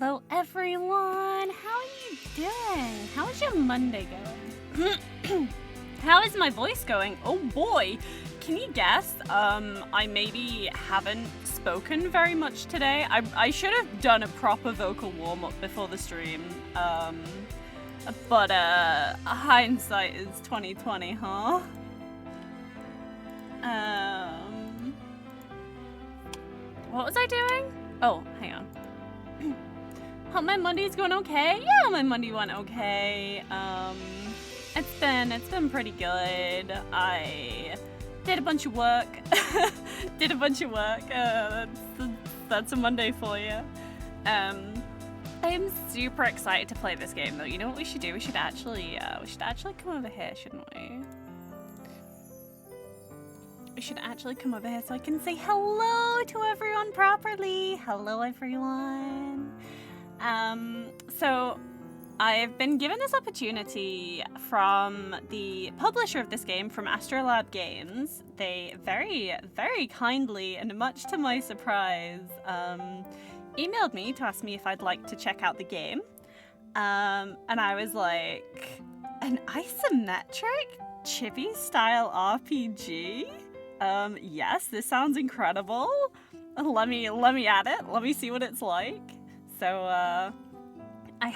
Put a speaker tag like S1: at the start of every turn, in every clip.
S1: Hello everyone, how are you doing? How is your Monday going? How is my voice going? Oh boy, can you guess? I maybe haven't spoken very much today. I should have done a proper vocal warm-up before the stream. But hindsight is 2020, huh? What was I doing? Oh, hang on. Hope my Monday's going okay. Yeah, my Monday went okay. It's been pretty good. I did a bunch of work. That's a Monday for you. I am super excited to play this game though. You know what we should do? We should actually come over here, shouldn't we? We should actually come over here so I can say hello to everyone properly. Hello, everyone. So I've been given this opportunity from the publisher of this game, from Astrolabe Games. They very, very kindly, and much to my surprise, emailed me to ask me if I'd like to check out the game. And I was like, an isometric chibi style RPG? Yes, this sounds incredible. Let me add it. Let me see what it's like. So, I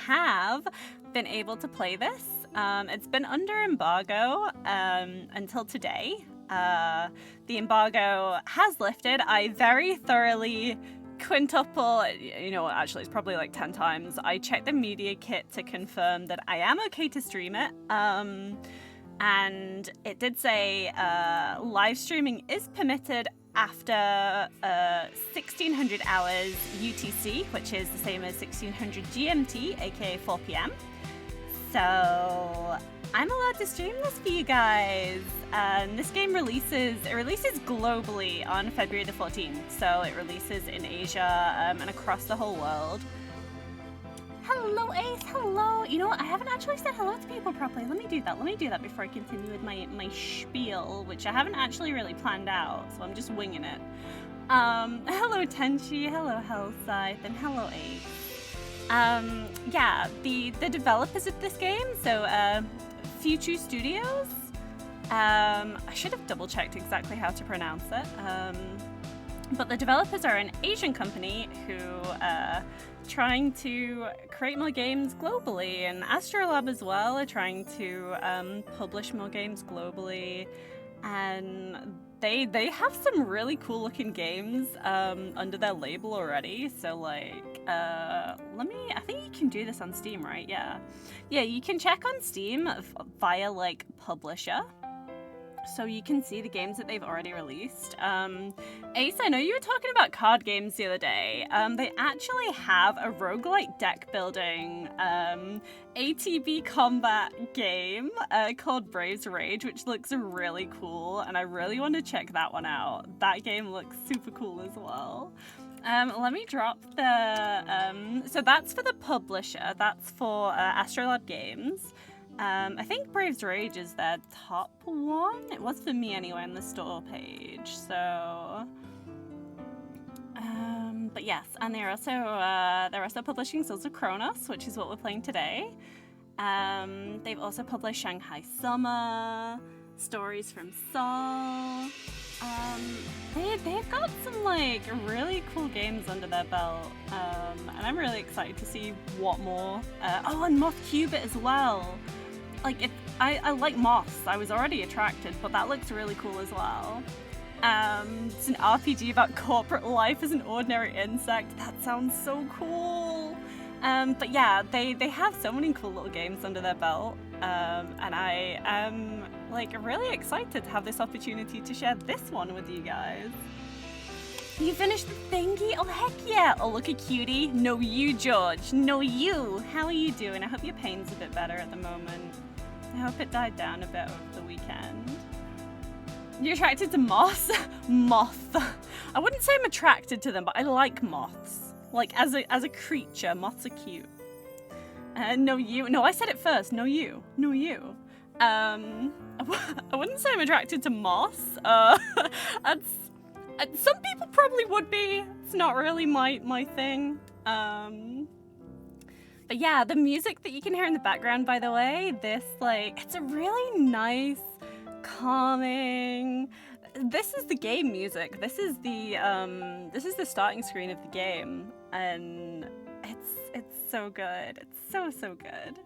S1: have been able to play this. It's been under embargo, until today. The embargo has lifted. I very thoroughly quintuple, you know what, actually it's probably like 10 times. I checked the media kit to confirm that I am okay to stream it. And it did say live streaming is permitted after 1600 hours UTC, which is the same as 1600 GMT, aka 4 p.m. So I'm allowed to stream this for you guys. This game releases globally on February the 14th, so it releases in Asia and across the whole world. Hello, Ace. Hello. You know what? I haven't actually said hello to people properly. Let me do that before I continue with my spiel, which I haven't actually really planned out, so I'm just winging it. Hello, Tenchi. Hello, Hellscythe, and hello, Ace. Yeah, the developers of this game, so FUTU Studios. I should have double-checked exactly how to pronounce it. But the developers are an Asian company who trying to create more games globally, and Astrolabe as well are trying to publish more games globally, and they have some really cool looking games under their label already. So like I think you can do this on Steam, right? Yeah, you can check on Steam via like publisher. So you can see the games that they've already released. Ace, I know you were talking about card games the other day. They actually have a roguelike deck building ATB combat game called Brave's Rage, which looks really cool, and I really want to check that one out. That game looks super cool as well. Let me drop the... so that's for the publisher. That's for Astrolabe Games. I think Brave's Rage is their top one. It was for me anyway on the store page. So, but yes, and they're also publishing Souls of Kronos, which is what we're playing today. They've also published Shanghai Summer, Stories from Seoul. They've got some like really cool games under their belt, and I'm really excited to see what more. Oh, and Moth Qubit as well. Like, I like moths. I was already attracted, but that looks really cool as well. It's an RPG about corporate life as an ordinary insect. That sounds so cool. But yeah, they have so many cool little games under their belt, and I am like really excited to have this opportunity to share this one with you guys. You finished the thingy? Oh, heck yeah. Oh, look at cutie. No, you, George. No, you. How are you doing? I hope your pain's a bit better at the moment. I hope it died down a bit over the weekend. You're attracted to moths? Moth. I wouldn't say I'm attracted to them, but I like moths. Like, as a creature, moths are cute. No, you. No, I said it first. No, you. No, you. I wouldn't say I'm attracted to moths. Some people probably would be. It's not really my thing. But yeah, the music that you can hear in the background, by the way, this, like, it's a really nice, calming... This is the game music. This is the starting screen of the game, and it's so good. It's so good.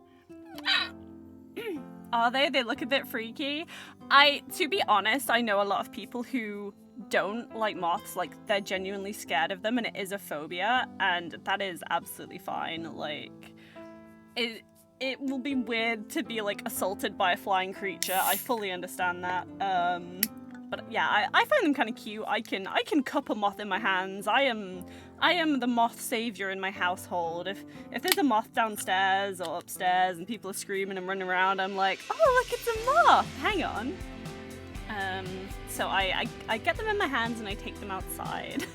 S1: Are they? They look a bit freaky. To be honest, I know a lot of people who don't like moths, like they're genuinely scared of them, and it is a phobia, and that is absolutely fine. Like, it will be weird to be like assaulted by a flying creature. I fully understand that. But yeah, I find them kind of cute. I can cup a moth in my hands. I am the moth savior in my household. If there's a moth downstairs or upstairs and people are screaming and running around, I'm like, oh look, it's a moth. Hang on. So I get them in my hands and I take them outside.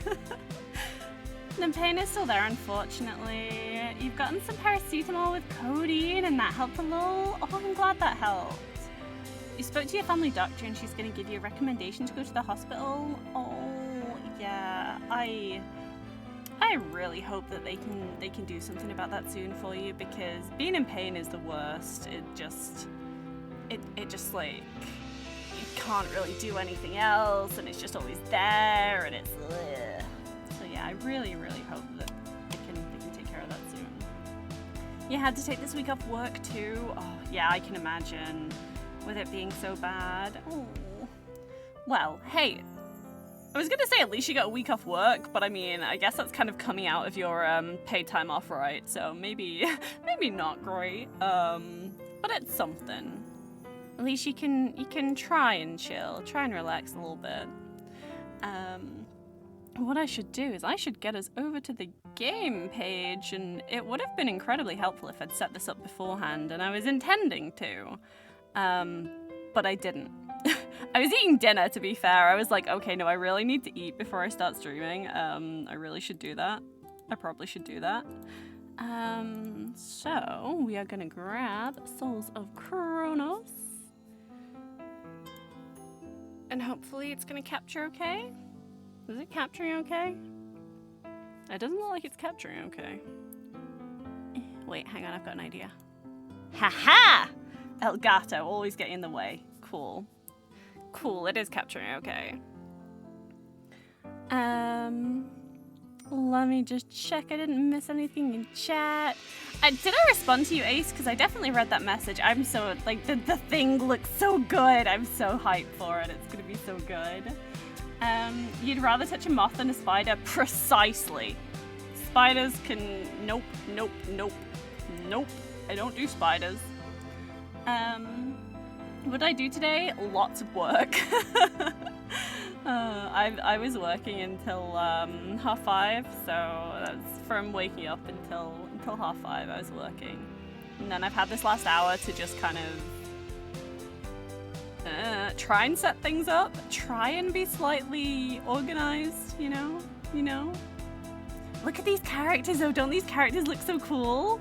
S1: The pain is still there, unfortunately. You've gotten some paracetamol with codeine and that helped a little. Oh, I'm glad that helped. You spoke to your family doctor and she's going to give you a recommendation to go to the hospital. Oh, yeah. I really hope that they can do something about that soon for you, because being in pain is the worst. It just like, you can't really do anything else, and it's just always there, and it's ugh. So yeah, I really hope that they can take care of that soon. You had to take this week off work too. Oh yeah, I can imagine, with it being so bad. Oh. Well, hey, I was gonna say at least you got a week off work, but I mean, I guess that's kind of coming out of your paid time off, right? So maybe not great. But it's something. At least you can try and chill, try and relax a little bit. What I should do is I should get us over to the game page, and it would have been incredibly helpful if I'd set this up beforehand, and I was intending to. But I didn't. I was eating dinner, to be fair. I was like, okay, no, I really need to eat before I start streaming. I really should do that. I probably should do that. So we are gonna grab Souls of Kronos. And hopefully it's gonna capture okay. Is it capturing okay? It doesn't look like it's capturing okay. Wait, hang on, I've got an idea. Haha! El Gato, always getting in the way. Cool. Cool, it is capturing okay. Let me just check I didn't miss anything in chat. Did I respond to you, Ace? Because I definitely read that message. I'm so, like, the thing looks so good. I'm so hyped for it. It's gonna be so good. You'd rather touch a moth than a spider? Precisely. Spiders can... Nope. I don't do spiders. What I do today? Lots of work. I was working until 5:30, so that's from waking up until 5:30 I was working. And then I've had this last hour to just kind of try and set things up, try and be slightly organized, you know? Look at these characters though, don't these characters look so cool?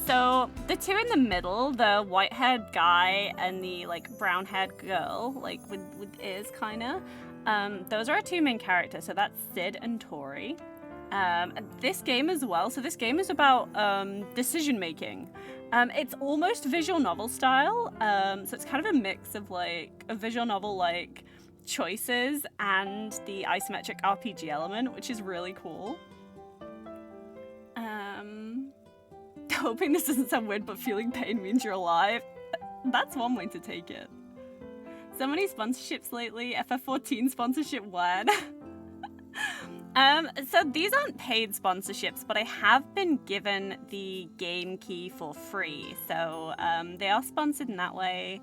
S1: So the two in the middle, the white-haired guy and the like brown-haired girl, like with ears kinda, those are our two main characters. So that's Sid and Tori. This game as well. So this game is about decision making. It's almost visual novel style. So it's kind of a mix of like a visual novel like choices and the isometric RPG element, which is really cool. Hoping this doesn't sound weird, but feeling pain means you're alive. That's one way to take it. So many sponsorships lately. FF14 sponsorship when? So these aren't paid sponsorships, but I have been given the game key for free. So they are sponsored in that way.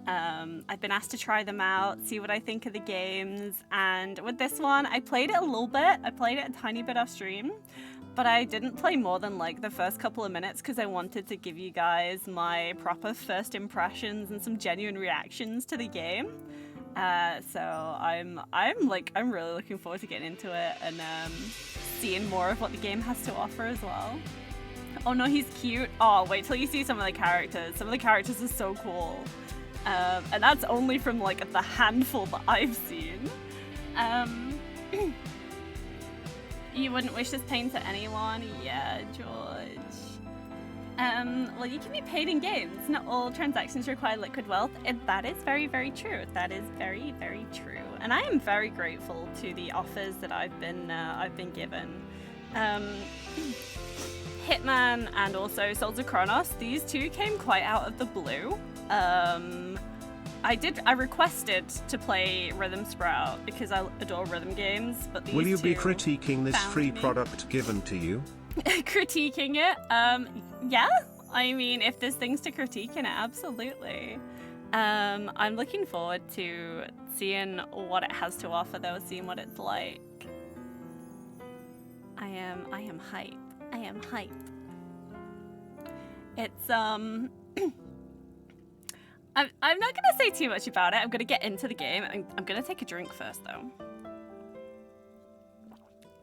S1: I've been asked to try them out, see what I think of the games. And with this one, I played it a little bit. I played it a tiny bit off stream. But I didn't play more than like the first couple of minutes because I wanted to give you guys my proper first impressions and some genuine reactions to the game. So I'm really looking forward to getting into it and seeing more of what the game has to offer as well. Oh no, he's cute. Oh, wait till you see some of the characters. Some of the characters are so cool. And that's only from like the handful that I've seen. You wouldn't wish this pain to anyone? Yeah, George. Well, you can be paid in games. Not all transactions require liquid wealth. That is very, very true. That is very, very true. And I am very grateful to the offers that I've been given. Hitman and also Souls of Kronos. These two came quite out of the blue. I requested to play Rhythm Sprout because I adore rhythm games, but these
S2: Will you
S1: two
S2: be critiquing this free
S1: me.
S2: product given to you?
S1: Critiquing it? Yeah. I mean, if there's things to critique in it, absolutely. I'm looking forward to seeing what it has to offer, though, seeing what it's like. I am hyped. I am hyped. It's I'm not gonna say too much about it. I'm gonna get into the game. I'm gonna take a drink first, though.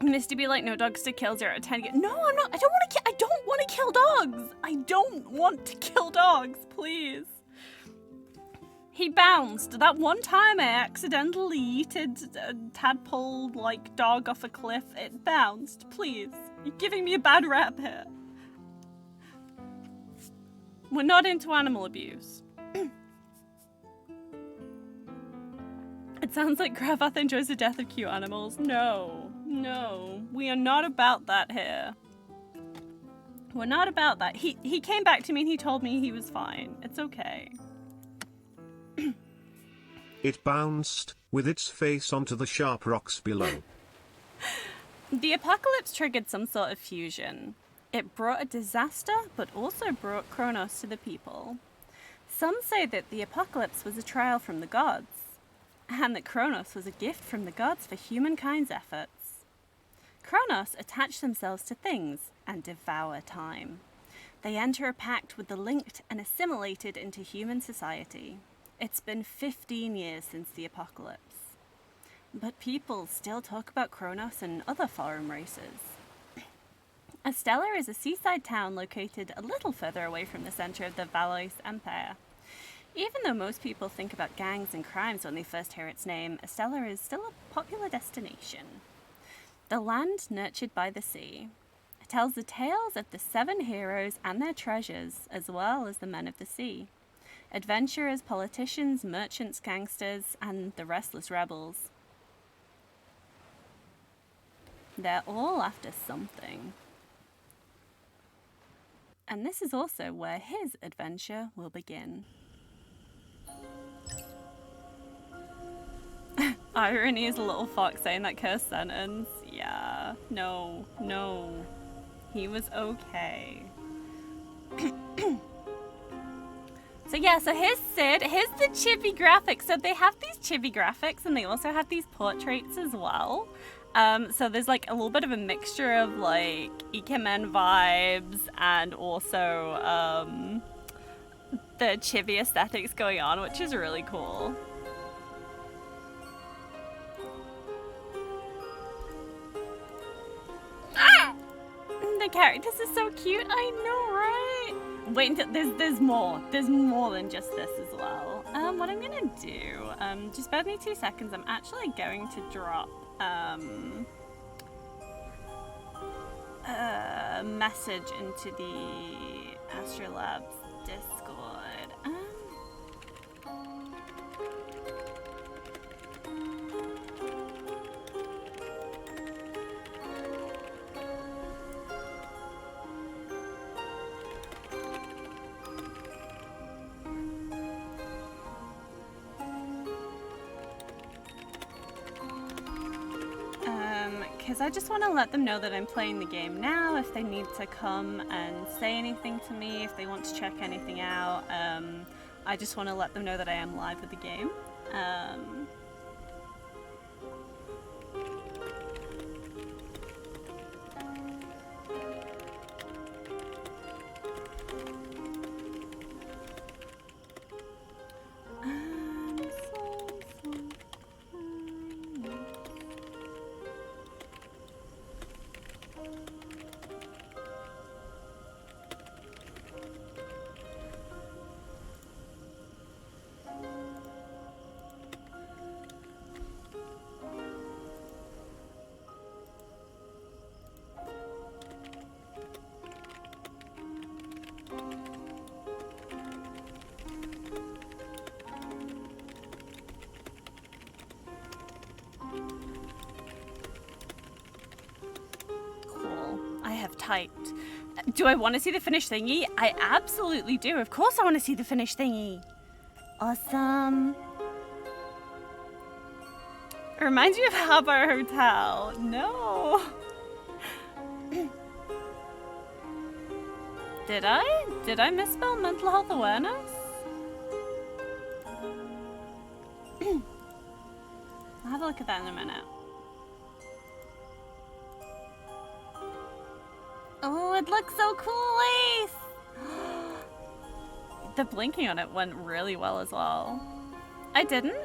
S1: Misty be like, no dogs to kill, 0 out of 10. No, I'm not. I don't want to kill dogs. I don't want to kill dogs, please. He bounced. That one time I accidentally yeeted a tadpole-like dog off a cliff. It bounced. Please. You're giving me a bad rap here. We're not into animal abuse. It sounds like Gravath enjoys the death of cute animals. No, we are not about that here. We're not about that. He came back to me and he told me he was fine. It's okay.
S2: It bounced, with its face onto the sharp rocks below.
S1: The apocalypse triggered some sort of fusion. It brought a disaster, but also brought Kronos to the people. Some say that the apocalypse was a trial from the gods, and that Kronos was a gift from the gods for humankind's efforts. Kronos attach themselves to things and devour time. They enter a pact with the linked and assimilated into human society. It's been 15 years since the apocalypse. But people still talk about Kronos and other foreign races. Astella is a seaside town located a little further away from the center of the Valois Empire. Even though most people think about gangs and crimes when they first hear its name, Astella is still a popular destination. The land nurtured by the sea. It tells the tales of the 7 heroes and their treasures, as well as the men of the sea. Adventurers, politicians, merchants, gangsters, and the restless rebels. They're all after something. And this is also where his adventure will begin. Irony is a little fox saying that cursed sentence. Yeah, no. He was okay. So here's Sid. Here's the chibi graphics. So they have these chibi graphics and they also have these portraits as well. So there's like a little bit of a mixture of like Ikemen vibes and also the chibi aesthetics going on, which is really cool. Ah! The characters are so cute. I know, right? Wait until there's more. There's more than just this as well. What I'm gonna do, just bear with me 2 seconds. I'm actually going to drop a message into the Astrolabe's Discord. Because I just want to let them know that I'm playing the game now, if they need to come and say anything to me, if they want to check anything out. I just want to let them know that I am live with the game. typed. Do I want to see the finished thingy? I absolutely do. Of course I want to see the finished thingy. Awesome. It reminds me of Habar Hotel. No. Did I? Did I misspell mental health awareness? I'll have a look at that in a minute. Oh, it looks so cool, Ace! The blinking on it went really well as well. I didn't?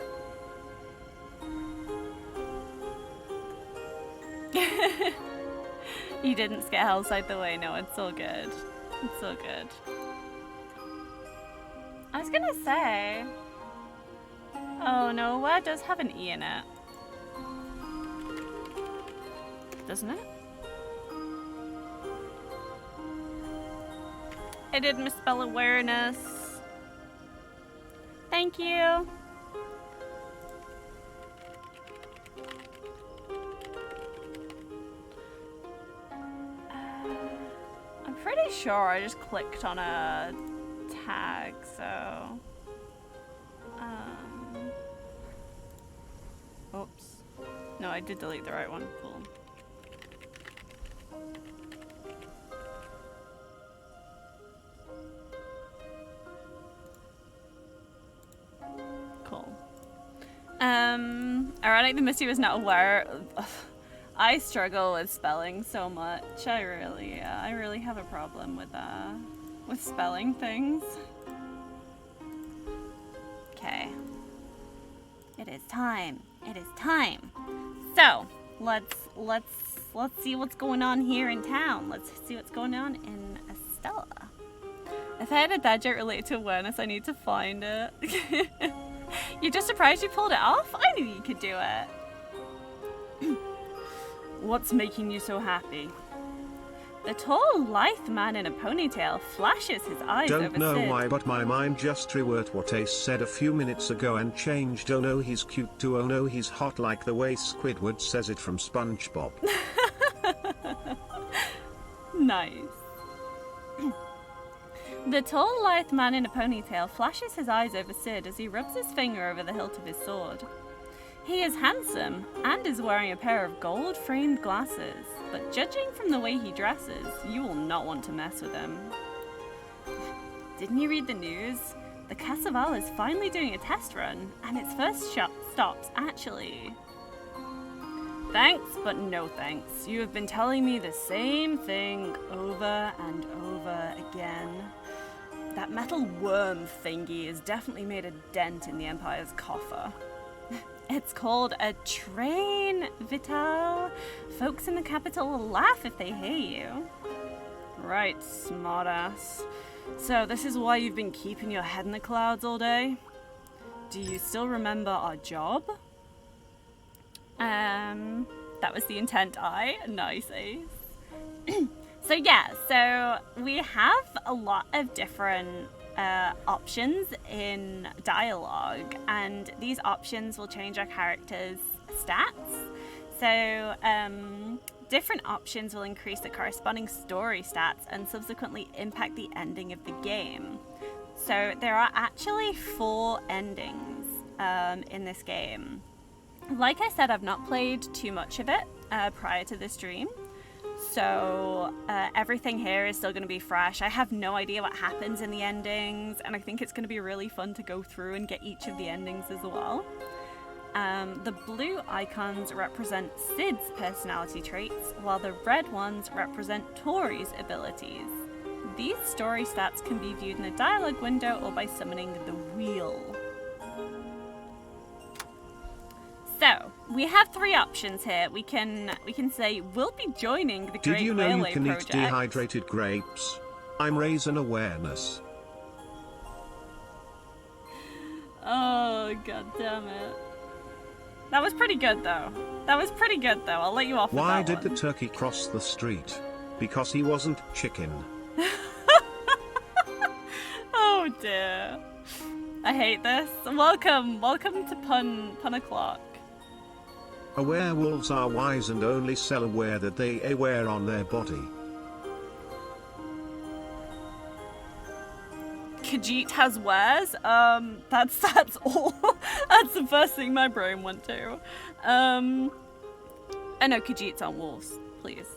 S1: You didn't scare Hellside the way. No, it's all good. It's all good. I was gonna say... Oh no, where does have an E in it? Doesn't it? I did misspell awareness. Thank you. I'm pretty sure I just clicked on a tag, so... Oops. No, I did delete the right one. Cool. Cool. Ironic the Misty was not aware. I struggle with spelling so much. I really have a problem with spelling things. Okay. It is time. It is time. So let's see what's going on here in town. Let's see what's going on in Astella. If I had a dad joke related to awareness, I need to find it. You're just surprised you pulled it off? I knew you could do it. What's making you so happy? The tall, lithe man in a ponytail flashes his eyes over
S2: Don't know
S1: Sid.
S2: why, but my mind just reworked what Ace said a few minutes ago and changed "oh no he's cute" to "oh no he's hot," like the way Squidward says it from SpongeBob.
S1: Nice. The tall, lithe man in a ponytail flashes his eyes over Sid as he rubs his finger over the hilt of his sword. He is handsome and is wearing a pair of gold-framed glasses, but judging from the way he dresses, you will not want to mess with him. Didn't you read the news? The Cassaval is finally doing a test run, and its first stops actually. Thanks, but no thanks. You have been telling me the same thing over and over again. That metal worm thingy has definitely made a dent in the Empire's coffer. It's called a train, Vital. Folks in the capital will laugh if they hear you. Right, smartass. So this is why you've been keeping your head in the clouds all day? Do you still remember our job? That was the intent, Nice, Ace. So yeah, so we have a lot of different options in dialogue, and these options will change our characters' stats. So different options will increase the corresponding story stats and subsequently impact the ending of the game. So there are actually 4 endings in this game. Like I said, I've not played too much of it prior to this stream. So everything here is still going to be fresh. I have no idea what happens in the endings, and I think it's going to be really fun to go through and get each of the endings as well. The blue icons represent Sid's personality traits, while the red ones represent Tori's abilities. These story stats can be viewed in the dialogue window or by summoning the wheel. So, we have 3 options here. We can say we'll be joining the Great
S2: Did you know you
S1: Railway
S2: can
S1: Project.
S2: eat dehydrated grapes? I'm raising awareness.
S1: Oh, god damn it. That was pretty good though. I'll let you off with
S2: Why
S1: that
S2: did
S1: one.
S2: the turkey cross the street? Because he wasn't chicken.
S1: Oh dear. I hate this. Welcome to Pun O'Clock.
S2: Werewolves are wise and only sell aware that they wear on their body.
S1: Khajiit has wares. That's all. That's the first thing my brain went to. I know Khajiits aren't wolves. Please.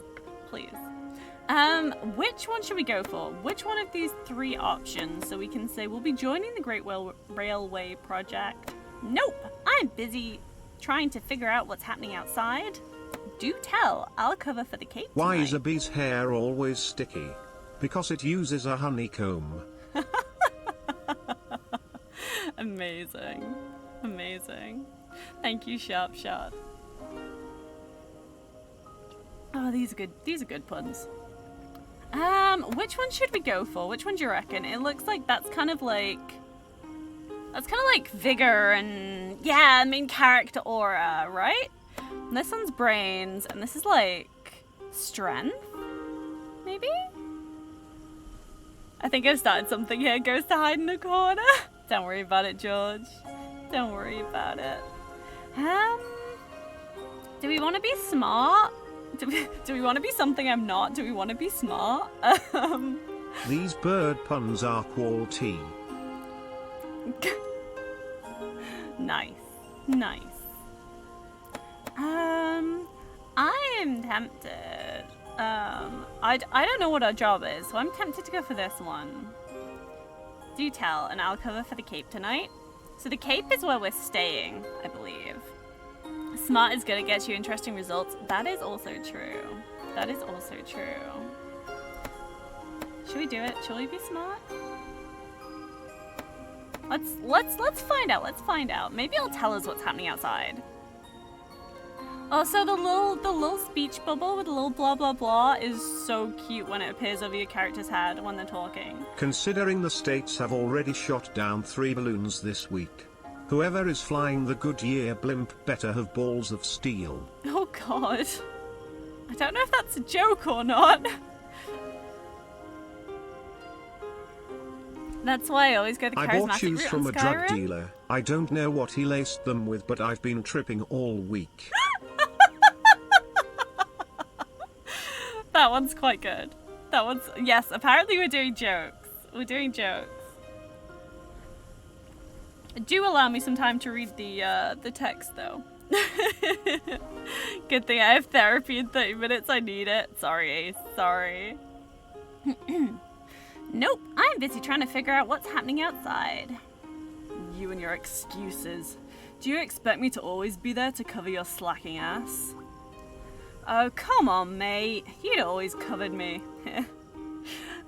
S1: Which one should we go for? Which one of these 3 options so we can say we'll be joining the Great Railway Project? Nope. I'm busy trying to figure out what's happening outside. Do tell. I'll cover for the cape tonight.
S2: Why is a bee's hair always sticky? Because it uses a honeycomb.
S1: Amazing. Thank you, Sharp Shot. Oh, these are good puns. Which one should we go for? Which one do you reckon? It looks like that's kind of like vigor and main character aura, right? And this one's brains, and this is like strength, maybe? I think I've started something here. Goes to hide in a corner. Don't worry about it, George. Don't worry about it. Do we want to be smart? Do we want to be something I'm not? Do we want to be smart?
S2: These bird puns are quality.
S1: Nice. I'm tempted. I don't know what our job is, so I'm tempted to go for this one. Do tell, and I'll cover for the cape tonight. So the cape is where we're staying, I believe. Smart is gonna get you interesting results. That is also true. Should we do it? Should we be smart? Let's find out. Let's find out. Maybe it'll tell us what's happening outside. Also, the little speech bubble with a little blah blah blah is so cute when it appears over your character's head when they're talking.
S2: Considering the states have already shot down 3 balloons this week, whoever is flying the Goodyear blimp better have balls of steel.
S1: Oh god. I don't know if that's a joke or not. That's why I always go the charismatic
S2: I bought shoes
S1: route
S2: from
S1: on
S2: a drug
S1: Skyrim.
S2: dealer. I don't know what he laced them with, but I've been tripping all week.
S1: That one's quite good. Yes, apparently we're doing jokes. Do allow me some time to read the text though. Good thing I have therapy in 30 minutes. I need it. Sorry, Ace. Sorry. Nope. I'm busy trying to figure out what's happening outside. You and your excuses. Do you expect me to always be there to cover your slacking ass? Oh, come on, mate. You'd always covered me.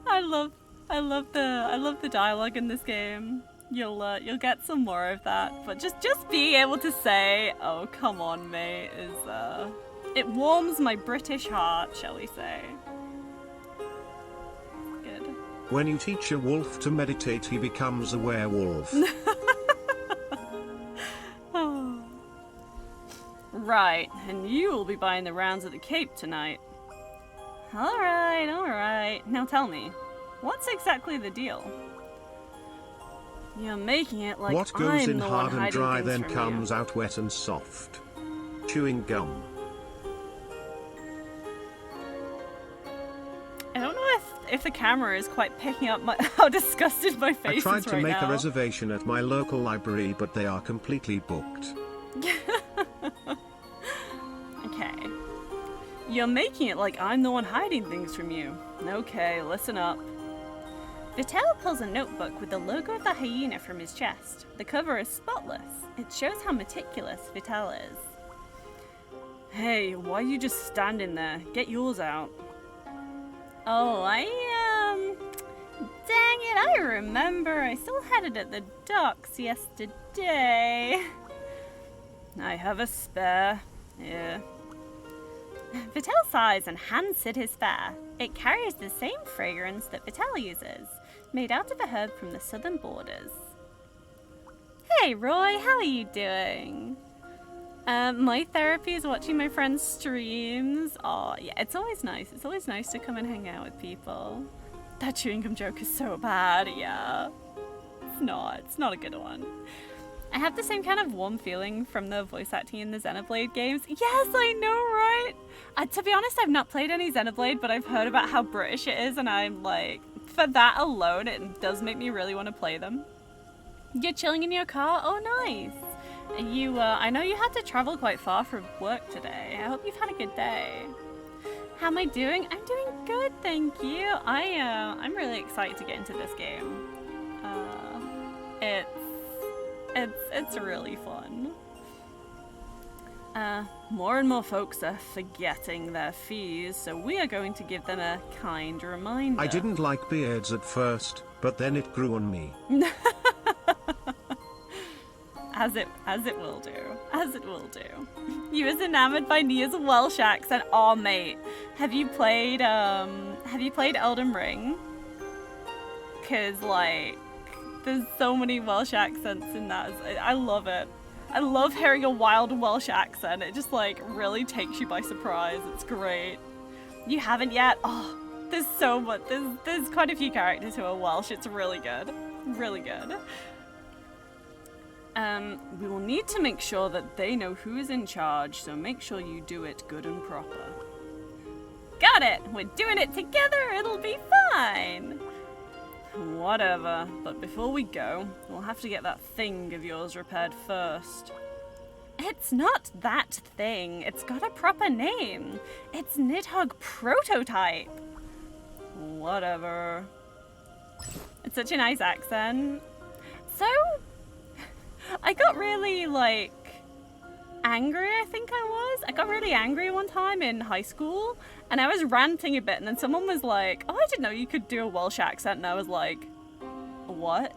S1: I love the dialogue in this game. You'll get some more of that, but just being able to say, "Oh, come on, mate," is it warms my British heart, shall we say? Good.
S2: When you teach a wolf to meditate, he becomes a werewolf.
S1: Oh. Right, and you will be buying the rounds at the Cape tonight. All right. Now tell me, what's exactly the deal? You're making it like
S2: what goes
S1: I'm
S2: in
S1: the
S2: hard
S1: one
S2: and dry
S1: hiding
S2: then
S1: things from
S2: comes
S1: you.
S2: out wet and soft. Chewing gum.
S1: I don't know if the camera is quite picking up how disgusted my face is
S2: I
S1: right
S2: tried to make
S1: now.
S2: a reservation at my local library, but they are completely booked.
S1: Okay. You're making it like I'm the one hiding things from you. Okay, listen up. Vitel pulls a notebook with the logo of the hyena from his chest. The cover is spotless. It shows how meticulous Vitel is. Hey, why are you just standing there? Get yours out. Oh, dang it, I remember. I still had it at the docks yesterday. I have a spare. Yeah. Vitel sighs and hands it his spare. It carries the same fragrance that Vitel uses, made out of a herb from the southern borders. Hey Roy, how are you doing? My therapy is watching my friends' streams. Oh yeah, it's always nice. It's always nice to come and hang out with people. That chewing gum joke is so bad, yeah. It's not a good one. I have the same kind of warm feeling from the voice acting in the Xenoblade games. Yes, I know, right? To be honest, I've not played any Xenoblade, but I've heard about how British it is, and I'm like, for that alone, it does make me really want to play them. You're chilling in your car? Oh, nice. I know you had to travel quite far for work today. I hope you've had a good day. How am I doing? I'm doing good, thank you. I'm really excited to get into this game. It's really fun. More and more folks are forgetting their fees, so we are going to give them a kind reminder.
S2: I didn't like beards at first, but then it grew on me.
S1: As it will do. As it will do. You was enamored by Nia's Welsh accent. Oh, mate. Have you played Elden Ring? 'Cause, like, there's so many Welsh accents in that. I love it. I love hearing a wild Welsh accent. It just, like, really takes you by surprise. It's great. You haven't yet? Oh, there's so much. There's quite a few characters who are Welsh. It's really good. Really good. We will need to make sure that they know who is in charge, so make sure you do it good and proper. Got it! We're doing it together! It'll be fine! Whatever, but before we go, we'll have to get that thing of yours repaired first. It's not that thing. It's got a proper name. It's Nidhogg Prototype. Whatever. It's such a nice accent. So, I got really, like, angry, I think I was. I got really angry one time in high school, and I was ranting a bit, and then someone was like, oh, I didn't know you could do a Welsh accent, and I was like, what?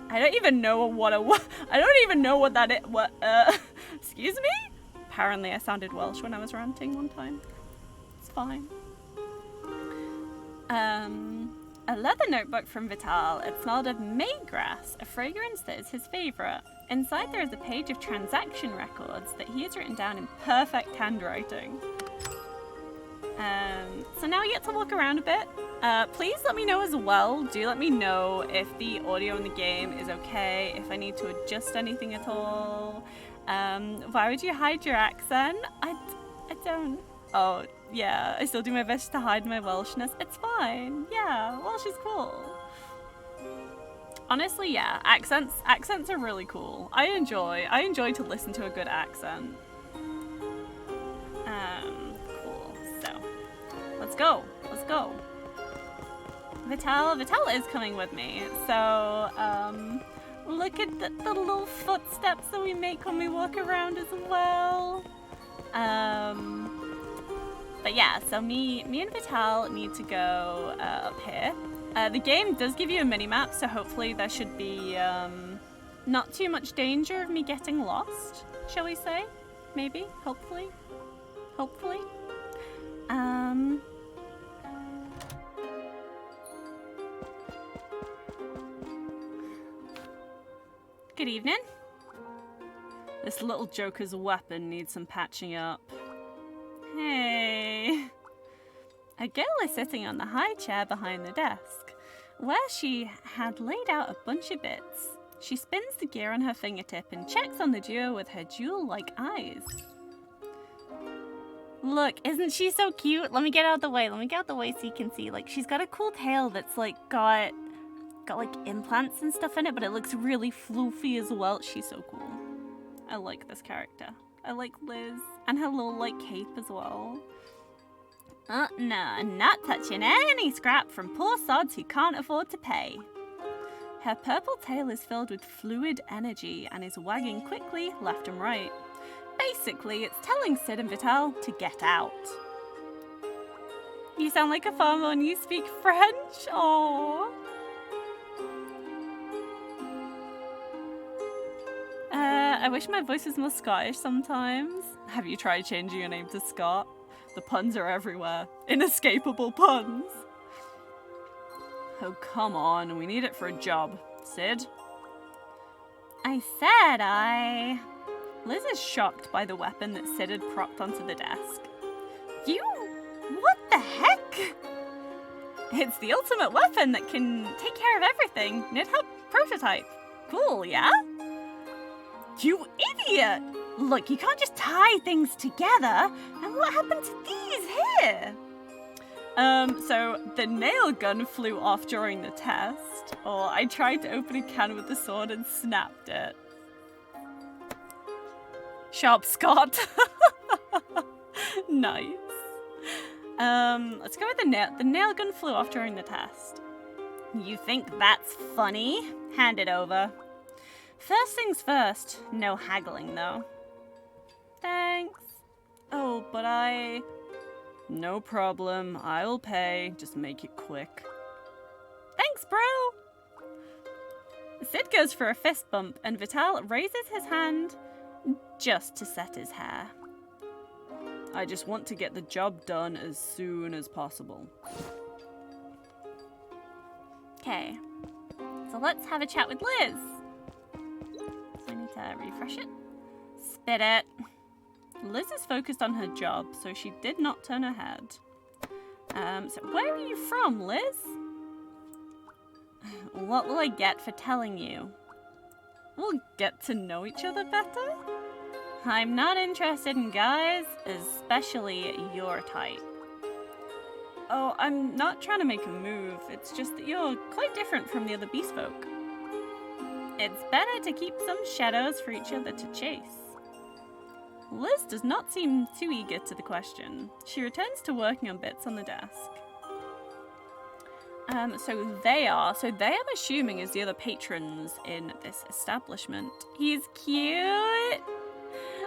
S1: I don't even know what that is. What, excuse me? Apparently I sounded Welsh when I was ranting one time. It's fine. A leather notebook from Vital. It smelled of maygrass, a fragrance that is his favourite. Inside there is a page of transaction records that he has written down in perfect handwriting. So now we get to walk around a bit. Please let me know as well. Do let me know if the audio in the game is okay, if I need to adjust anything at all. Why would you hide your accent? I don't. Oh, yeah, I still do my best to hide my Welshness. It's fine. Yeah, Welsh is cool. Honestly, yeah, accents are really cool. I enjoy to listen to a good accent. Cool. So, let's go. Vital is coming with me. So, look at the little footsteps that we make when we walk around as well. But yeah, so me and Vital need to go up here. The game does give you a mini-map, so hopefully there should be not too much danger of me getting lost, shall we say? Maybe, hopefully. Good evening. This little joker's weapon needs some patching up. Hey. A girl is sitting on the high chair behind the desk, where she had laid out a bunch of bits. She spins the gear on her fingertip and checks on the duo with her jewel-like eyes. Look, isn't she so cute? Let me get out of the way so you can see. Like, she's got a cool tail that's like got like implants and stuff in it, but it looks really floofy as well. She's so cool. I like this character. I like Liz and her little like cape as well. Nah, not touching any scrap from poor sods who can't afford to pay. Her purple tail is filled with fluid energy and is wagging quickly left and right. Basically, it's telling Sid and Vital to get out. You sound like a farmer when you speak French. Aww. I wish my voice was more Scottish sometimes. Have you tried changing your name to Scott? The puns are everywhere. Inescapable puns. Oh, come on. We need it for a job. Sid? I said Liz is shocked by the weapon that Sid had propped onto the desk. You? What the heck? It's the ultimate weapon that can take care of everything. Nidhogg Prototype. Cool, yeah? You idiot! Look, you can't just tie things together. And what happened to these here? So the nail gun flew off during the test. Or I tried to open a can with the sword and snapped it. Sharp Scott. Nice. Let's go with the nail. The nail gun flew off during the test. You think that's funny? Hand it over. First things first, no haggling though. Thanks. Oh, but no problem, I'll pay. Just make it quick. Thanks, bro! Sid goes for a fist bump and Vital raises his hand just to set his hair. I just want to get the job done as soon as possible. Okay, so let's have a chat with Liz. So I need to refresh it. Spit it. Liz is focused on her job, so she did not turn her head. So where are you from, Liz? What will I get for telling you? We'll get to know each other better? I'm not interested in guys, especially your type. Oh, I'm not trying to make a move. It's just that you're quite different from the other beast folk. It's better to keep some shadows for each other to chase. Liz does not seem too eager to the question. She returns to working on bits on the desk. So they I'm assuming is the other patrons in this establishment. He's cute.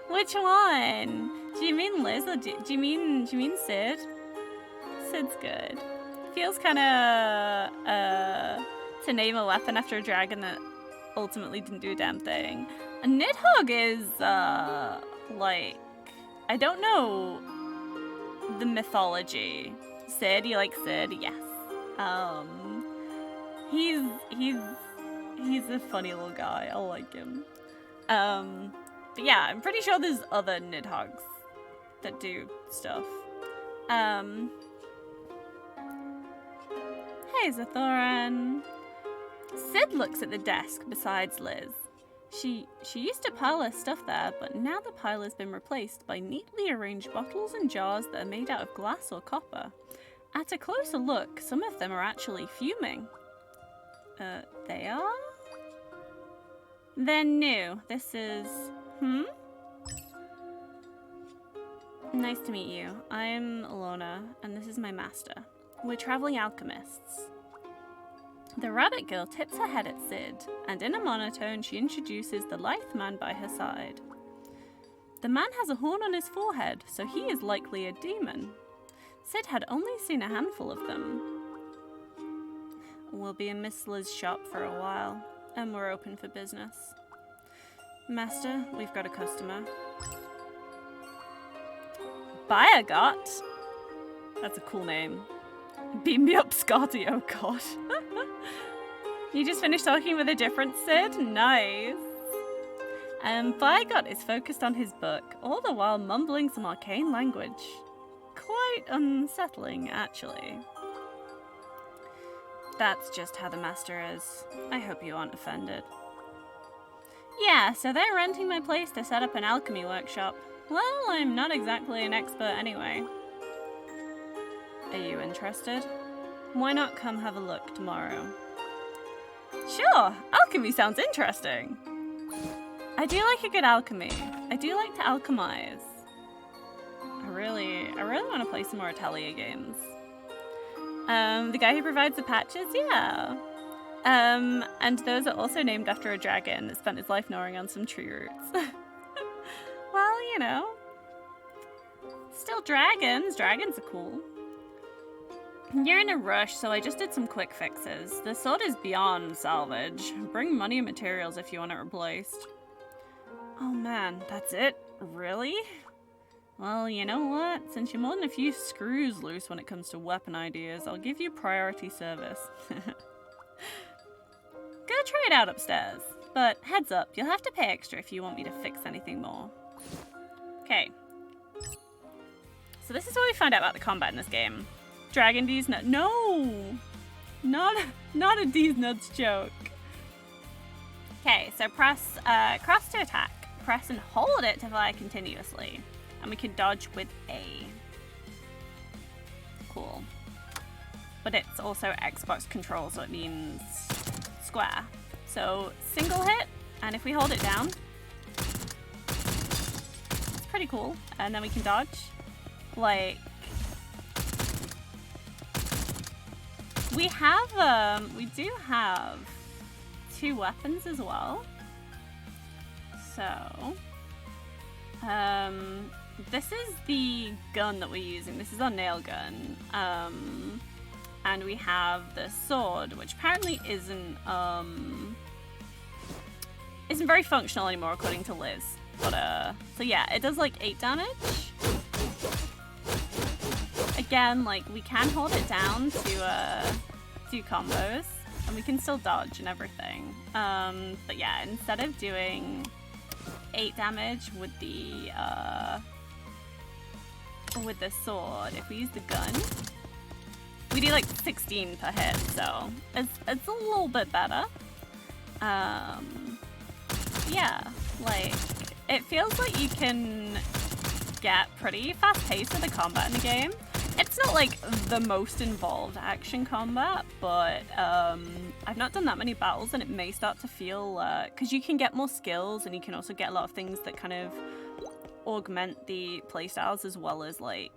S1: Which one? Do you mean Liz or do you mean Sid? Sid's good. Feels kind of to name a weapon after a dragon that ultimately didn't do a damn thing. A Nidhogg is like, I don't know the mythology. Sid, you like Sid? Yes. He's a funny little guy. I like him. But yeah, I'm pretty sure there's other Nidhoggs that do stuff. Hey, Zathoran. Sid looks at the desk besides Liz. She used to pile her stuff there, but now the pile has been replaced by neatly arranged bottles and jars that are made out of glass or copper. At a closer look, some of them are actually fuming. They are? They're new. This is... Nice to meet you. I'm Alona, and this is my master. We're traveling alchemists. The rabbit girl tips her head at Sid, and in a monotone she introduces the lithe man by her side. The man has a horn on his forehead, so he is likely a demon. Sid had only seen a handful of them. We'll be in Miss Liz's shop for a while, and we're open for business. Master, we've got a customer. Biagot? That's a cool name. Beam me up, Scotty, oh god. You just finished talking with a different Sid? Nice. Biagot is focused on his book, all the while mumbling some arcane language. Quite unsettling, actually. That's just how the master is. I hope you aren't offended. Yeah, so they're renting my place to set up an alchemy workshop. Well, I'm not exactly an expert anyway. Are you interested? Why not come have a look tomorrow? Sure, alchemy sounds interesting. I do like a good alchemy. I do like to alchemize. I really want to play some more Atelier games. The guy who provides the patches, yeah. And those are also named after a dragon that spent his life gnawing on some tree roots. Well, you know. Still dragons. Dragons are cool. You're in a rush, so I just did some quick fixes. The sword is beyond salvage. Bring money and materials if you want it replaced. Oh man, that's it? Really? Well, you know what? Since you're more than a few screws loose when it comes to weapon ideas, I'll give you priority service. Go try it out upstairs. But heads up, you'll have to pay extra if you want me to fix anything more. Okay. So this is what we find out about the combat in this game. Dragon D's nuts. No! Not a D's nuts joke. Okay, so press cross to attack. press and hold it to fire continuously. And we can dodge with A. Cool. But it's also Xbox control, so it means square. So single hit, and if we hold it down, it's pretty cool. And then we can dodge. Like, we do have 2 weapons as well. So, this is the gun that we're using. This is our nail gun. And we have the sword, which apparently isn't very functional anymore, according to Liz. But so yeah, it does like 8 damage. Again, like, we can hold it down to do combos, and we can still dodge and everything. But yeah, instead of doing 8 damage with the sword, if we use the gun, we do like 16 per hit, so it's a little bit better. Yeah, like, it feels like you can get pretty fast paced with the combat in the game. It's not like the most involved action combat, but I've not done that many battles, and it may start to feel, because you can get more skills, and you can also get a lot of things that kind of augment the playstyles as well as like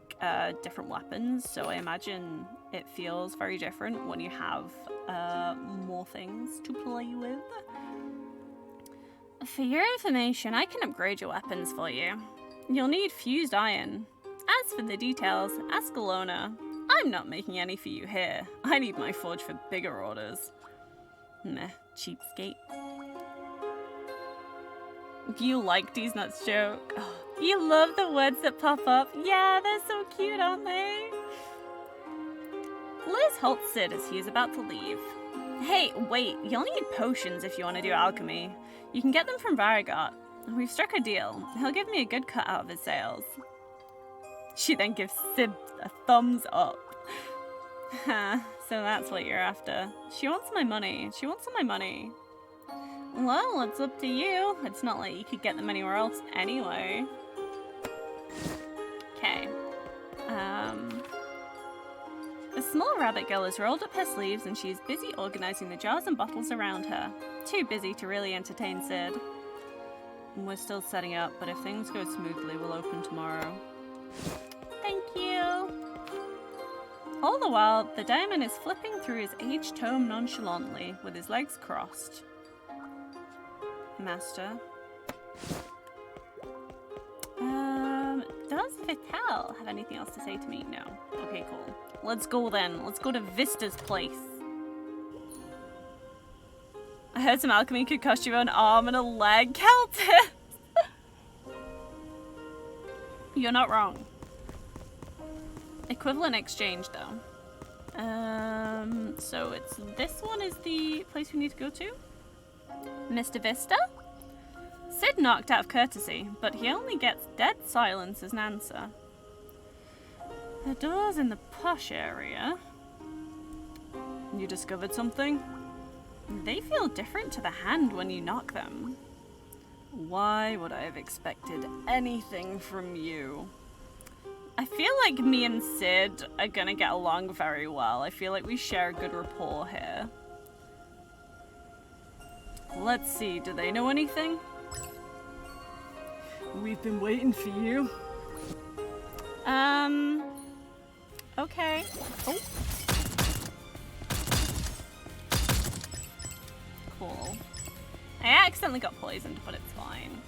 S1: different weapons. So I imagine it feels very different when you have more things to play with. For your information, I can upgrade your weapons for you. You'll need fused iron. As for the details, ask Alona. I'm not making any for you here. I need my forge for bigger orders. Meh, cheapskate. You like these nuts joke? Oh, you love the words that pop up. Yeah, they're so cute, aren't they? Liz halts Sid as he is about to leave. Hey, wait, you'll need potions if you want to do alchemy. You can get them from Varigot. We've struck a deal. He'll give me a good cut out of his sales. She then gives Sid a thumbs up. So that's what you're after. She wants my money. She wants all my money. Well, it's up to you. It's not like you could get them anywhere else anyway. Okay. A small rabbit girl has rolled up her sleeves and she's busy organizing the jars and bottles around her. Too busy to really entertain Sid. We're still setting up, but if things go smoothly, we'll open tomorrow. Thank you. All the while, the diamond is flipping through his aged tome nonchalantly, with his legs crossed. Master. Does Vital have anything else to say to me? No. Okay, cool. Let's go then. Let's go to Vista's place. I heard some alchemy could cost you an arm and a leg, Celtic. You're not wrong. Equivalent exchange, though. So it's this one is the place we need to go to? Mr. Vista? Sid knocked out of courtesy, but he only gets dead silence as an answer. The doors in the posh area. You discovered something? They feel different to the hand when you knock them. Why would I have expected anything from you? I feel like me and Sid are gonna get along very well. I feel like we share a good rapport here. Let's see, do they know anything? We've been waiting for you. Okay. Oh. Cool. I accidentally got poisoned, but it's fine.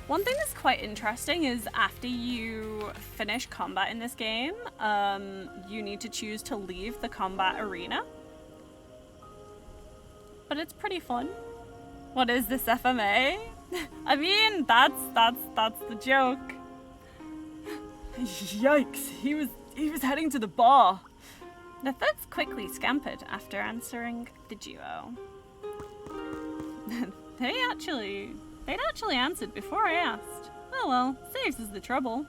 S1: One thing that's quite interesting is after you finish combat in this game, you need to choose to leave the combat arena. But it's pretty fun. What is this, FMA? I mean, that's the joke. Yikes, he was heading to the bar. The thugs quickly scampered after answering the duo. They'd actually answered before I asked. Oh well, saves us the trouble.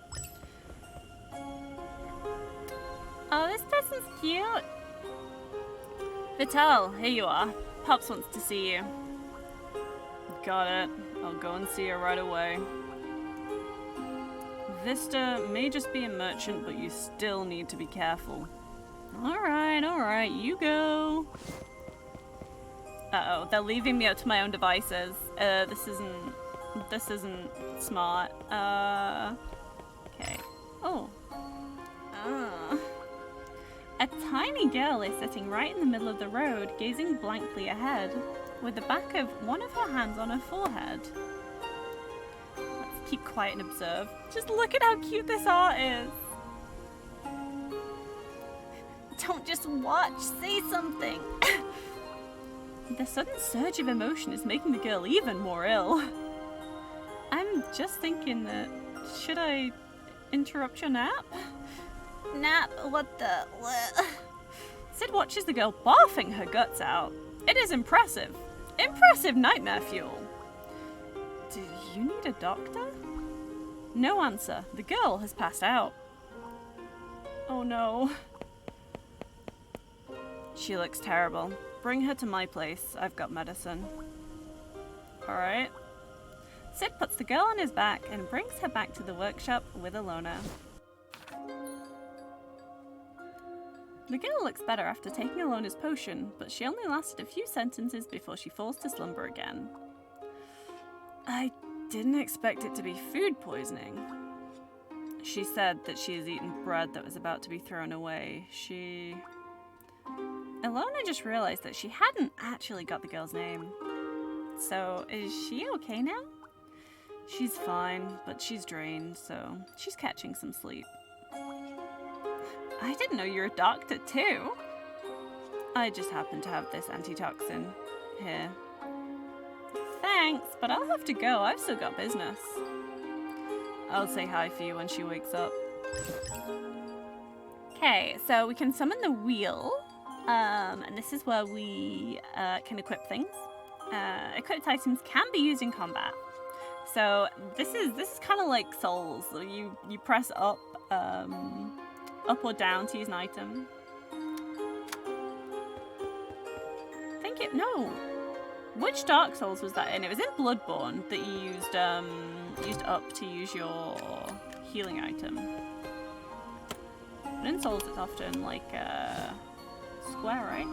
S1: Oh, this person's cute. Vital, here you are. Pops wants to see you. Got it. I'll go and see her right away. Vista may just be a merchant, but you still need to be careful. Alright, you go. Uh-oh, they're leaving me up to my own devices. This isn't smart. Okay. Oh. A tiny girl is sitting right in the middle of the road, gazing blankly ahead, with the back of one of her hands on her forehead. Let's keep quiet and observe. Just look at how cute this art is. Don't just watch, say something. The sudden surge of emotion is making the girl even more ill. I'm just thinking that, should I interrupt your nap? Nap? What the? Sid watches the girl barfing her guts out. It is impressive. Impressive nightmare fuel. Do you need a doctor? No answer. The girl has passed out. Oh no. She looks terrible. Bring her to my place. I've got medicine. Alright. Sid puts the girl on his back and brings her back to the workshop with Alona. The girl looks better after taking Alona's potion, but she only lasted a few sentences before she falls to slumber again. I didn't expect it to be food poisoning. She said that she has eaten bread that was about to be thrown away. Alona just realized that she hadn't actually got the girl's name. So, is she okay now? She's fine, but she's drained, so she's catching some sleep. I didn't know you're a doctor too. I just happen to have this antitoxin here. Thanks, but I'll have to go. I've still got business. I'll say hi for you when she wakes up. Okay, so we can summon the wheel. And this is where we can equip things. Equipped items can be used in combat. So this is kind of like Souls. So you press up or down to use an item. No. Which Dark Souls was that in? It was in Bloodborne that you used up to use your healing item. But in Souls it's often like square, right?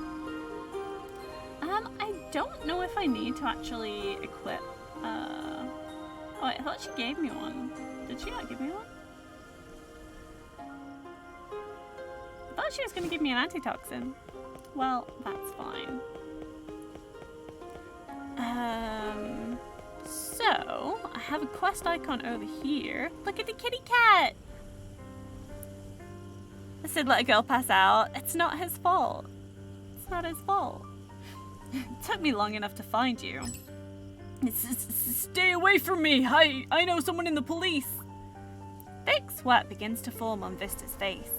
S1: I don't know if I need to actually equip. Oh, I thought she gave me one. Did she not give me one? I thought she was going to give me an antitoxin. Well, that's fine. So I have a quest icon over here. Look at the kitty cat. I said let a girl pass out. It's not his fault. It's not his fault. It took me long enough to find you. Stay away from me! I know someone in the police! Thick sweat begins to form on Vista's face.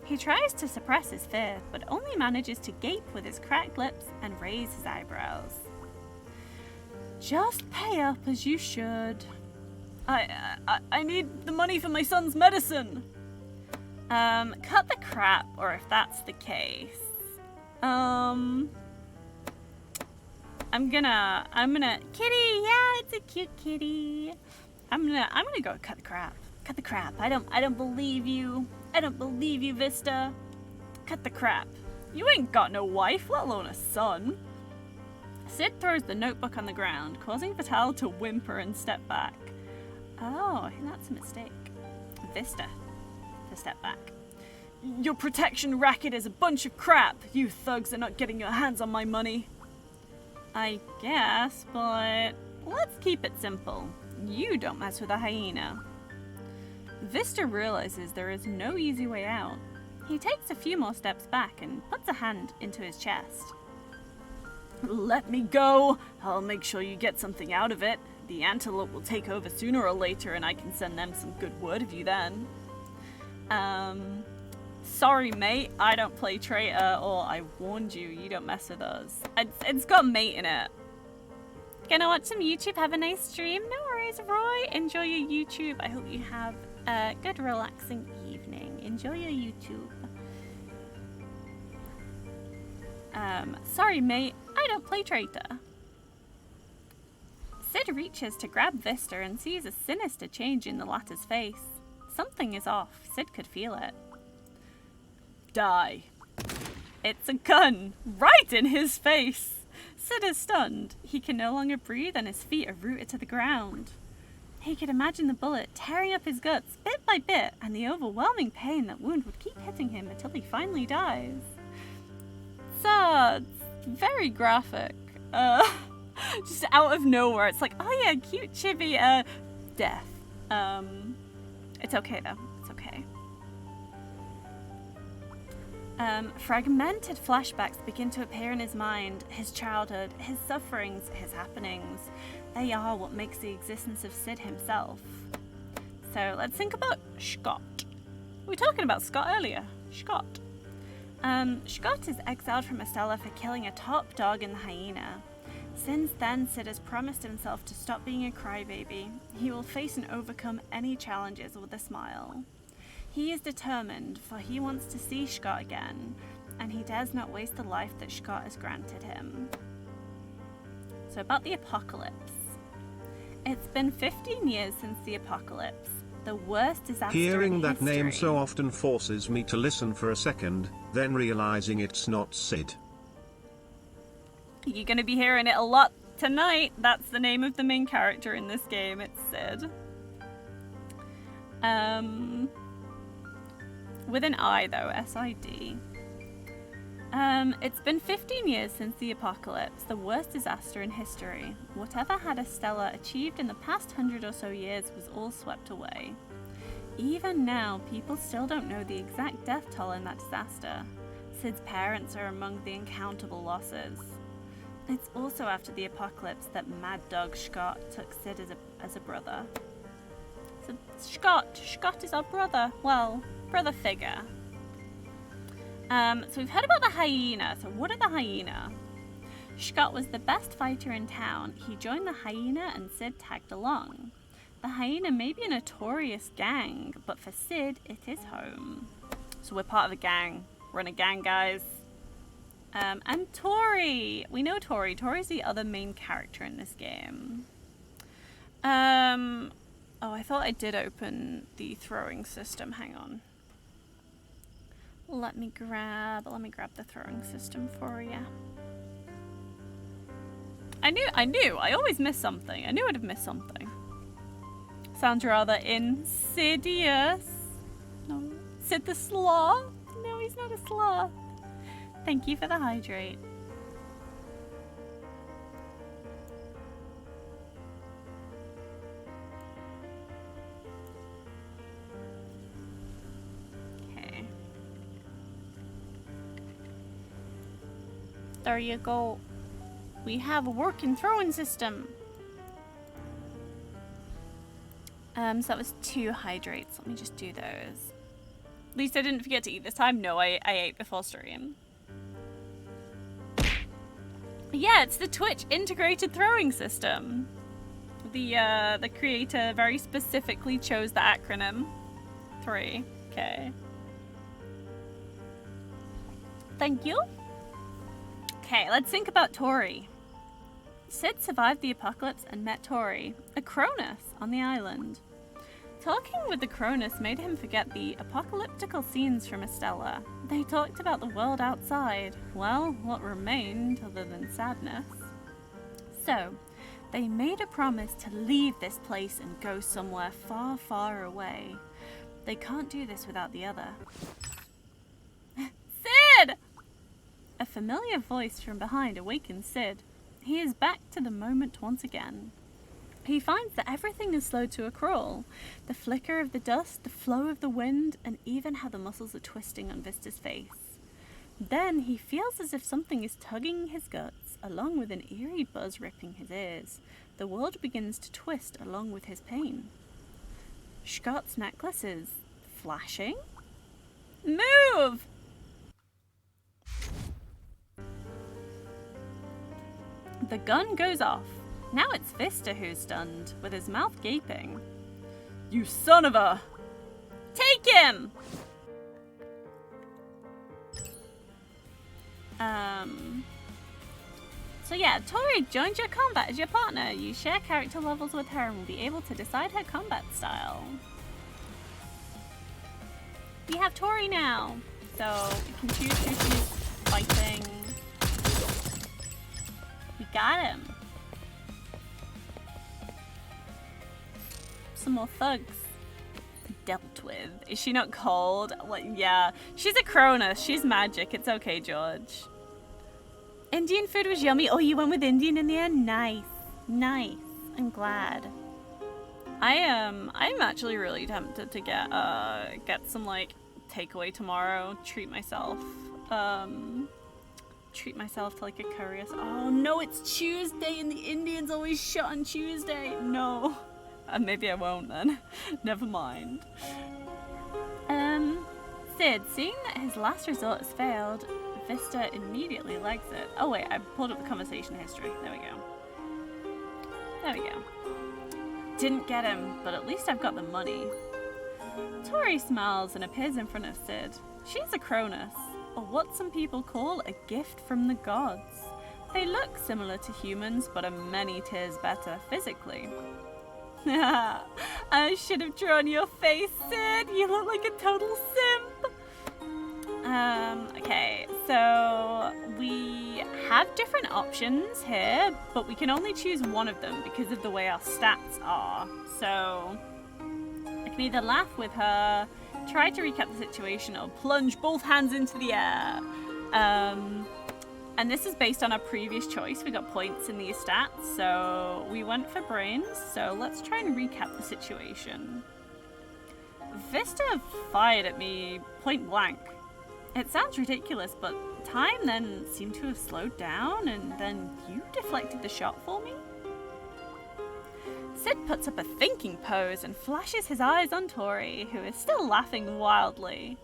S1: He tries to suppress his fear, but only manages to gape with his cracked lips and raise his eyebrows. Just pay up as you should. I need the money for my son's medicine! Cut the crap, or if that's the case. I'm gonna, kitty, yeah, it's a cute kitty. I'm gonna go cut the crap. Cut the crap. I don't believe you. I don't believe you, Vista. Cut the crap. You ain't got no wife, let alone a son. Sid throws the notebook on the ground, causing Vital to whimper and step back. Oh, that's a mistake. Vista to step back. Your protection racket is a bunch of crap. You thugs are not getting your hands on my money. I guess, but let's keep it simple. You don't mess with a hyena. Vista realizes there is no easy way out. He takes a few more steps back and puts a hand into his chest. Let me go. I'll make sure you get something out of it. The antelope will take over sooner or later and I can send them some good word of you then. Sorry mate, I don't play traitor, or I warned you, you don't mess with us. It's got mate in it. Gonna watch some YouTube, have a nice stream. No worries, Roy. Enjoy your YouTube. I hope you have a good relaxing evening. Enjoy your YouTube. Sorry mate, I don't play traitor. Sid reaches to grab Vista and sees a sinister change in the latter's face. Something is off. Sid could feel it. Die. It's a gun, right in his face. Sid is stunned. He can no longer breathe and his feet are rooted to the ground. He could imagine the bullet tearing up his guts bit by bit, and the overwhelming pain that wound would keep hitting him until he finally dies. So, very graphic. Just out of nowhere, it's like, oh yeah, cute chibi, death. It's okay though, it's okay. Fragmented flashbacks begin to appear in his mind, his childhood, his sufferings, his happenings. They are what makes the existence of Sid himself. So let's think about Scott. We were talking about Scott earlier. Scott. Scott is exiled from Astella for killing a top dog in the hyena. Since then, Sid has promised himself to stop being a crybaby. He will face and overcome any challenges with a smile. He is determined, for he wants to see Scott again, and he dares not waste the life that Scott has granted him. So about the apocalypse. It's been 15 years since the apocalypse, the worst disaster
S2: Hearing
S1: in
S2: that
S1: history.
S2: name so often forces me to listen for a second, then realizing it's not Sid.
S1: You're going to be hearing it a lot tonight. That's the name of the main character in this game. It's Sid. With an I though, S-I-D. It's been 15 years since the apocalypse, the worst disaster in history. Whatever had Astella achieved in the past 100 or so years was all swept away. Even now, people still don't know the exact death toll in that disaster. Sid's parents are among the uncountable losses. It's also after the apocalypse that Mad Dog Scott took Sid as a brother. So Scott is our brother. Well, brother figure. So we've heard about the hyena. So what are the hyena? Scott was the best fighter in town. He joined the hyena and Sid tagged along. The hyena may be a notorious gang, but for Sid, it is home. So we're part of a gang. We're in a gang, guys. And Tori. We know Tori. Tori's the other main character in this game. Oh, I thought I did open the throwing system. Hang on. Let me grab the throwing system for you. I knew. I always miss something. I knew I'd have missed something. Sounds rather insidious. No. Sid the sloth? No, he's not a sloth. Thank you for the hydrate. Okay. There you go. We have a working throwing system. So that was 2 hydrates. Let me just do those. At least I didn't forget to eat this time. No, I ate before stream. Yeah, it's the Twitch integrated throwing system. The creator very specifically chose the acronym 3. Okay. Thank you. Okay, let's think about Tori. Sid survived the apocalypse and met Tori, a Cronus, on the island. Talking with the Cronus made him forget the apocalyptical scenes from Astella. They talked about the world outside. Well, what remained other than sadness? So, they made a promise to leave this place and go somewhere far, far away. They can't do this without the other. Sid! A familiar voice from behind awakens Sid. He is back to the moment once again. He finds that everything is slowed to a crawl. The flicker of the dust, the flow of the wind, and even how the muscles are twisting on Vista's face. Then he feels as if something is tugging his guts, along with an eerie buzz ripping his ears. The world begins to twist along with his pain. Scott's necklace is flashing. Move! The gun goes off. Now it's Vista who's stunned, with his mouth gaping. You son of a... Take him! So yeah, Tori joins your combat as your partner. You share character levels with her and will be able to decide her combat style. We have Tori now, so we can choose who she's fighting. We got him. Some more thugs. Dealt with. Is she not cold? Like, yeah, she's a Cronus. She's magic. It's okay, George. Indian food was yummy. Oh, you went with Indian in the end? Nice. Nice. I'm glad. I'm actually really tempted to get some like takeaway tomorrow. Treat myself to like a curry. Oh no, it's Tuesday and the Indians always shut on Tuesday. No. Maybe I won't then. Never mind. Sid, seeing that his last resort has failed, Vista immediately likes it. Oh wait, I pulled up the conversation history. There we go. There we go. Didn't get him, but at least I've got the money. Tori smiles and appears in front of Sid. She's a Cronus, or what some people call a gift from the gods. They look similar to humans, but are many tiers better physically. I should have drawn your face, Sid. You look like a total simp. Okay, so we have different options here, but we can only choose one of them because of the way our stats are. So I can either laugh with her, try to recap the situation, or plunge both hands into the air. And this is based on our previous choice. We got points in these stats, so we went for brains. So let's try and recap the situation. Vista fired at me point blank. It sounds ridiculous, but time then seemed to have slowed down, and then you deflected the shot for me? Sid puts up a thinking pose and flashes his eyes on Tori, who is still laughing wildly.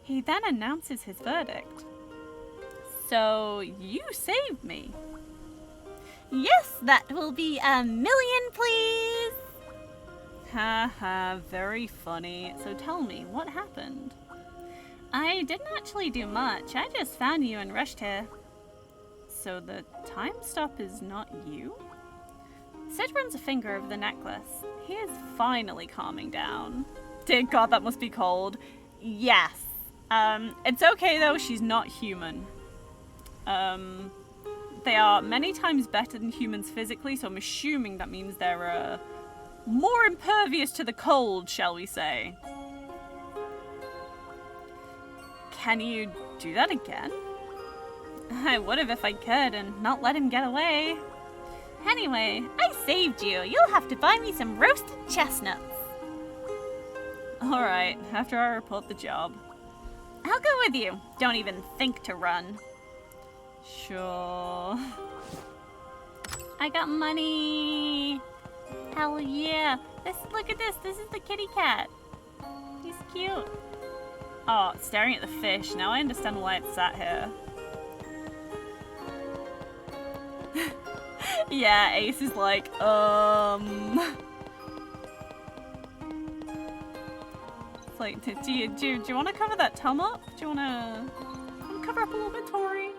S1: He then announces his verdict. So, you saved me. Yes, that will be $1 million, please. Haha, very funny. So tell me, what happened? I didn't actually do much. I just found you and rushed here. So the time stop is not you? Sid runs a finger over the necklace. He is finally calming down. Dear God, that must be cold. Yes. It's okay though, she's not human. They are many times better than humans physically, so I'm assuming that means they're more impervious to the cold, shall we say. Can you do that again? I would have if I could and not let him get away. Anyway, I saved you. You'll have to buy me some roasted chestnuts. Alright, after I report the job. I'll go with you. Don't even think to run. Sure. I got money. Hell yeah. Look at this. This is the kitty cat. He's cute. Oh, staring at the fish. Now I understand why it's sat here. Yeah, Ace is like, It's like, do you want to cover that tum up? Do you want to cover up a little bit, Tori?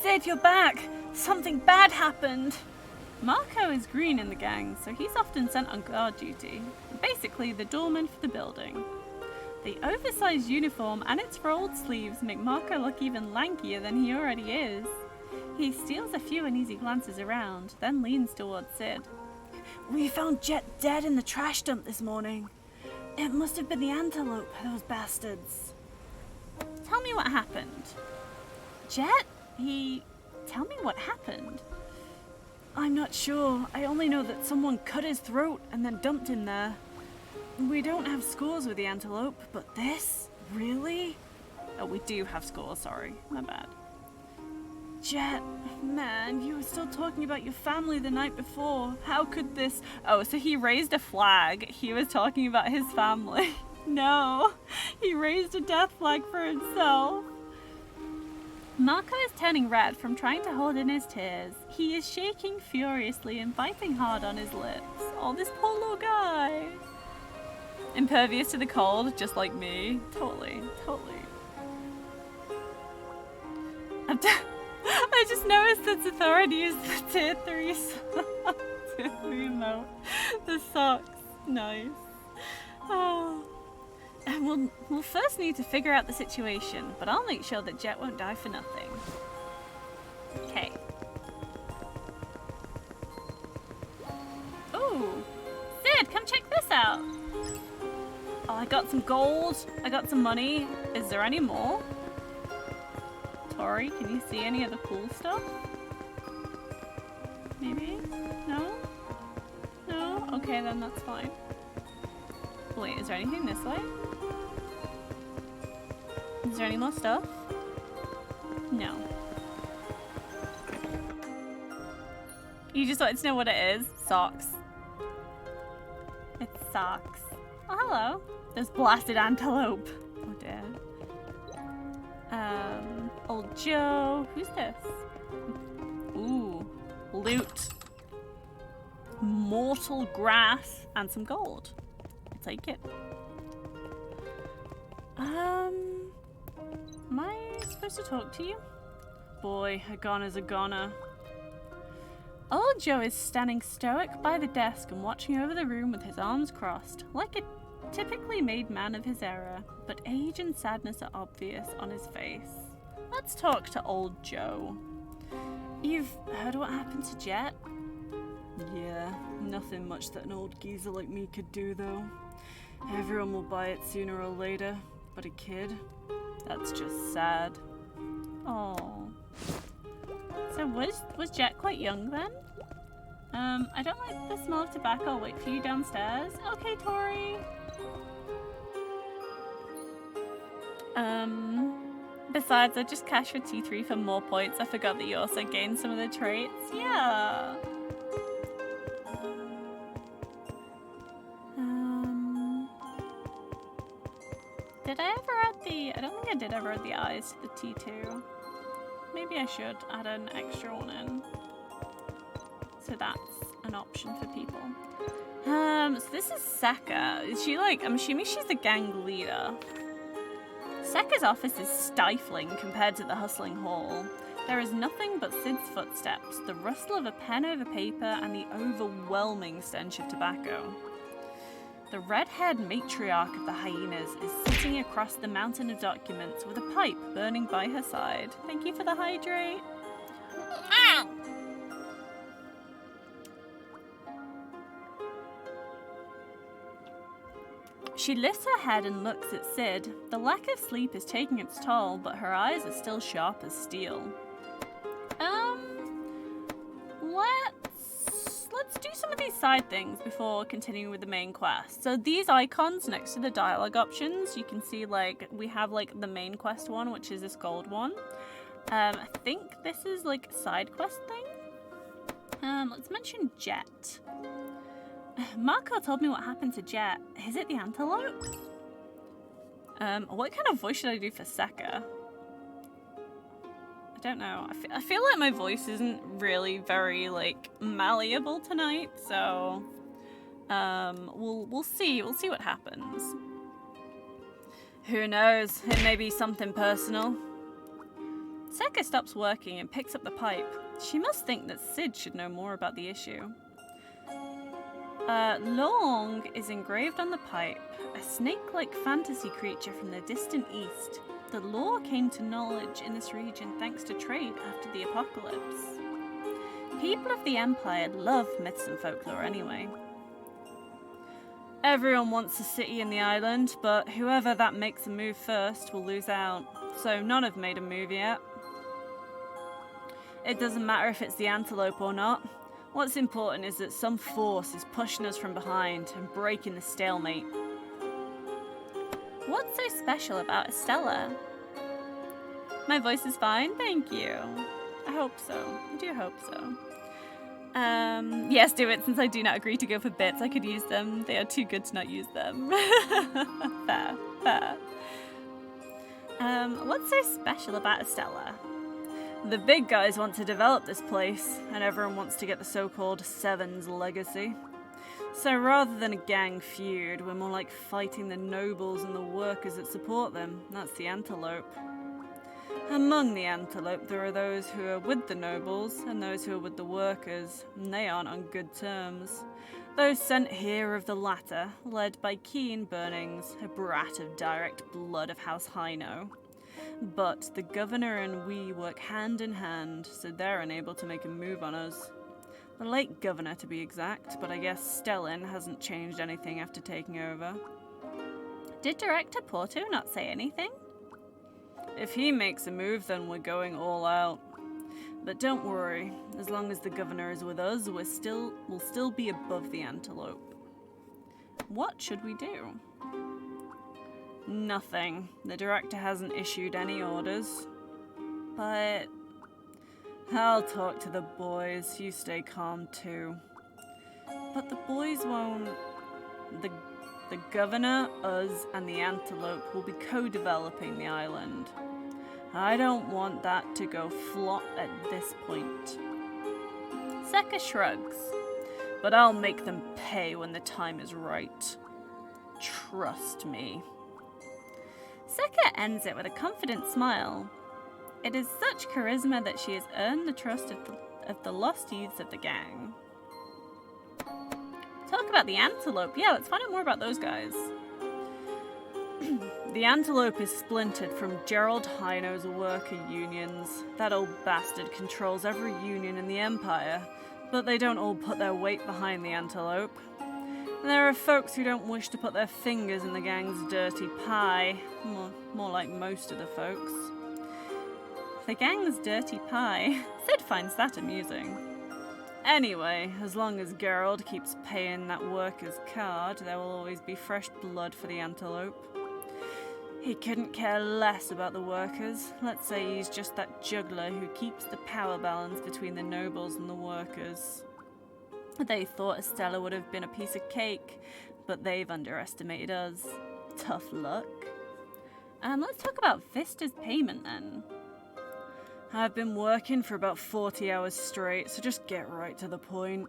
S1: Sid, you're back! Something bad happened! Marco is green in the gang, so he's often sent on guard duty. Basically, the doorman for the building. The oversized uniform and its rolled sleeves make Marco look even lankier than he already is. He steals a few uneasy glances around, then leans towards Sid. We found Jet dead in the trash dump this morning. It must have been the antelope, those bastards. Tell me what happened. Jet? Tell me what happened. I'm not sure. I only know that someone cut his throat and then dumped him there. We don't have scores with the antelope, but this? Really? Oh, we do have scores, sorry. My bad. Jet, man, you were still talking about your family the night before. How could this... Oh, so he raised a flag. He was talking about his family. No, he raised a death flag for himself. Marco is turning red from trying to hold in his tears. He is shaking furiously and biting hard on his lips. Oh, this poor little guy. Impervious to the cold, just like me. Totally. I just noticed that authority is the tier 3 emote. The socks. Nice. Oh. And we'll first need to figure out the situation, but I'll make sure that Jet won't die for nothing. Okay. Ooh. Sid, come check this out. Oh, I got some gold. I got some money. Is there any more? Tori, can you see any of the cool stuff? Maybe? No? No? Okay, then that's fine. Wait, is there anything this way? Is there any more stuff? No. You just wanted to know what it is? Socks. It's socks. Oh, hello. There's blasted antelope. Oh dear. Old Joe. Who's this? Ooh. Loot. Mortal grass and some gold. I'll take it. Am I supposed to talk to you? Boy, a goner's a goner. Old Joe is standing stoic by the desk and watching over the room with his arms crossed, like a typically made man of his era, but age and sadness are obvious on his face. Let's talk to old Joe. You've heard what happened to Jet? Yeah, nothing much that an old geezer like me could do though. Everyone will buy it sooner or later, but a kid? That's just sad. Oh. So was Jet quite young then? I don't like the smell of tobacco. I'll wait for you downstairs. Okay, Tori. Besides, I just cashed for T3 for more points. I forgot that you also gained some of the traits. Yeah. Did I ever add the... I don't think I did ever add the eyes to the T2. Maybe I should add an extra one in. So that's an option for people. So this is Seka. Is she like... I'm assuming she's the gang leader. Seka's office is stifling compared to the hustling hall. There is nothing but Sid's footsteps, the rustle of a pen over paper, and the overwhelming stench of tobacco. The red-haired matriarch of the hyenas is sitting across the mountain of documents with a pipe burning by her side. Thank you for the hydrate. Ow! She lifts her head and looks at Sid. The lack of sleep is taking its toll, but her eyes are still sharp as steel. Let's do some of these side things before continuing with the main quest. So these icons next to the dialogue options, you can see like we have like the main quest one, which is this gold one. I think this is like a side quest thing. Let's mention Jet. Marco told me what happened to Jet. Is it the antelope? What kind of voice should I do for Seka? I don't know. I feel like my voice isn't really very like malleable tonight, so we'll see. We'll see what happens. Who knows? It may be something personal. Seka stops working and picks up the pipe. She must think that Sid should know more about the issue. Long is engraved on the pipe, a snake-like fantasy creature from the distant east. The lore came to knowledge in this region thanks to trade after the apocalypse. People of the Empire love myths and folklore anyway. Everyone wants a city in the island, but whoever that makes a move first will lose out. So none have made a move yet. It doesn't matter if it's the antelope or not. What's important is that some force is pushing us from behind and breaking the stalemate. What's so special about Astella? My voice is fine, thank you. I hope so. I do hope so. Yes, do it. Since I do not agree to go for bits, I could use them. They are too good to not use them. Fair, fair. What's so special about Astella? The big guys want to develop this place, and everyone wants to get the so-called Seven's legacy. So rather than a gang feud, we're more like fighting the nobles and the workers that support them. That's the antelope. Among the antelope, there are those who are with the nobles and those who are with the workers, and they aren't on good terms. Those sent here of the latter, led by Keen Burnings, a brat of direct blood of House Hino. But the governor and we work hand in hand, so they're unable to make a move on us. The late governor, to be exact, but I guess Stellan hasn't changed anything after taking over. Did Director Porto not say anything? If he makes a move, then we're going all out. But don't worry, as long as the governor is with us, we'll still be above the antelope. What should we do? Nothing. The director hasn't issued any orders. But I'll talk to the boys. You stay calm too. But the boys won't. The governor, us, and the antelope will be co-developing the island. I don't want that to go flop at this point. Seka shrugs. But I'll make them pay when the time is right. Trust me. Seka ends it with a confident smile. It is such charisma that she has earned the trust of the lost youths of the gang. Talk about the antelope. Yeah, let's find out more about those guys. The antelope is splintered from Gerald Hino's worker unions. That old bastard controls every union in the Empire, but they don't all put their weight behind the antelope. There are folks who don't wish to put their fingers in the gang's dirty pie. More like most of the folks. The gang's dirty pie? Sid finds that amusing. Anyway, as long as Gerald keeps paying that worker's card, there will always be fresh blood for the antelope. He couldn't care less about the workers. Let's say he's just that juggler who keeps the power balance between the nobles and the workers. They thought Astella would have been a piece of cake, but they've underestimated us. Tough luck. Let's talk about Vista's payment then. I've been working for about 40 hours straight, so just get right to the point.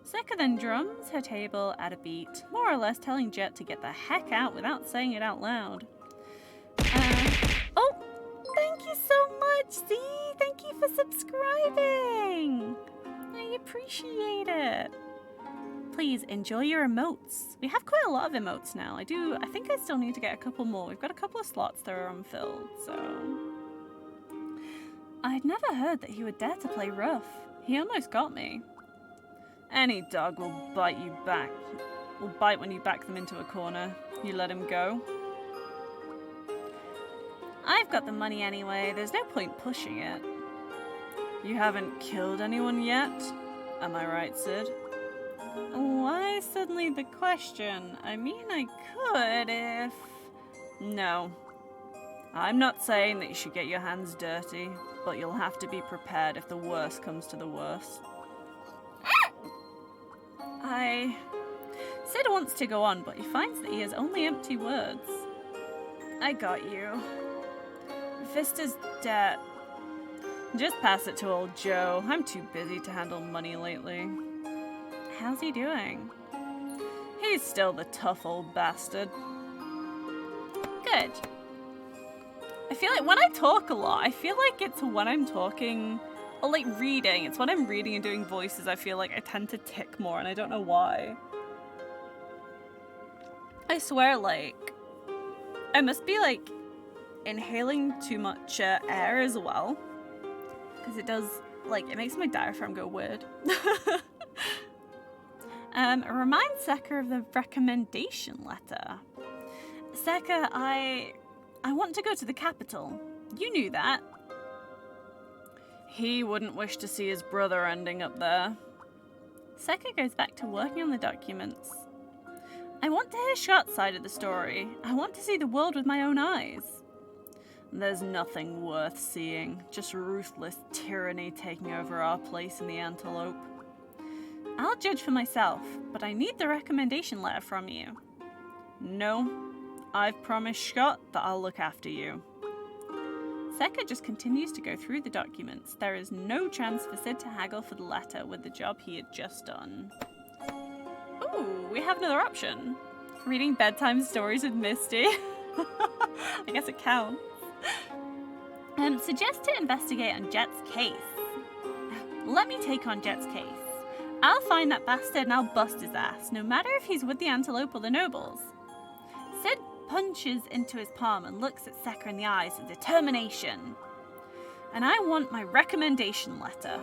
S1: Seka then drums her table at a beat, more or less telling Jet to get the heck out without saying it out loud. Oh, thank you so much, Z! Thank you for subscribing! I appreciate it. Please enjoy your emotes. We have quite a lot of emotes now. I think I still need to get a couple more. We've got a couple of slots that are unfilled, so... I'd never heard that he would dare to play rough. He almost got me. Any dog will bite you back. Will bite when you back them into a corner. You let him go. I've got the money anyway. There's no point pushing it. You haven't killed anyone yet? Am I right, Sid? Why suddenly the question? I mean, I could if... No. I'm not saying that you should get your hands dirty, but you'll have to be prepared if the worst comes to the worst. Sid wants to go on, but he finds that he has only empty words. I got you. Vista's debt. Just pass it to old Joe. I'm too busy to handle money lately. How's he doing? He's still the tough old bastard. Good. I feel like when I talk a lot, I feel like it's when I'm talking, or like reading. It's when I'm reading and doing voices, I feel like I tend to tick more, and I don't know why. I swear, like, I must be like inhaling too much air as well. Because it does, like, it makes my diaphragm go weird. Remind Seka of the recommendation letter. Seka, I want to go to the capital. You knew that. He wouldn't wish to see his brother ending up there. Seka goes back to working on the documents. I want to hear Scott's side of the story. I want to see the world with my own eyes. There's nothing worth seeing, just ruthless tyranny taking over our place in the Antelope. I'll judge for myself, but I need the recommendation letter from you. No, I've promised Scott that I'll look after you. Seka just continues to go through the documents. There is no chance for Sid to haggle for the letter with the job he had just done. Ooh, we have another option. Reading bedtime stories with Misty. I guess it counts. Suggest to investigate on Jet's case. Let me take on Jet's case. I'll find that bastard and I'll bust his ass, no matter if he's with the Antelope or the Nobles. Sid punches into his palm and looks at Sekka in the eyes with determination. And I want my recommendation letter.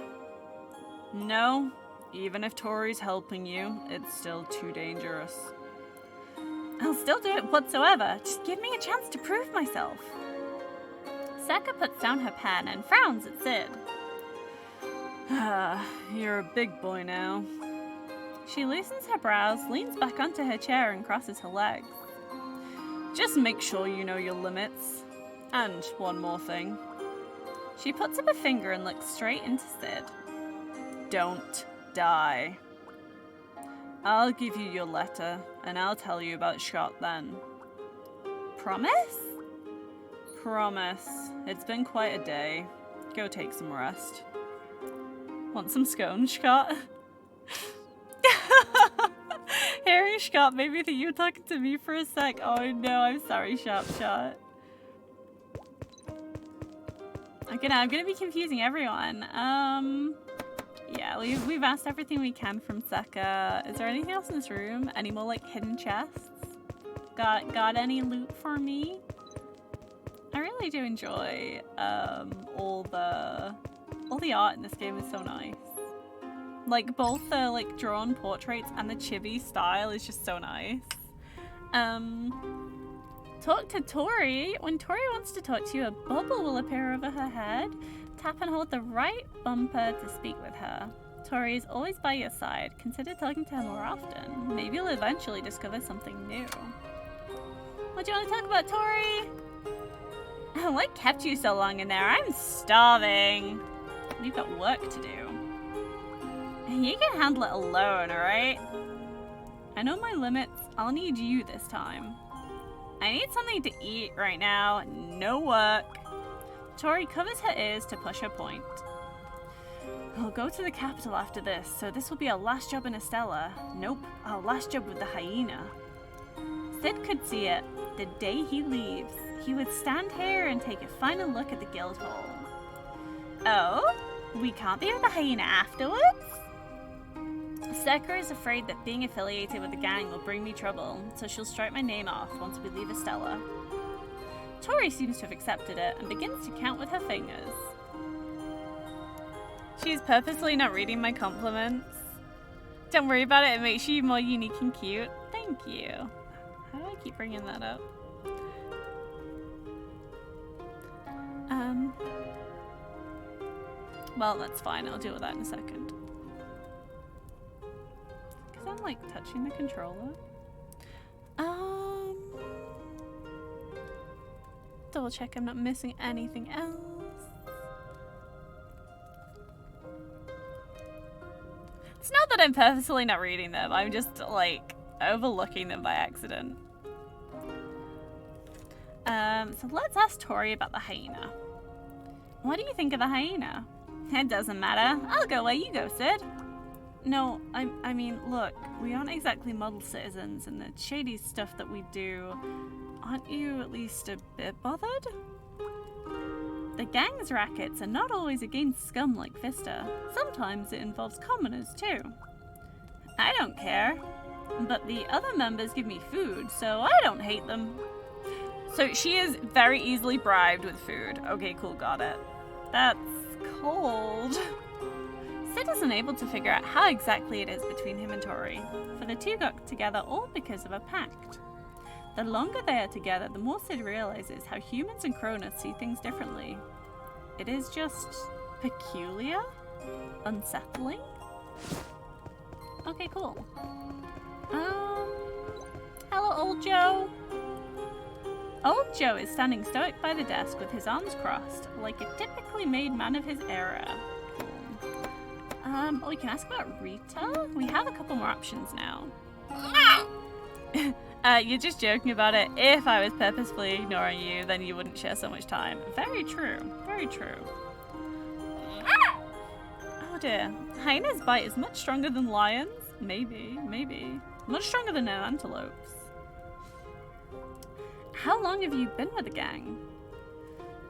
S1: No, even if Tori's helping you, it's still too dangerous. I'll still do it whatsoever. Just give me a chance to prove myself. Sekka puts down her pen and frowns at Sid. You're a big boy now. She loosens her brows, leans back onto her chair and crosses her legs. Just make sure you know your limits. And one more thing. She puts up a finger and looks straight into Sid. Don't die. I'll give you your letter, and I'll tell you about Scott then. Promise? Promise. It's been quite a day. Go take some rest. Want some scones, Scott? Hearing Scott made me think you were talking to me for a sec. Oh no, I'm sorry, Sharp Shot. I'm gonna be confusing everyone. Yeah, we've asked everything we can from Sekka. Is there anything else in this room? Any more like hidden chests? Got any loot for me? I really do enjoy all the art in this game is so nice. Like both the like drawn portraits and the chibi style is just so nice. Talk to Tori. When Tori wants to talk to you, a bubble will appear over her head. Tap and hold the right bumper to speak with her. Tori is always by your side. Consider talking to her more often. Maybe you'll eventually discover something new. What do you want to talk about, Tori? What kept you so long in there? I'm starving. We've got work to do. You can handle it alone, alright? I know my limits. I'll need you this time. I need something to eat right now. No work. Tori covers her ears to push her point. I'll go to the capital after this, so this will be our last job in Astella. Nope, our last job with the hyena. Sid could see it. The day he leaves, he would stand here and take a final look at the guild hall. Oh? We can't be with the hyena afterwards? Sekka is afraid that being affiliated with the gang will bring me trouble, so she'll strike my name off once we leave Astella. Tori seems to have accepted it and begins to count with her fingers. She's purposely not reading my compliments. Don't worry about it, it makes you more unique and cute. Thank you. How do I keep bringing that up? Well, that's fine. I'll deal with that in a second. Because I'm like touching the controller. Double check I'm not missing anything else. It's not that I'm purposely not reading them. I'm just like overlooking them by accident. So let's ask Tori about the hyena. What do you think of the hyena? It doesn't matter. I'll go where you go, Sid. No, I mean, look, we aren't exactly model citizens, and the shady stuff that we do, aren't you at least a bit bothered? The gang's rackets are not always against scum like Vista. Sometimes it involves commoners too. I don't care, but the other members give me food, so I don't hate them. So she is very easily bribed with food. Okay, cool, got it. That's cold. Sid is unable to figure out how exactly it is between him and Tori, for the two got together all because of a pact. The longer they are together, the more Sid realizes how humans and Cronus see things differently. It is just peculiar? Unsettling? Okay, cool. Hello, Old Joe. Old Joe is standing stoic by the desk with his arms crossed, like a typically made man of his era. We can ask about Rita? We have a couple more options now. You're just joking about it. If I was purposefully ignoring you, then you wouldn't share so much time. Very true. Very true. Oh dear. Hyena's bite is much stronger than lions? Maybe. Much stronger than antelopes. How long have you been with the gang?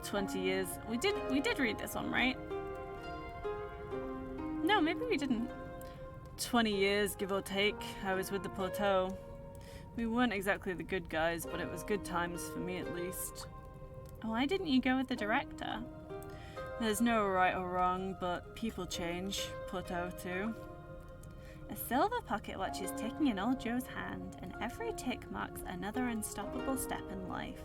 S1: 20 years. We did read this one, right? No, maybe we didn't. 20 years, give or take, I was with the Potterzilla. We weren't exactly the good guys, but it was good times for me at least. Why didn't you go with the director? There's no right or wrong, but people change. Potterzilla too. A silver pocket watch is ticking in old Joe's hand, and every tick marks another unstoppable step in life.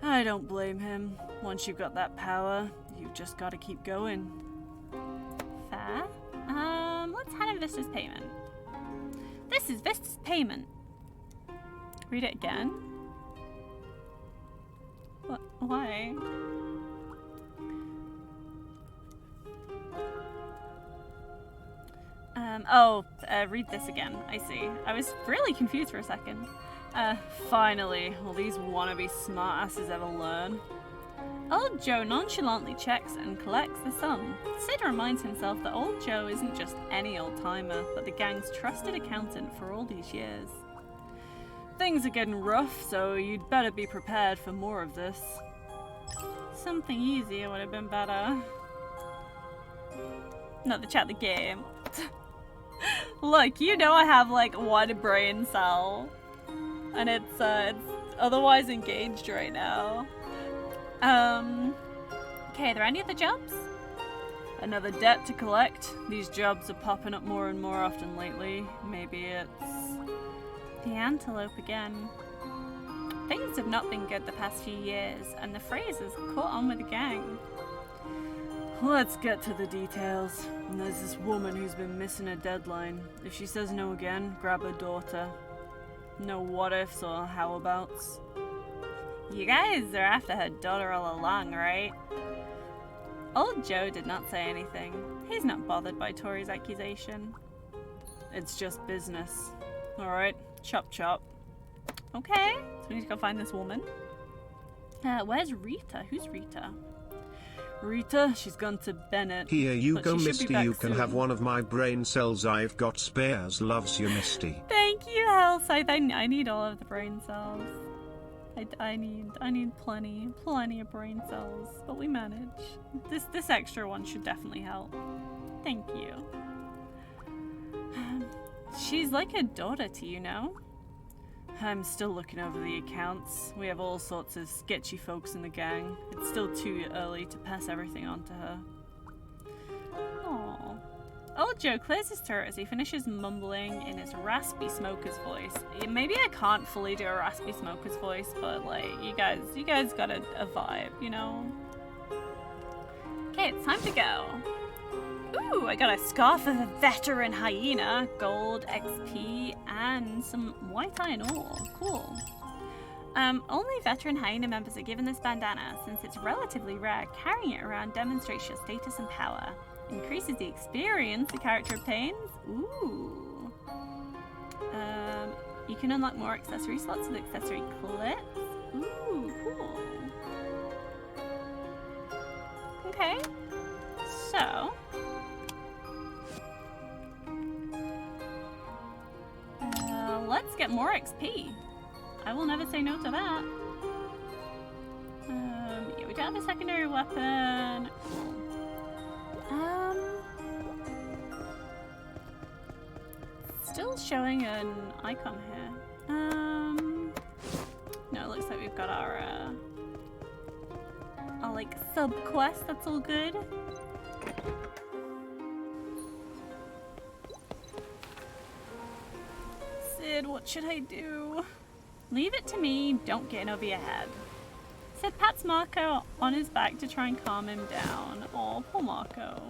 S1: I don't blame him. Once you've got that power, you've just got to keep going. Fair. Let's hand him Vista's payment. This is Vista's payment. Read it again. What? Why? Read this again. I see. I was really confused for a second. Finally, will these wannabe smartasses ever learn? Old Joe nonchalantly checks and collects the sum. Sid reminds himself that Old Joe isn't just any old-timer, but the gang's trusted accountant for all these years. Things are getting rough, so you'd better be prepared for more of this. Something easier would have been better. Not the chat the game. Look, you know I have like one brain cell. And it's otherwise engaged right now. Okay, are there any other jobs? Another debt to collect. These jobs are popping up more and more often lately. Maybe it's the antelope again. Things have not been good the past few years, and the phrase has caught on with the gang. Let's get to the details. And there's this woman who's been missing a deadline. If she says no again, grab her daughter. No what ifs or how abouts. You guys are after her daughter all along, right? Old Joe did not say anything. He's not bothered by Tori's accusation. It's just business. Alright, chop chop. Okay, so we need to go find this woman. Where's Rita? Who's Rita? Rita, she's gone to Bennett.
S2: Here you go, Misty. You can have one of my brain cells. I've got spares. Loves you, Misty.
S1: Thank you, Hellscythe. I need all of the brain cells. I need plenty of brain cells, but we manage. This extra one should definitely help. Thank you. She's like a daughter to you, know? I'm still looking over the accounts. We have all sorts of sketchy folks in the gang. It's still too early to pass everything on to her. Aww. Old Joe clears his throat as he finishes mumbling in his raspy smoker's voice. Maybe I can't fully do a raspy smoker's voice, but like, you guys got a vibe, you know? Okay, it's time to go. Ooh, I got a scarf of a veteran hyena, gold, XP, and some white iron ore. Cool. Only veteran hyena members are given this bandana. Since it's relatively rare, carrying it around demonstrates your status and power. Increases the experience the character obtains. Ooh. You can unlock more accessory slots with accessory clips. Ooh, cool. Okay. So... let's get more XP. I will never say no to that. Yeah, we don't have a secondary weapon. Still showing an icon here. No, it looks like we've got our like sub quest. That's all good. Sid, what should I do? Leave it to me, don't get in over your head. Sid pats Marco on his back to try and calm him down. Oh, poor Marco.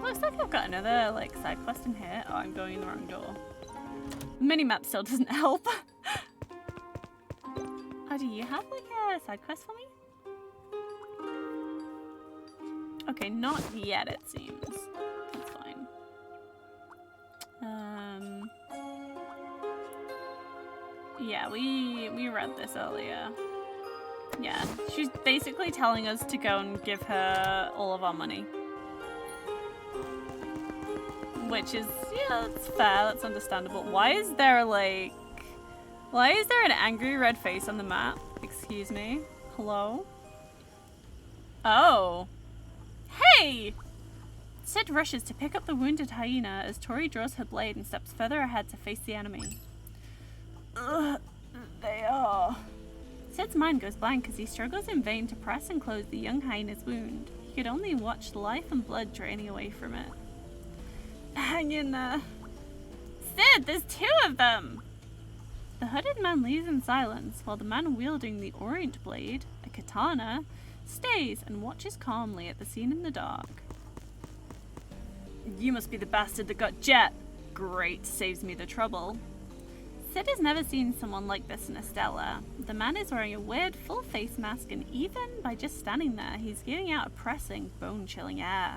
S1: Looks like I've got another like side quest in here. Oh, I'm going in the wrong door. Minimap still doesn't help. Oh, do you have like a side quest for me? Okay, not yet it seems. That's fine. Yeah, we read this earlier. Yeah, she's basically telling us to go and give her all of our money. Which is, yeah, that's fair, that's understandable. Why is there an angry red face on the map? Excuse me? Hello? Oh. Hey! Sid rushes to pick up the wounded hyena as Tori draws her blade and steps further ahead to face the enemy. Ugh, they are... Sid's mind goes blank as he struggles in vain to press and close the young hyena's wound. He could only watch the life and blood draining away from it. Hang in there. Sid, there's 2 of them! The hooded man leaves in silence while the man wielding the orient blade, a katana, stays and watches calmly at the scene in the dark. You must be the bastard that got Jet. Great, saves me the trouble. Sid has never seen someone like this in Astella. The man is wearing a weird full face mask, and even by just standing there, he's giving out a pressing, bone-chilling air.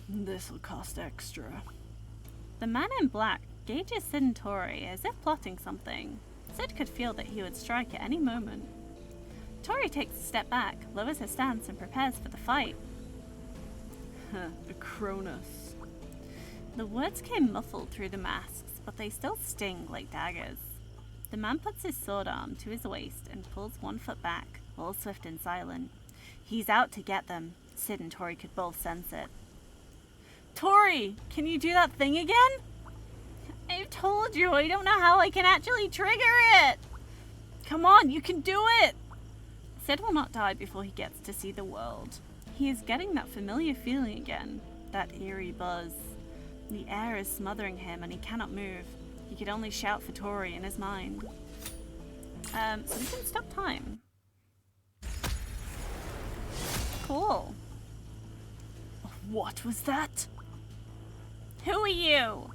S1: This'll cost extra. The man in black gauges Sid and Tori as if plotting something. Sid could feel that he would strike at any moment. Tori takes a step back, lowers her stance, and prepares for the fight. Cronus. The words came muffled through the masks, but they still sting like daggers. The man puts his sword arm to his waist and pulls 1 foot back, all swift and silent. He's out to get them. Sid and Tori could both sense it. Tori, can you do that thing again? I've told you, I don't know how I can actually trigger it. Come on, you can do it. Sid will not die before he gets to see the world. He is getting that familiar feeling again, that eerie buzz. The air is smothering him and he cannot move. He could only shout for Tori in his mind. So we can stop time. Cool. What was that? Who are you?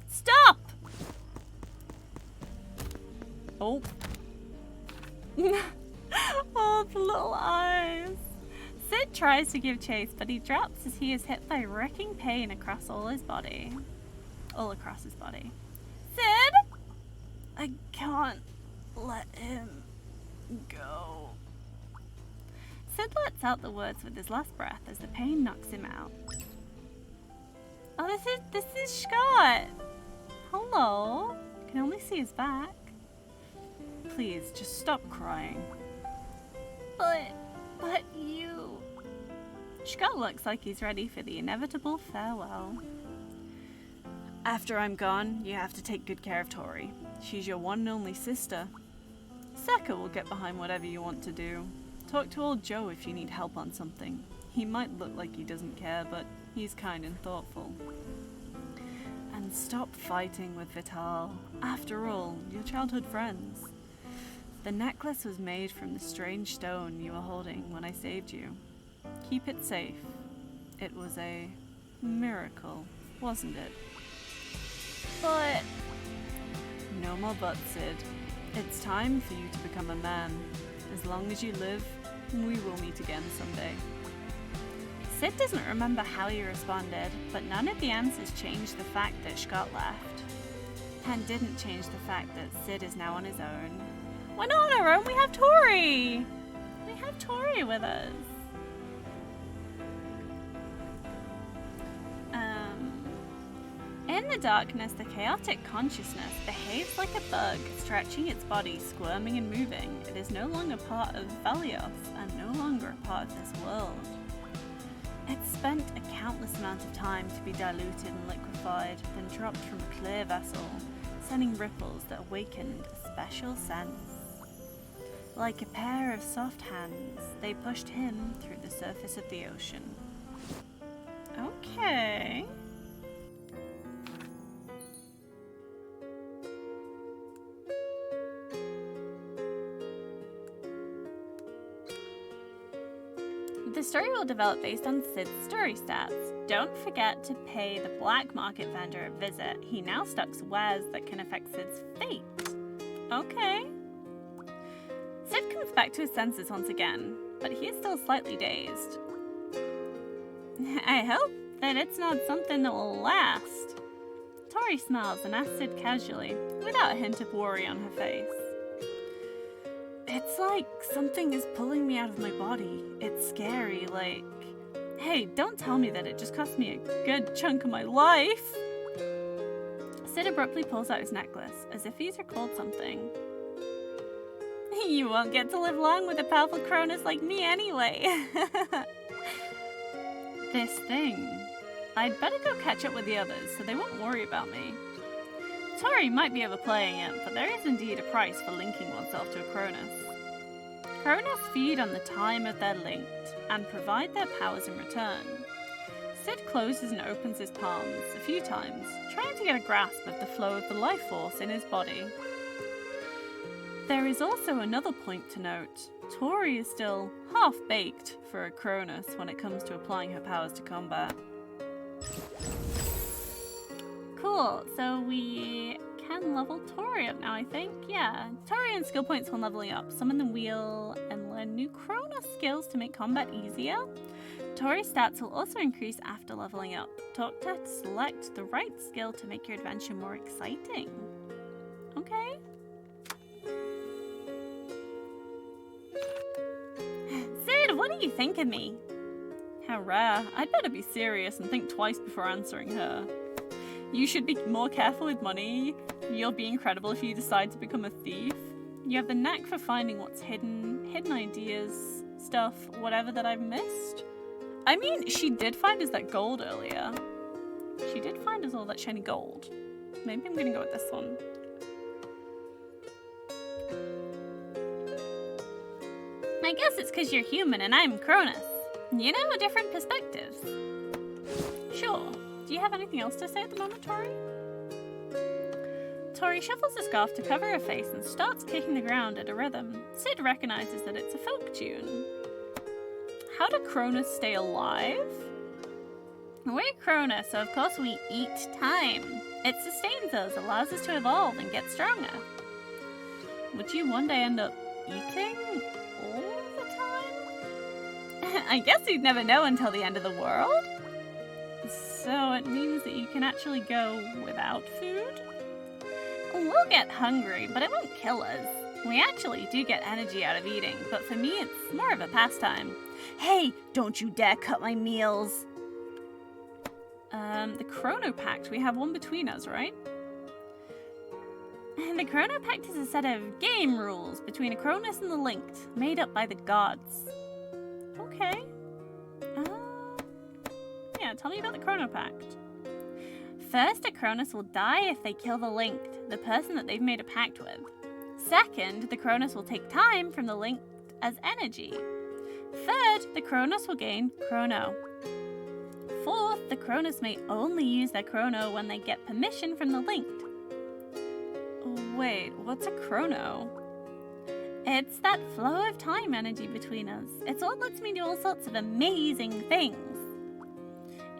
S1: Stop! Oh. Oh, the little eyes. Sid tries to give chase, but he drops as he is hit by wrecking pain across all his body. All across his body. Sid? I can't let him go. Sid lets out the words with his last breath as the pain knocks him out. Oh, this is Scott. Hello. I can only see his back. Please, just stop crying. But you... Scott looks like he's ready for the inevitable farewell. After I'm gone, you have to take good care of Tori. She's your one and only sister. Seka will get behind whatever you want to do. Talk to old Joe if you need help on something. He might look like he doesn't care, but he's kind and thoughtful. And stop fighting with Vital. After all, you're childhood friends. The necklace was made from the strange stone you were holding when I saved you. Keep it safe. It was a miracle, wasn't it? But... No more buts, Sid. It's time for you to become a man. As long as you live, we will meet again someday. Sid doesn't remember how he responded, but none of the answers changed the fact that Scott left. And didn't change the fact that Sid is now on his own. We're not on our own, we have Tori! We have Tori with us. In the darkness, the chaotic consciousness behaves like a bug, stretching its body, squirming and moving. It is no longer part of Valios and no longer a part of this world. It spent a countless amount of time to be diluted and liquefied, then dropped from a clear vessel, sending ripples that awakened a special sense. Like a pair of soft hands, they pushed him through the surface of the ocean. Okay. The story will develop based on Sid's story stats. Don't forget to pay the black market vendor a visit. He now stocks wares that can affect Sid's fate. Okay. Sid comes back to his senses once again, but he is still slightly dazed. I hope that it's not something that will last. Tori smiles and asks Sid casually, without a hint of worry on her face. It's like something is pulling me out of my body. It's scary, like... Hey, don't tell me that it just cost me a good chunk of my life! Sid abruptly pulls out his necklace, as if he's recalled something. You won't get to live long with a powerful Cronus like me anyway. This thing. I'd better go catch up with the others so they won't worry about me. Tori might be overplaying it, but there is indeed a price for linking oneself to a Cronus. Cronus feed on the time of their linked and provide their powers in return. Sid closes and opens his palms a few times, trying to get a grasp of the flow of the life force in his body. There is also another point to note. Tori is still half-baked for a Cronus when it comes to applying her powers to combat. Cool, so we can level Tori up now, I think. Yeah, Tori and skill points when leveling up. Summon the wheel and learn new Cronus skills to make combat easier. Tori's stats will also increase after leveling up. Talk to select the right skill to make your adventure more exciting. Okay. Sid, what do you think of me? How rare. I'd better be serious and think twice before answering her. You should be more careful with money. You'll be incredible if you decide to become a thief. You have the knack for finding what's hidden ideas, stuff, whatever that I've missed. I mean, she did find us that gold earlier. She did find us all that shiny gold. Maybe I'm gonna go with this one. I guess it's because you're human and I'm Cronus. You know, different perspectives. Sure. Do you have anything else to say at the moment, Tori? Tori shuffles a scarf to cover her face and starts kicking the ground at a rhythm. Sid recognizes that it's a folk tune. How do Cronus stay alive? We're Cronus, so of course we eat time. It sustains us, allows us to evolve and get stronger. Would you one day end up eating all the time? I guess you'd never know until the end of the world. So it means that you can actually go without food? We'll get hungry, but it won't kill us. We actually do get energy out of eating, but for me it's more of a pastime. Hey, don't you dare cut my meals! The Chrono Pact, we have one between us, right? The Chrono Pact is a set of game rules between a Cronus and the Linked, made up by the gods. Okay. Yeah, tell me about the Chrono Pact. First, a Cronus will die if they kill the Linked, the person that they've made a pact with. Second, the Cronus will take time from the Linked as energy. Third, the Cronus will gain Chrono. Fourth, the Cronus may only use their Chrono when they get permission from the Linked. Wait, what's a Chrono? It's that flow of time energy between us. It's what lets me do all sorts of amazing things.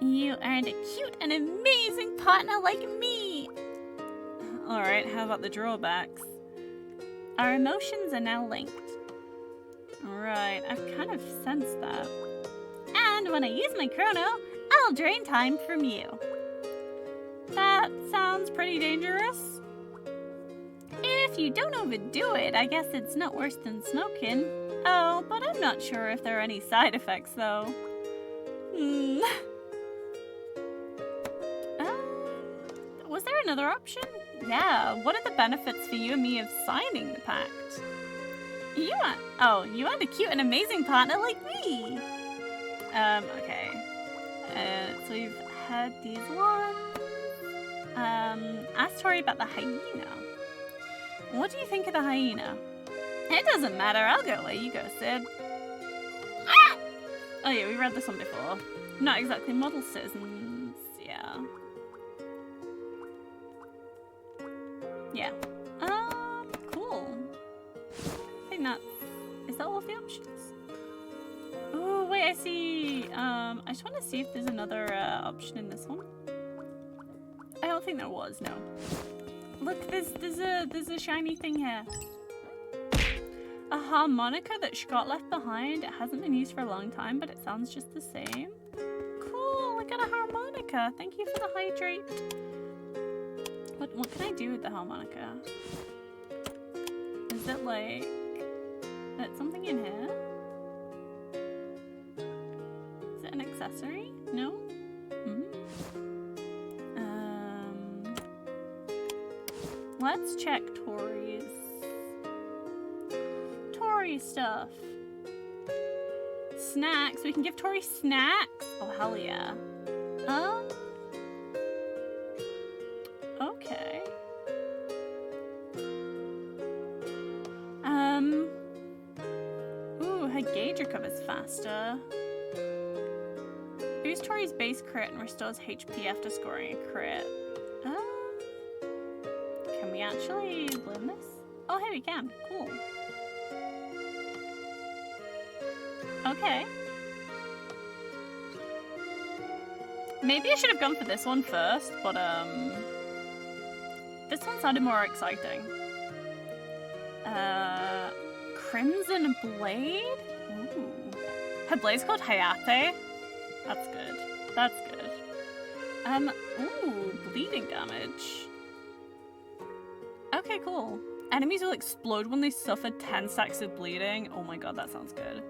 S1: You earned a cute and amazing partner like me! Alright, how about the drawbacks? Our emotions are now linked. Right, I've kind of sensed that. And when I use my Chrono, I'll drain time from you. That sounds pretty dangerous. If you don't overdo it, I guess it's not worse than smoking. Oh, but I'm not sure if there are any side effects, though. Was there another option? Yeah, what are the benefits for you and me of signing the pact? You want a cute and amazing partner like me! Okay. So we've had these ones. Ask Tori about the hyena. What do you think of the hyena? It doesn't matter, I'll go where you go, Sid. Ah! Oh yeah, we read this one before. Not exactly model citizens, yeah. Yeah. Cool. I think that's... Is that all of the options? Oh, wait, I see... I just want to see if there's another option in this one. I don't think there was, no. Look, there's a shiny thing here. A harmonica that Scott left behind. It hasn't been used for a long time, but it sounds just the same. Cool, I got a harmonica. Thank you for the hydrate. What can I do with the harmonica? Is it like... Is there something in here? Is it an accessory? No? Let's check Tori's. Tori stuff. Snacks. We can give Tori snacks. Oh, hell yeah. Okay. Ooh, her gauge recovers faster. Boosts Tori's base crit and restores HP after scoring a crit. Can we actually learn this? Oh, hey, we can. Cool. Okay. Maybe I should have gone for this one first, but this one sounded more exciting. Crimson Blade? Ooh. Her blade's called Hayate. That's good. That's good. Ooh, bleeding damage. Okay, cool. Enemies will explode when they suffer 10 stacks of bleeding. Oh my god, that sounds good.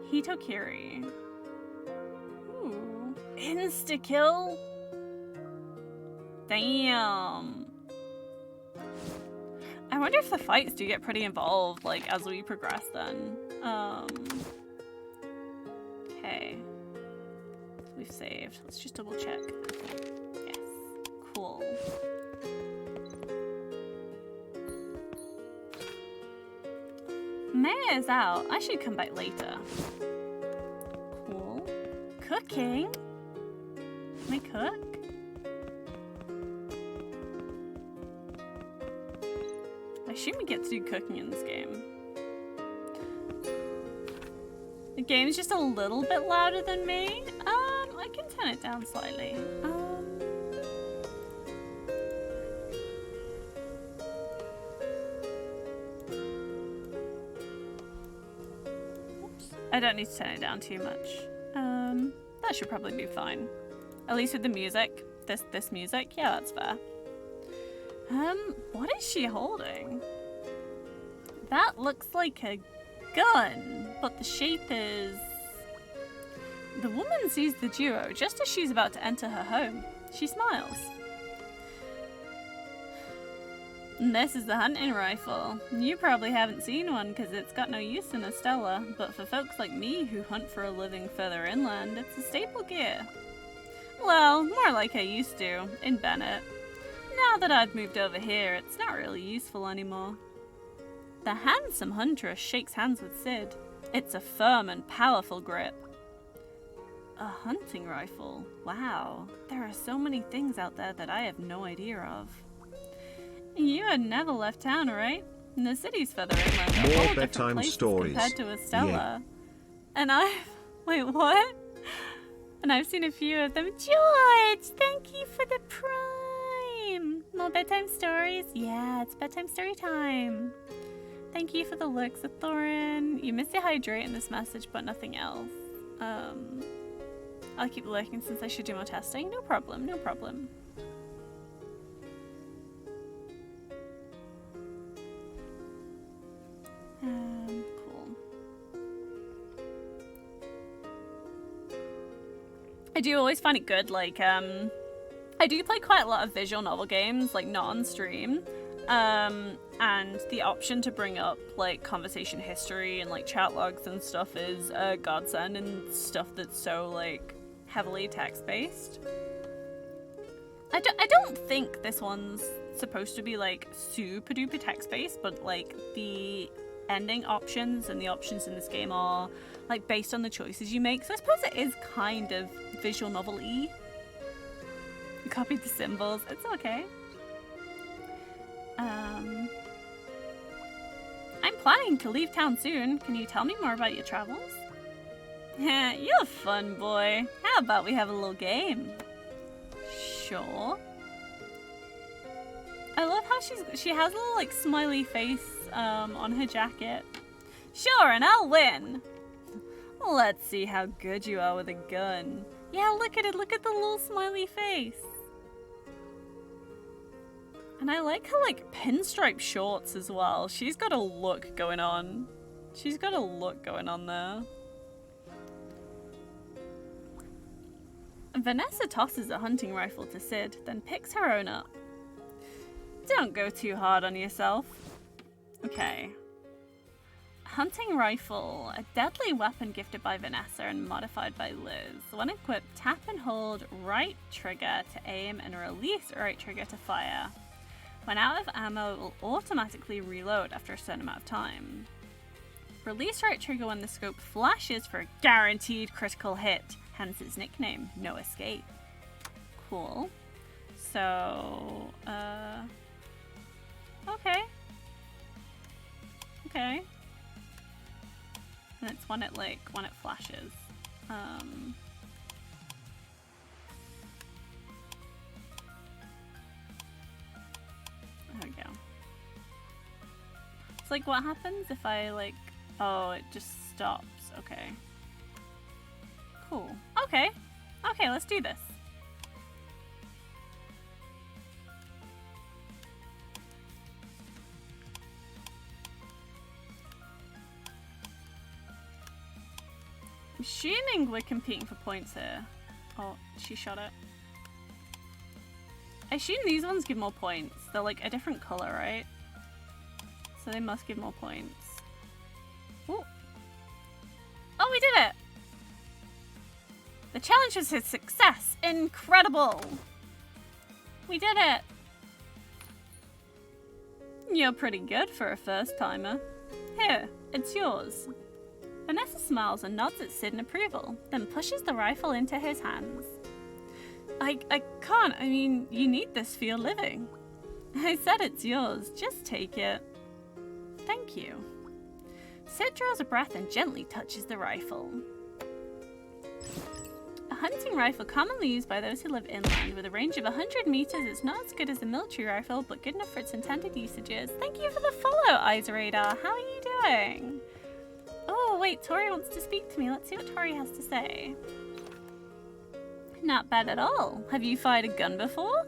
S1: Hitokiri. Ooh. Insta-kill? Damn. I wonder if the fights do get pretty involved, like, as we progress then. Okay. We've saved. Let's just double check. Yes. Cool. Mayor's out. I should come back later. Cool. Cooking? Can I cook? I assume we get to do cooking in this game. The game's just a little bit louder than me. I can turn it down slightly. Oops. I don't need to turn it down too much. That should probably be fine. At least with the music. This music? Yeah, that's fair. What is she holding? That looks like a gun, but the shape is... The woman sees the duo just as she's about to enter her home. She smiles. And this is the hunting rifle. You probably haven't seen one because it's got no use in Astella, but for folks like me who hunt for a living further inland, it's a staple gear. Well, more like I used to, in Bennett. Now that I've moved over here, it's not really useful anymore. The handsome huntress shakes hands with Sid. It's a firm and powerful grip. A hunting rifle? Wow, there are so many things out there that I have no idea of. You had never left town, right? And the city's further inland, a whole different place compared to Astella. Yeah. And wait, what? And I've seen a few of them. George, thank you for the prime. More bedtime stories? Yeah, it's bedtime story time. Thank you for the looks, Thorin. You missed your hydrate in this message, but nothing else. I'll keep lurking since I should do more testing. No problem, no problem. Cool. I do always find it good, like, I do play quite a lot of visual novel games, like, not on stream. And the option to bring up, like, conversation history and, like, chat logs and stuff is a godsend and stuff that's so, like, heavily text-based. I don't think this one's supposed to be, like, super-duper text-based, but, like, the ending options and the options in this game are, like, based on the choices you make. So I suppose it is kind of visual novel-y. You copied the symbols. It's okay. I'm planning to leave town soon. Can you tell me more about your travels? You're a fun boy. How about we have a little game? Sure. I love how she has a little, like, smiley face on her jacket. Sure, and I'll win. Let's see how good you are with a gun. Yeah, look at it. Look at the little smiley face. And I like her, like, pinstripe shorts as well. She's got a look going on. She's got a look going on there. Vanessa tosses a hunting rifle to Sid, then picks her own up. Don't go too hard on yourself. Okay. Hunting rifle, a deadly weapon gifted by Vanessa and modified by Liz. When equipped, tap and hold right trigger to aim and release right trigger to fire. When out of ammo, it will automatically reload after a certain amount of time. Release right trigger when the scope flashes for a guaranteed critical hit, hence its nickname, No Escape. Cool. So, okay. Okay. And it's when it, like, when it flashes. There we go. It's like, what happens if I, like, oh, it just stops. Okay. Cool. Okay. Okay, let's do this. I'm assuming we're competing for points here. Oh, she shot it. I assume these ones give more points. They're like a different color, right? So they must give more points. Ooh. Oh, we did it! The challenge was a success! Incredible! We did it! You're pretty good for a first timer. Here, it's yours. Vanessa smiles and nods at Sid in approval, then pushes the rifle into his hands. I can't, I mean, you need this for your living. I said it's yours, just take it. Thank you. Sid draws a breath and gently touches the rifle. A hunting rifle commonly used by those who live inland with a range of 100 meters. It's not as good as a military rifle, but good enough for its intended usages. Thank you for the follow, Eyes Radar. How are you doing? Oh, wait, Tori wants to speak to me. Let's see what Tori has to say. Not bad at all. Have you fired a gun before?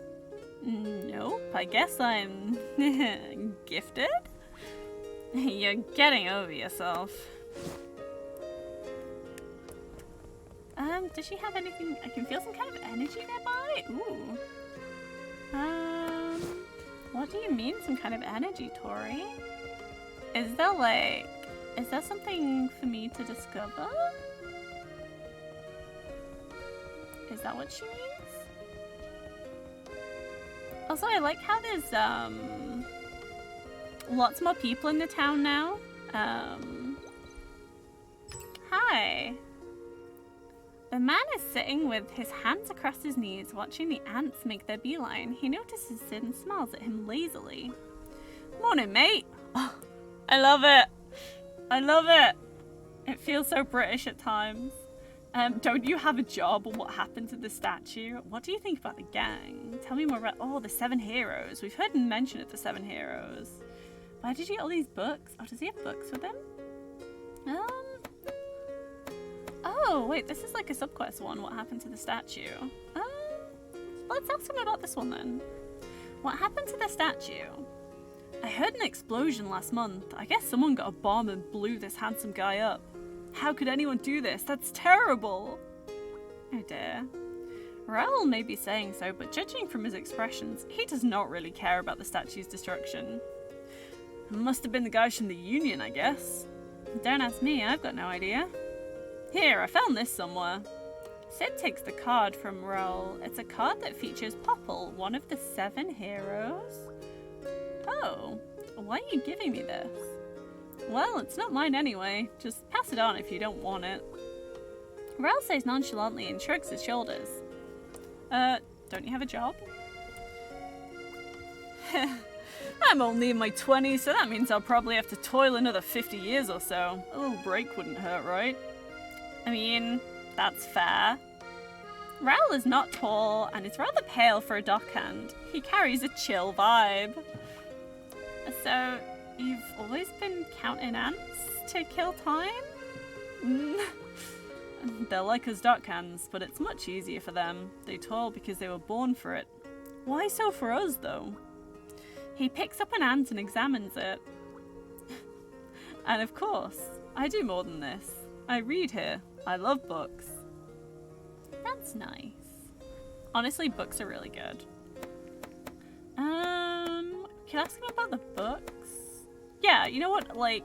S1: Nope, I guess I'm gifted? You're getting over yourself. Does she have anything? I can feel some kind of energy nearby. Ooh. What do you mean some kind of energy, Tori? Is there something for me to discover? Is that what she means? Also, I like how there's lots more people in the town now. Hi. The man is sitting with his hands across his knees, watching the ants make their beeline. He notices Sid and smiles at him lazily. Morning, mate. Oh, I love it. I love it. It feels so British at times. Don't you have a job, or what happened to the statue? What do you think about the gang? Tell me more about, oh, the 7 heroes. We've heard him mention it, the 7 heroes. Why did you get all these books? Oh, does he have books with him? Oh, wait, this is like a subquest one. What happened to the statue? Let's ask him about this one then. What happened to the statue? I heard an explosion last month. I guess someone got a bomb and blew this handsome guy up. How could anyone do this? That's terrible! Oh dear. Raoul may be saying so, but judging from his expressions, he does not really care about the statue's destruction. It must have been the guys from the Union, I guess. Don't ask me, I've got no idea. Here, I found this somewhere. Sid takes the card from Raoul. It's a card that features Popple, one of the 7 heroes. Oh, why are you giving me this? Well, it's not mine anyway. Just pass it on if you don't want it. Raoul says nonchalantly and shrugs his shoulders. Don't you have a job? I'm only in my 20s, so that means I'll probably have to toil another 50 years or so. A little break wouldn't hurt, right? I mean, that's fair. Raoul is not tall and is rather pale for a dockhand. He carries a chill vibe. So, you've always been counting ants to kill time? They're like us dockhands, but it's much easier for them. They toil because they were born for it. Why so for us, though? He picks up an ant and examines it. And of course, I do more than this. I read here. I love books. That's nice. Honestly, books are really good. Can I ask him about the books? Yeah, you know what, like,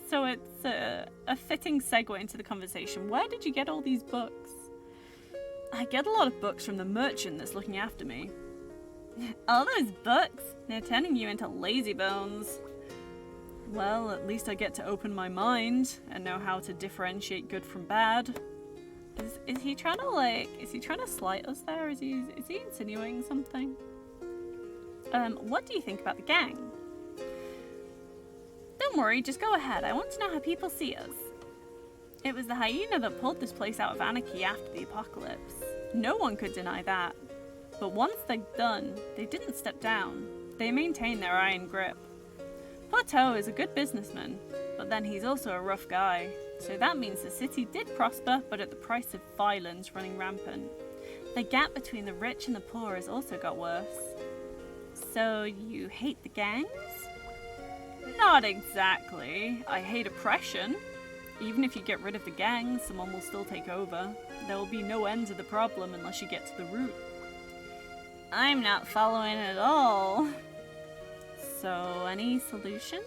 S1: so it's a fitting segue into the conversation. Where did you get all these books? I get a lot of books from the merchant that's looking after me. All those books? They're turning you into lazy bones. Well, at least I get to open my mind and know how to differentiate good from bad. Is he trying to slight us there? Is he insinuating something? What do you think about the gang? Don't worry, just go ahead. I want to know how people see us. It was the hyena that pulled this place out of anarchy after the apocalypse. No one could deny that. But once they're done, they didn't step down. They maintained their iron grip. FUTU is a good businessman, but then he's also a rough guy. So that means the city did prosper, but at the price of violence running rampant. The gap between the rich and the poor has also got worse. So you hate the gangs? Not exactly. I hate oppression. Even if you get rid of the gangs, someone will still take over. There will be no end to the problem unless you get to the root. I'm not following at all. So, any solutions?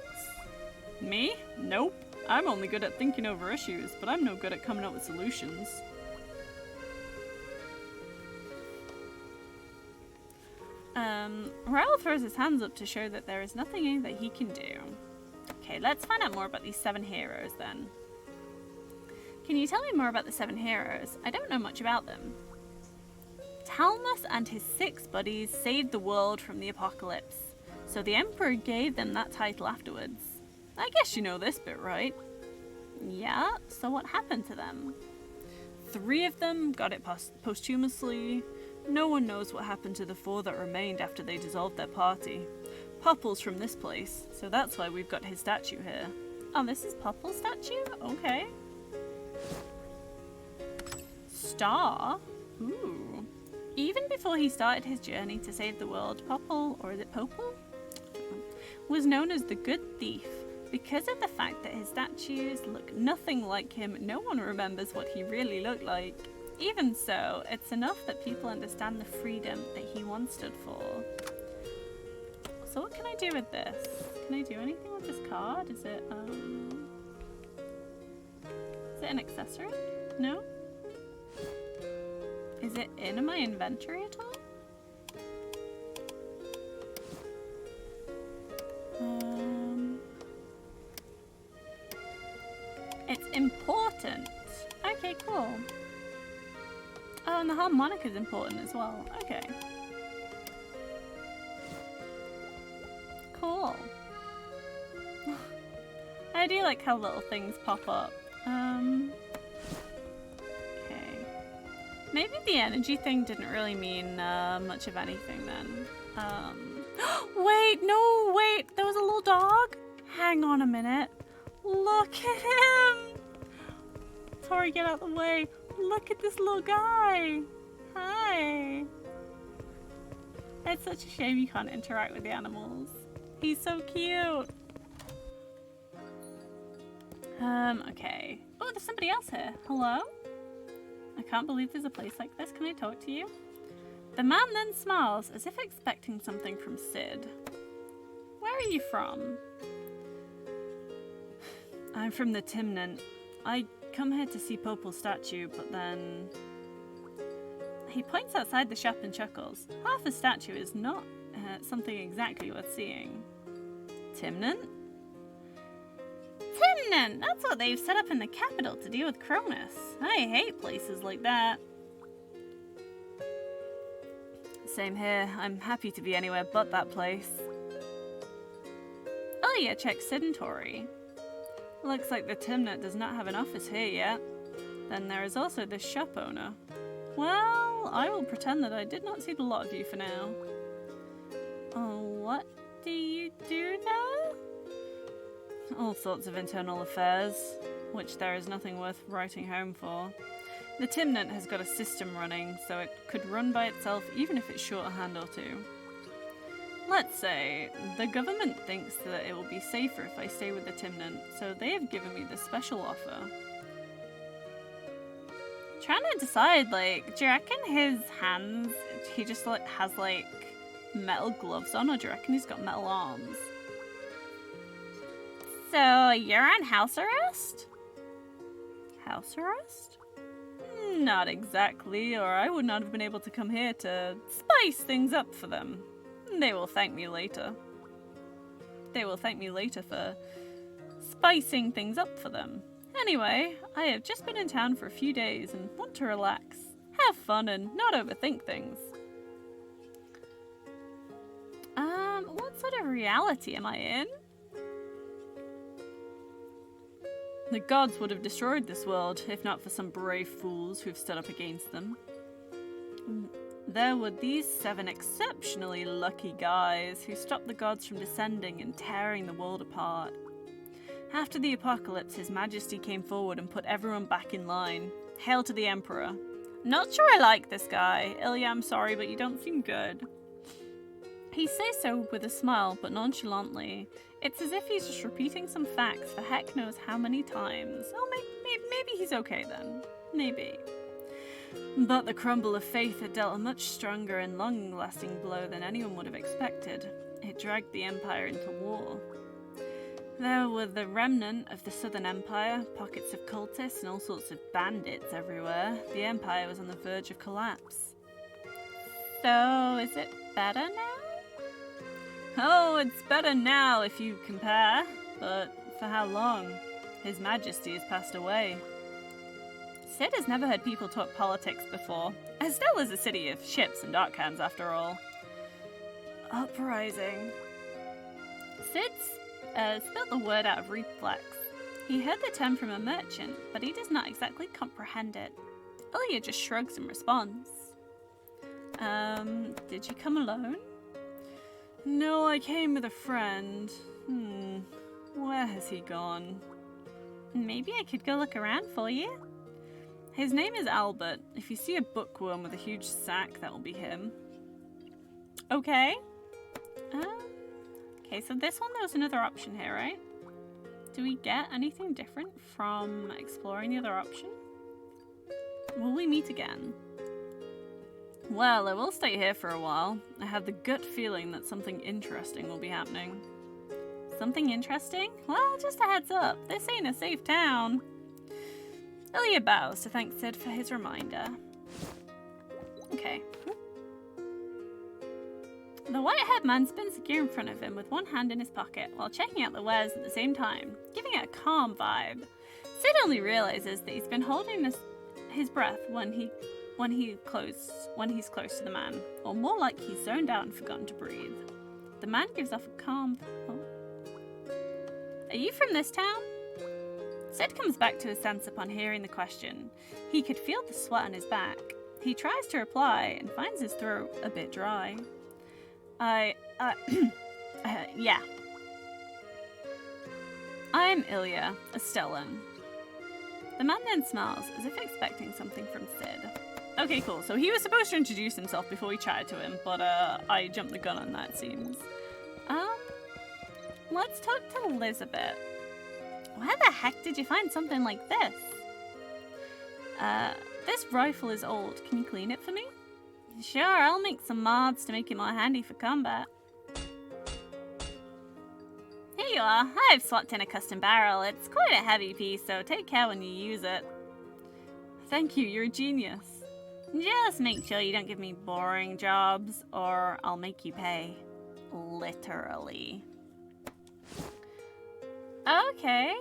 S1: Me? Nope. I'm only good at thinking over issues, but I'm no good at coming up with solutions. Raoul throws his hands up to show that there is nothing that he can do. Okay, let's find out more about these 7 heroes then. Can you tell me more about the 7 heroes? I don't know much about them. Talmus and his 6 buddies saved the world from the apocalypse, so the Emperor gave them that title afterwards. I guess you know this bit, right? Yeah, so what happened to them? 3 of them got it posthumously. No one knows what happened to the 4 that remained after they dissolved their party. Popple's from this place, so that's why we've got his statue here. Oh, this is Popple's statue? Okay. Star? Ooh. Even before he started his journey to save the world, Popple, or is it Popple? Was known as the Good Thief. Because of the fact that his statues look nothing like him, no one remembers what he really looked like. Even so, it's enough that people understand the freedom that he once stood for. So what can I do with this? Can I do anything with this card? Is it an accessory? No? Is it in my inventory at all? It's important. Okay, cool. Oh, and the harmonica is important as well. Okay. Cool. I do like how little things pop up. Okay. Maybe the energy thing didn't really mean much of anything then. Wait, no, wait. There was a little dog? Hang on a minute. Look at him! Tori, get out of the way. Look at this little guy. Hi. It's such a shame you can't interact with the animals. He's so cute. Okay. Oh, there's somebody else here. Hello? I can't believe there's a place like this. Can I talk to you? The man then smiles as if expecting something from Sid. Where are you from? I'm from the Timnant. I come here to see Popple's statue, but then... He points outside the shop and chuckles. Half a statue is not something exactly worth seeing. Timnant? Timnant! That's what they've set up in the capital to deal with Cronus. I hate places like that. Same here. I'm happy to be anywhere but that place. Elia checks Sid and Tori. Looks like the Timnant does not have an office here yet. Then there is also this shop owner. Well, I will pretend that I did not see the lot of you for now. What do you do there? All sorts of internal affairs, which there is nothing worth writing home for. The Timnant has got a system running, so it could run by itself even if it's short a hand or two. Let's say the government thinks that it will be safer if I stay with the Timnant, so they have given me this special offer. Trying to decide, like, do you reckon his hands, he just like has like metal gloves on, or do you reckon he's got metal arms? So you're on house arrest? House arrest? Not exactly, or I would not have been able to come here to spice things up for them. They will thank me later. They will thank me later for spicing things up for them. Anyway, I have just been in town for a few days and want to relax, have fun, and not overthink things. What sort of reality am I in? The gods would have destroyed this world if not for some brave fools who've stood up against them. There were these 7 exceptionally lucky guys who stopped the gods from descending and tearing the world apart. After the apocalypse, His Majesty came forward and put everyone back in line. Hail to the Emperor. Not sure I like this guy. Ilya, I'm sorry, but you don't seem good. He says so with a smile, but nonchalantly. It's as if he's just repeating some facts for heck knows how many times. Oh, maybe he's okay then. Maybe. But the crumble of faith had dealt a much stronger and long-lasting blow than anyone would have expected. It dragged the Empire into war. There were the remnant of the Southern Empire, pockets of cultists and all sorts of bandits everywhere. The Empire was on the verge of collapse. So, is it better now? Oh, it's better now if you compare. But for how long? His Majesty has passed away. Sid has never heard people talk politics before. Astella is a city of ships and dark hands, after all. Uprising. Sid spelt the word out of reflex. He heard the term from a merchant, but he does not exactly comprehend it. Ilya just shrugs in response. Did you come alone? No, I came with a friend. Where has he gone? Maybe I could go look around for you. His name is Albert. If you see a bookworm with a huge sack, that will be him. Okay. Okay, so this one, there's another option here, right? Do we get anything different from exploring the other option? Will we meet again? Well, I will stay here for a while. I have the gut feeling that something interesting will be happening. Something interesting? Well, just a heads up. This ain't a safe town. Ilya bows to thank Sid for his reminder. Okay. The white-haired man spins the gear in front of him with one hand in his pocket while checking out the wares at the same time, giving it a calm vibe. Sid only realizes that he's been holding his breath when he's close to the man, or more like he's zoned out and forgotten to breathe. The man gives off a calm... Oh. Are you from this town? Sid comes back to his sense upon hearing the question. He could feel the sweat on his back. He tries to reply and finds his throat a bit dry. Yeah. I'm Ilya, a Stellan. The man then smiles, as if expecting something from Sid. Okay, cool. So he was supposed to introduce himself before we chatted to him, but I jumped the gun on that, it seems. Let's talk to Elizabeth. Where the heck did you find something like this? This rifle is old. Can you clean it for me? Sure, I'll make some mods to make it more handy for combat. Here you are. I've swapped in a custom barrel. It's quite a heavy piece, so take care when you use it. Thank you, you're a genius. Just make sure you don't give me boring jobs, or I'll make you pay. Literally. Okay.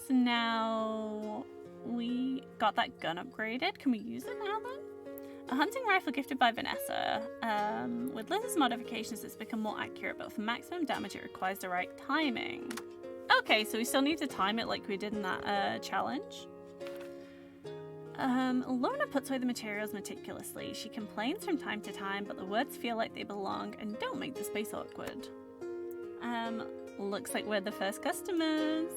S1: So now we got that gun upgraded. Can we use it now then? A hunting rifle gifted by Vanessa. With Liz's modifications, it's become more accurate, but for maximum damage, it requires the right timing. Okay, so we still need to time it like we did in that challenge. Lorna puts away the materials meticulously. She complains from time to time, but the words feel like they belong and don't make the space awkward. Looks like we're the first customers.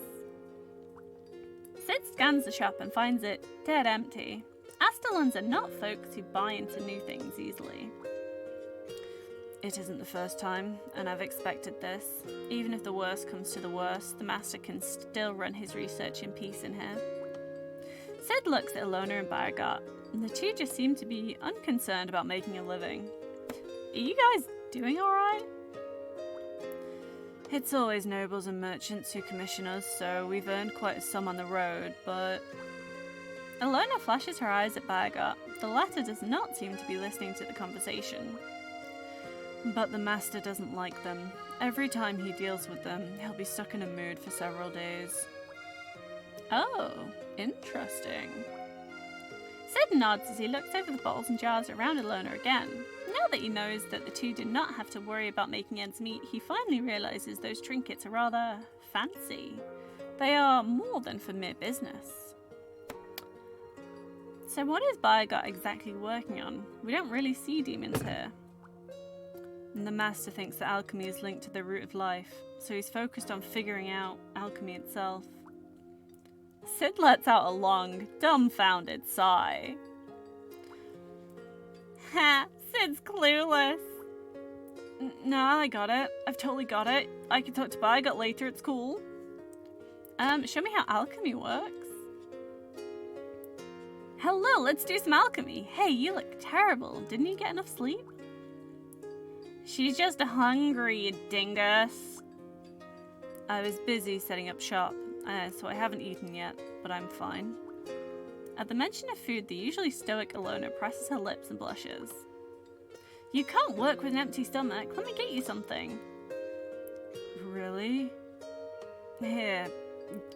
S1: Sid scans the shop and finds it dead empty. Astellans are not folks who buy into new things easily. It isn't the first time, and I've expected this. Even if the worst comes to the worst, the Master can still run his research in peace in here. Sid looks at Ilona and Beauregard, and the two just seem to be unconcerned about making a living. Are you guys doing alright? It's always nobles and merchants who commission us, so we've earned quite a sum on the road, but... Ilona flashes her eyes at Beauregard. The latter does not seem to be listening to the conversation. But the Master doesn't like them. Every time he deals with them, he'll be stuck in a mood for several days. Oh, interesting. Sid nods as he looks over the bottles and jars around Ilona again. Now that he knows that the two did not have to worry about making ends meet, he finally realizes those trinkets are rather fancy. They are more than for mere business. So what is Beauregard exactly working on? We don't really see demons here. And the Master thinks that alchemy is linked to the root of life, so he's focused on figuring out alchemy itself. Sid lets out a long, dumbfounded sigh. Ha! Sid's clueless! No, I got it. I've totally got it. I can talk to Beauregard later, it's cool. Show me how alchemy works. Hello, let's do some alchemy. Hey, you look terrible. Didn't you get enough sleep? She's just hungry, you dingus. I was busy setting up shop, so I haven't eaten yet, but I'm fine. At the mention of food, the usually stoic Ilona presses her lips and blushes. You can't work with an empty stomach. Let me get you something. Really? Here,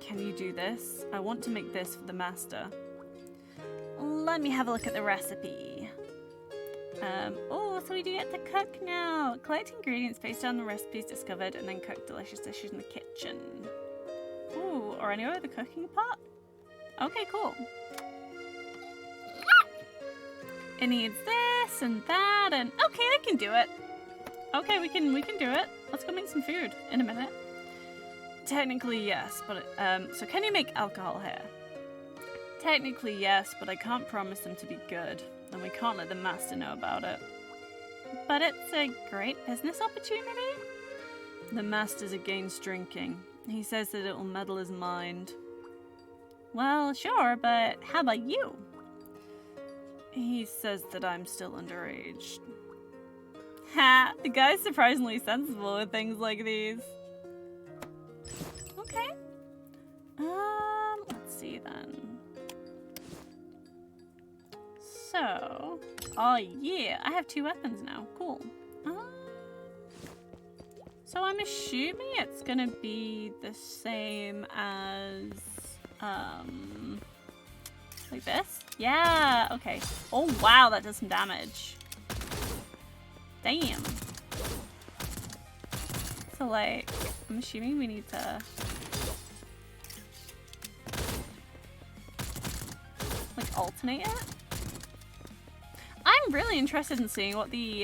S1: can you do this? I want to make this for the Master. Let me have a look at the recipe. Oh, so we do get to cook now. Collect ingredients based on the recipes discovered and then cook delicious dishes in the kitchen. Ooh, or anywhere with a cooking pot? Okay, cool. It needs this and that and... Okay, I can do it. Okay, we can do it. Let's go make some food in a minute. Technically, yes, but... so can you make alcohol here? Technically, yes, but I can't promise them to be good. And we can't let the Master know about it. But it's a great business opportunity? The Master's against drinking. He says that it will muddle his mind. Well, sure, but how about you? He says that I'm still underage. Ha! The guy's surprisingly sensible with things like these. Okay. Let's see then. So, oh yeah, I have 2 weapons now. Cool. So I'm assuming it's gonna be the same as, like this? Yeah, okay. Oh wow, that does some damage. Damn. So like, I'm assuming we need to... like alternate it? I'm really interested in seeing what the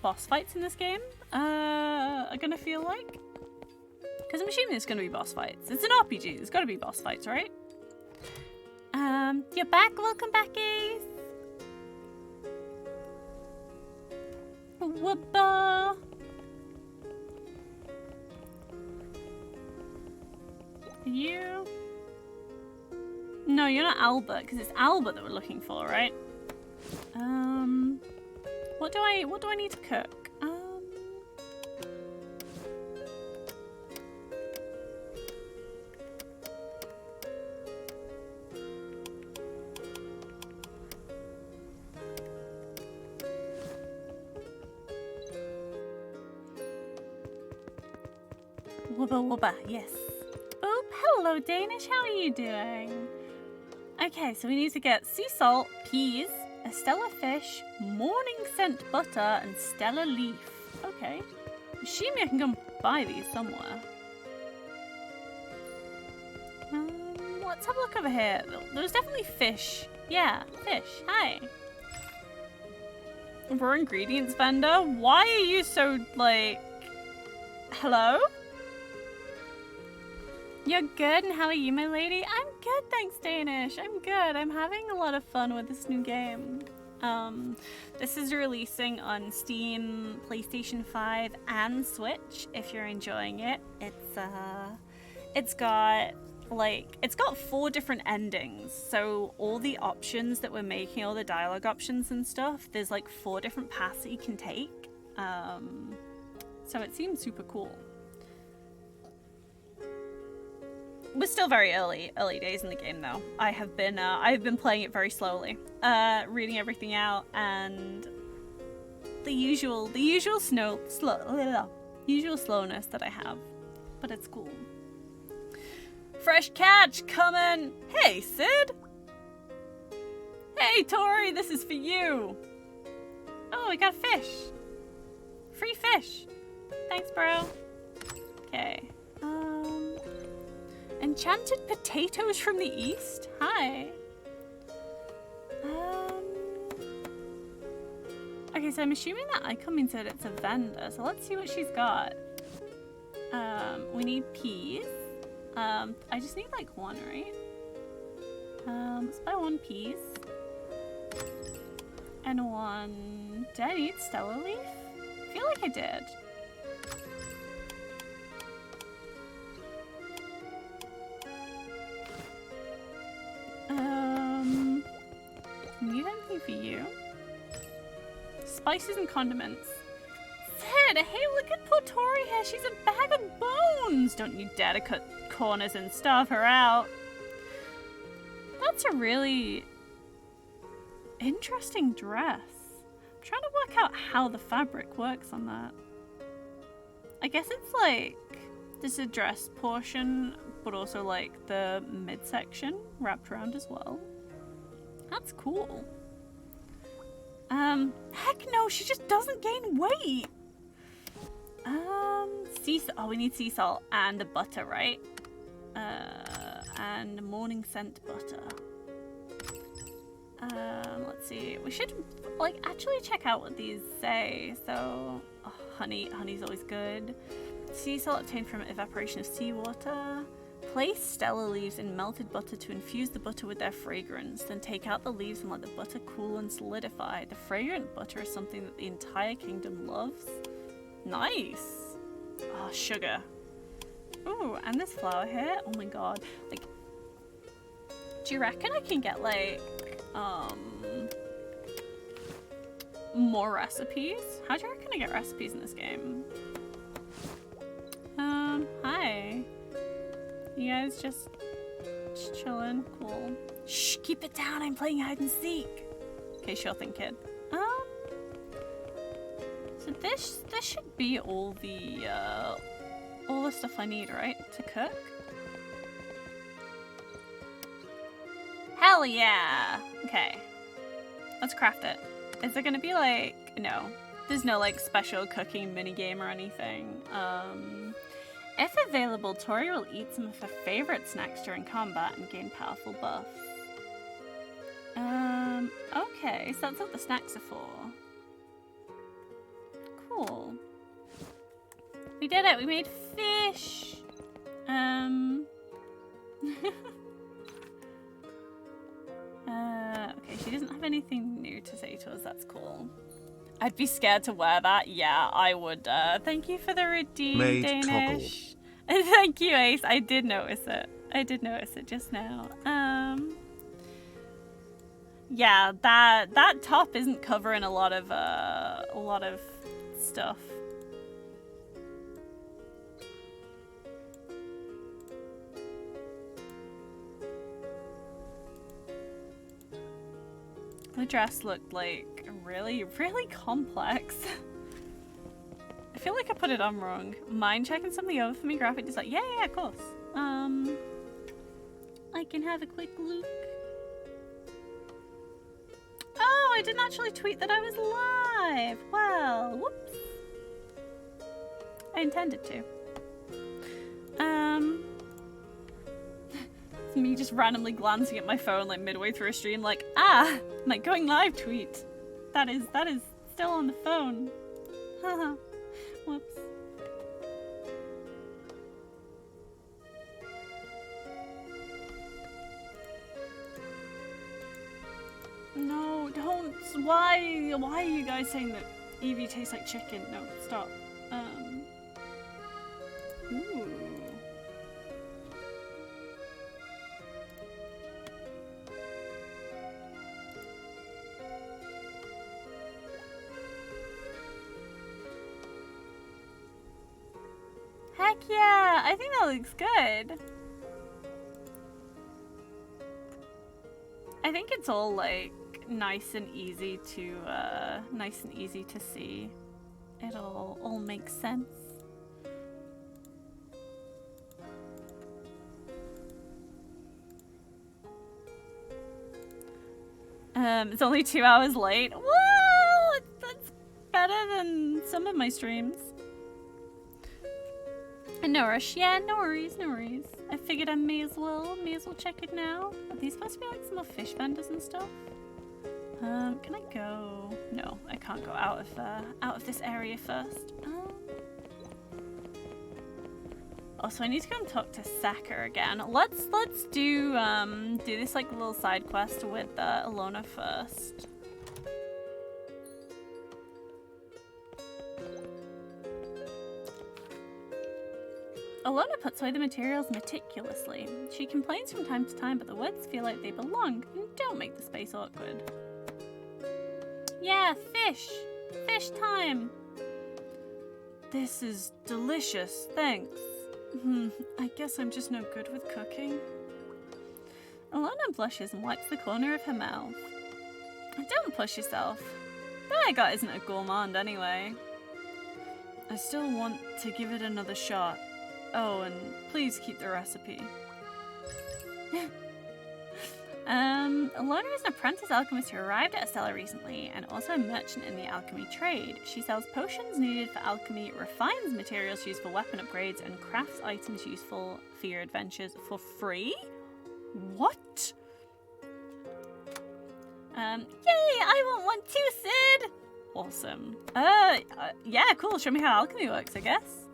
S1: boss fights in this game are gonna feel like. Because I'm assuming it's gonna be boss fights. It's an RPG, there's gotta be boss fights, right? You're back, welcome back, Ace! Wubba! You? No, you're not Albert, because it's Albert that we're looking for, right? What do I need to cook? Wubba wubba, yes. Oh, hello Danish, how are you doing? Okay, so we need to get sea salt, peas, Astella fish, morning scent butter, and Stella leaf. Okay. Assuming I can go and buy these somewhere. Let's have a look over here. There's definitely fish. Yeah, fish. Hi. Raw ingredients vendor? Why are you so, like... Hello? You're good, and how are you, my lady? I'm good, thanks, Danish. I'm good. I'm having a lot of fun with this new game. This is releasing on Steam, PlayStation 5, and Switch. If you're enjoying it, it's got 4 different endings. So all the options that we're making, all the dialogue options and stuff, there's like 4 different paths that you can take. So it seems super cool. We're still very early days in the game though. I have been playing it very slowly, reading everything out, and the usual slowness that I have, but it's cool. Fresh catch coming. Hey Sid. Hey Tori, this is for you. Oh, we got fish. Free fish. Thanks, bro. Okay. Enchanted potatoes from the east? Hi. Okay, so I'm assuming that icon means that it's a vendor. So let's see what she's got. We need peas. I just need like 1, right? Let's buy 1 peas. And 1... Did I need Stella leaf? I feel like I did. Need anything for you? Spices and condiments. Sid, hey, look at poor Tori here. She's a bag of bones. Don't you dare to cut corners and starve her out. That's a really interesting dress. I'm trying to work out how the fabric works on that. I guess it's like there's a dress portion, but also like the midsection wrapped around as well. That's cool. Heck no, she just doesn't gain weight. Sea salt. Oh, we need sea salt and the butter, right? And morning scent butter. Let's see. We should like actually check out what these say. So, oh, honey's always good. Sea salt obtained from evaporation of seawater. Place Stella leaves in melted butter to infuse the butter with their fragrance. Then take out the leaves and let the butter cool and solidify. The fragrant butter is something that the entire kingdom loves. Nice. Oh, sugar. Ooh, and this flower here. Oh my god. Like, do you reckon I can get like, more recipes? How do you reckon I get recipes in this game? Hi. You guys just chilling? Cool. Shh, keep it down. I'm playing hide and seek. Okay, sure thing, kid. So this should be all the stuff I need, right, to cook? Hell yeah! Okay. Let's craft it. Is there gonna be like... No. There's no like special cooking minigame or anything. If available, Tori will eat some of her favorite snacks during combat and gain powerful buffs. Okay, so that's what the snacks are for. Cool. We did it, we made fish! Okay, she doesn't have anything new to say to us, that's cool. I'd be scared to wear that. Yeah, I would. Thank you for the redeem,
S2: Made
S1: Danish. Thank you, Ace. I did notice it. I did notice it just now. Yeah, that top isn't covering a lot of stuff. The dress looked like really, really complex. I feel like I put it on wrong. Mind checking something over for me, graphic design? Yeah, of course. I can have a quick look. Oh, I didn't actually tweet that I was live. Well, whoops. I intended to. It's me just randomly glancing at my phone like midway through a stream like, my going live tweet. That is still on the phone. Haha. Whoops. No, don't. Why are you guys saying that Evie tastes like chicken? No, stop. Ooh. Heck yeah! I think that looks good. I think it's all like nice and easy to see. It all makes sense. It's only 2 hours late. Whoa! That's better than some of my streams. No rush. Yeah, no worries, no worries. I figured I may as well check it now. Are these supposed to be like some more fish vendors and stuff? Can I go? No, I can't go out of this area first. Also, I need to go and talk to Saka again. Let's do this like little side quest with Alona first. Alona puts away the materials meticulously. She complains from time to time, but the woods feel like they belong and don't make the space awkward. Yeah, fish! Fish time! This is delicious, thanks. I guess I'm just no good with cooking. Alona blushes and wipes the corner of her mouth. Don't push yourself. That guy isn't a gourmand anyway. I still want to give it another shot. Oh, and please keep the recipe. Alona is an apprentice alchemist who arrived at Astella recently and also a merchant in the alchemy trade. She sells potions needed for alchemy, refines materials used for weapon upgrades, and crafts items useful for your adventures for free? What? Yay! I want one too, Sid! Awesome. Yeah, cool. Show me how alchemy works, I guess.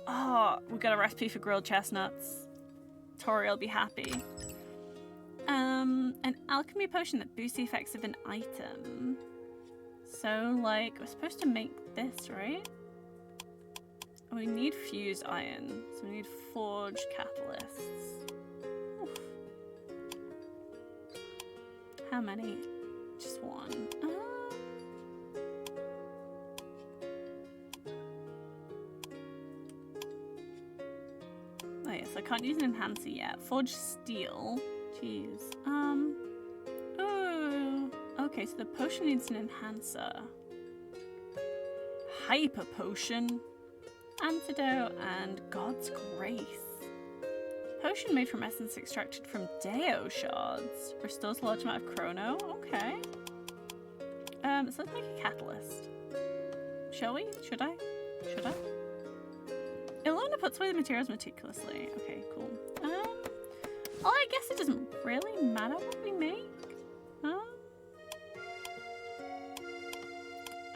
S1: Oh, we got a recipe for grilled chestnuts. Tori will be happy. An alchemy potion that boosts the effects of an item. So, like, we're supposed to make this, right? We need fused iron, so we need forged catalysts. Oof. How many? Just one. Oh yes, I can't use an enhancer yet. Forged steel. Jeez. Oh. Okay, so the potion needs an enhancer. Hyper potion. Antidote and God's grace. Potion made from essence extracted from Deo shards. Restores a large amount of chrono. Okay. So let's make a catalyst. Shall we? Should I? Should I? Ilona puts away the materials meticulously. Okay, cool. Well, I guess it doesn't really matter what we make.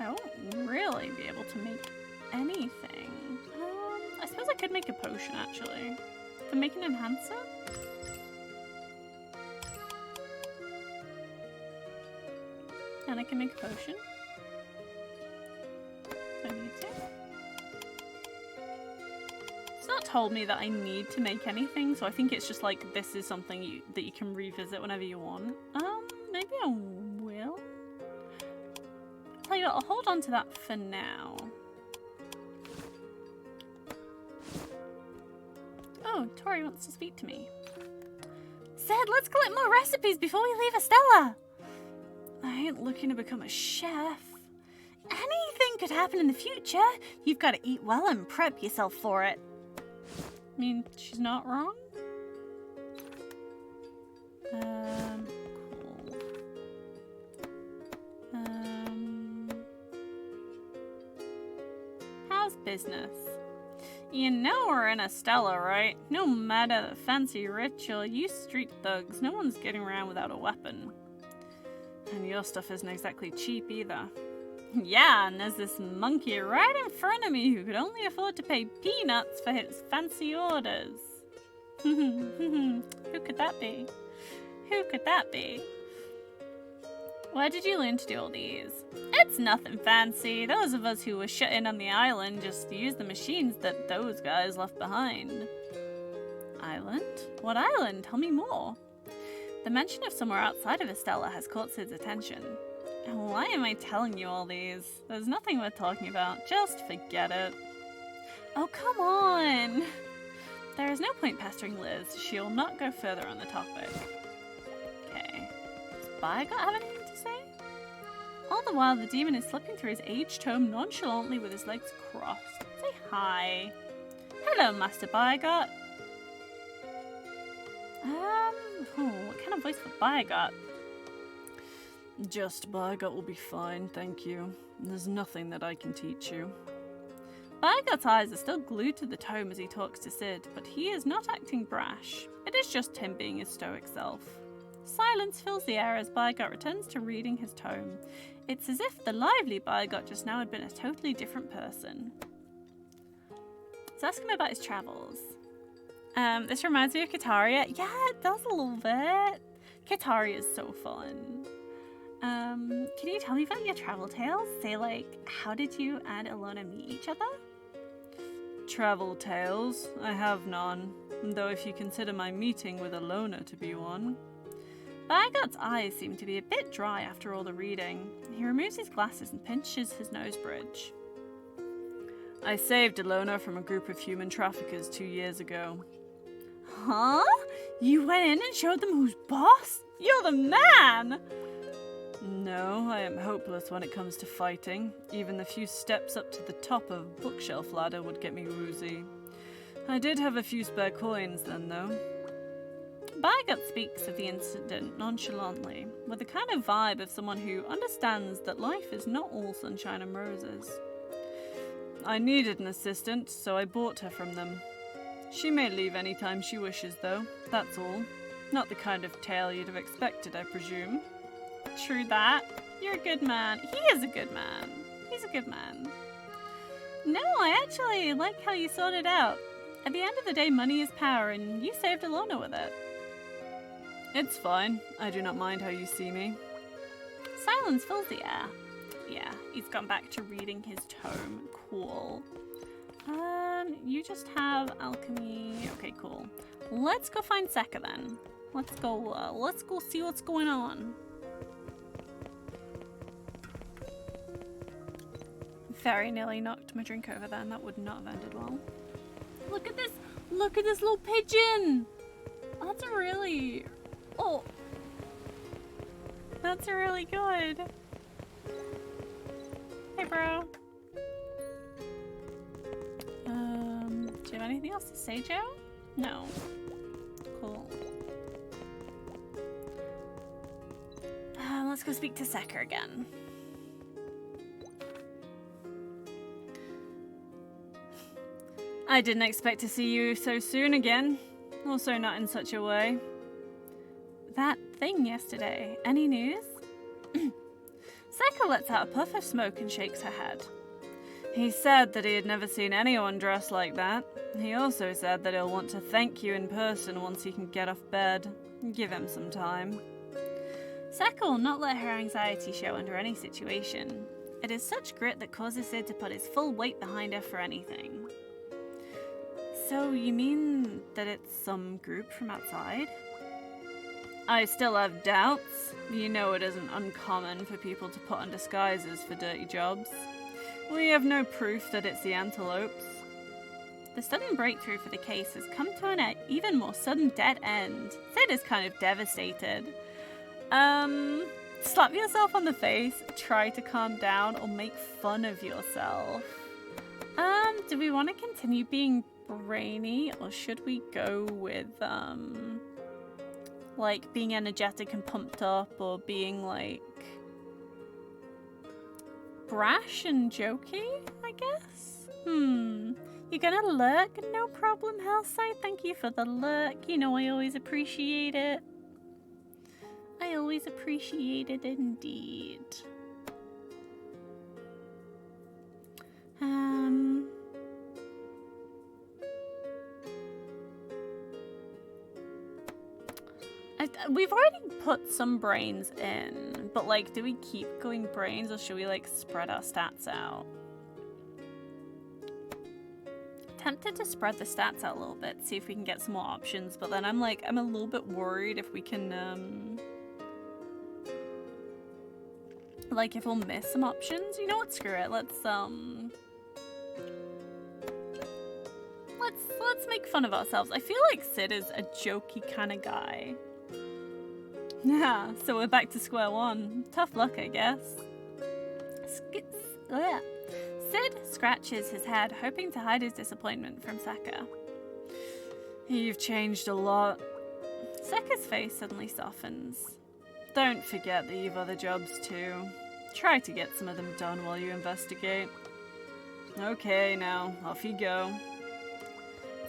S1: I won't really be able to make anything. I suppose I could make a potion, actually. To make an enhancer? And I can make a potion. Do I need to? It's not told me that I need to make anything, so I think it's just like this is something that you can revisit whenever you want. Maybe I will. Tell you what, I'll hold on to that for now. Oh, Tori wants to speak to me. Said, let's collect more recipes before we leave Astella. I ain't looking to become a chef. Anything could happen in the future. You've got to eat well and prep yourself for it. I mean, she's not wrong. Cool. How's business? You know we're in Astella, right? No matter the fancy rich or you street thugs, no one's getting around without a weapon. And your stuff isn't exactly cheap either. Yeah, and there's this monkey right in front of me who could only afford to pay peanuts for his fancy orders. Who could that be? Who could that be? Where did you learn to do all these? It's nothing fancy. Those of us who were shut in on the island just used the machines that those guys left behind. Island? What island? Tell me more. The mention of somewhere outside of Astella has caught Sid's attention. Why am I telling you all these? There's nothing worth talking about. Just forget it. Oh, come on! There is no point pestering Liz. She'll not go further on the topic. Okay. Does Baigot have anything to say? All the while, the demon is slipping through his aged tome nonchalantly with his legs crossed. Say hi. Hello, Master Baigot. What kind of voice for Baigot? Just Baigot will be fine, thank you. There's nothing that I can teach you. Baigot's eyes are still glued to the tome as he talks to Sid, but he is not acting brash. It is just him being his stoic self. Silence fills the air as Baigot returns to reading his tome. It's as if the lively Baigot just now had been a totally different person. Let's ask him about his travels. This reminds me of Kataria. Yeah, it does a little bit. Kataria is so fun. Can you tell me about your travel tales? Say, like, how did you and Ilona meet each other? Travel tales? I have none. Though if you consider my meeting with Ilona to be one. Baigot's eyes seem to be a bit dry after all the reading. He removes his glasses and pinches his nose bridge. I saved Ilona from a group of human traffickers 2 years ago. Huh? You went in and showed them who's boss? You're the man! No, I am hopeless when it comes to fighting. Even the few steps up to the top of bookshelf ladder would get me woozy. I did have a few spare coins then, though. Baigot speaks of the incident nonchalantly, with the kind of vibe of someone who understands that life is not all sunshine and roses. I needed an assistant, so I bought her from them. She may leave any time she wishes, though, that's all. Not the kind of tale you'd have expected, I presume. True that. You're a good man. He is a good man. He's a good man. No, I actually like how you sorted out. At the end of the day, money is power, and you saved Ilona with it. It's fine. I do not mind how you see me. Silence fills the air. Yeah, he's gone back to reading his tome. Cool. You just have alchemy. Okay, cool. Let's go find Sekka then. Let's go see what's going on. Very nearly knocked my drink over then. That would not have ended well. Look at this little pigeon. That's really... Oh. That's really good. Hey, bro. Do you have anything else to say, Joe? No. Cool. Let's go speak to Sekka again. I didn't expect to see you so soon again. Also not in such a way. That thing yesterday, any news? Sekka lets out a puff of smoke and shakes her head. He said that he had never seen anyone dressed like that. He also said that he'll want to thank you in person once he can get off bed. Give him some time. Sekka will not let her anxiety show under any situation. It is such grit that causes Sid to put his full weight behind her for anything. So you mean that it's some group from outside? I still have doubts. You know it isn't uncommon for people to put on disguises for dirty jobs. We have no proof that it's the Antelopes. The sudden breakthrough for the case has come to an even more sudden dead end. Sid is kind of devastated. Slap yourself on the face, try to calm down, or make fun of yourself. Do we want to continue being brainy, or should we go with, like, being energetic and pumped up, or being, like, brash and jokey, I guess? You gonna lurk? No problem, Hellside. Thank you for the lurk. You know I always appreciate it. I always appreciate it indeed. We've already put some brains in, but like, do we keep going brains or should we like spread our stats out? Tempted to spread the stats out a little bit, see if we can get some more options, but then I'm a little bit worried if we can, like if we'll miss some options. You know what, screw it, let's make fun of ourselves. I feel like Sid is a jokey kind of guy. Yeah, so we're back to square one. Tough luck, I guess. Sid scratches his head, hoping to hide his disappointment from Seka. You've changed a lot. Seka's face suddenly softens. Don't forget that you've other jobs too. Try to get some of them done while you investigate. Okay, now, off you go.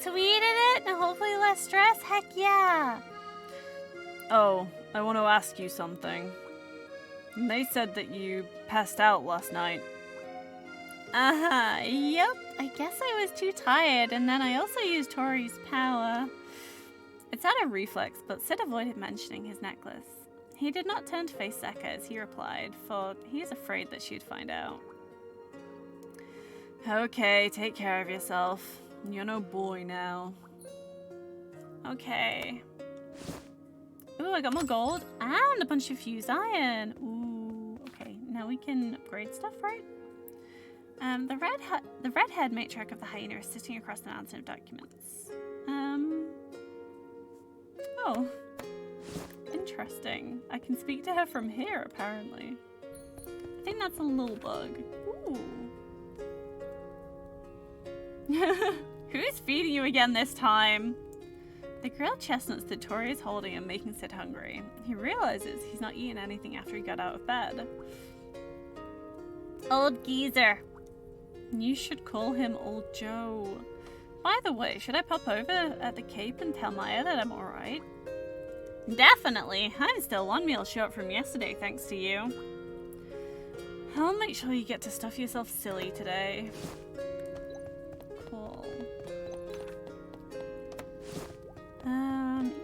S1: Tweeted it and hopefully less stress? Heck yeah! Oh, I want to ask you something. They said that you passed out last night. Yep. I guess I was too tired, and then I also used Tori's power. It's out of reflex, but Sid avoided mentioning his necklace. He did not turn to face Seka as he replied, for he is afraid that she'd find out. Okay, take care of yourself. You're no boy now. Okay. Ooh, I got more gold and a bunch of fused iron. Ooh, okay. Now we can upgrade stuff, right? The redhead matriarch of the hyena is sitting across the mountain of documents. Oh. Interesting. I can speak to her from here, apparently. I think that's a little bug. Ooh. Who's feeding you again this time? The grilled chestnuts that Tori is holding are making Sid hungry. He realizes he's not eaten anything after he got out of bed. Old geezer. You should call him Old Joe. By the way, should I pop over at the Cape and tell Maya that I'm alright? Definitely. I'm still one meal short from yesterday, thanks to you. I'll make sure you get to stuff yourself silly today. Cool.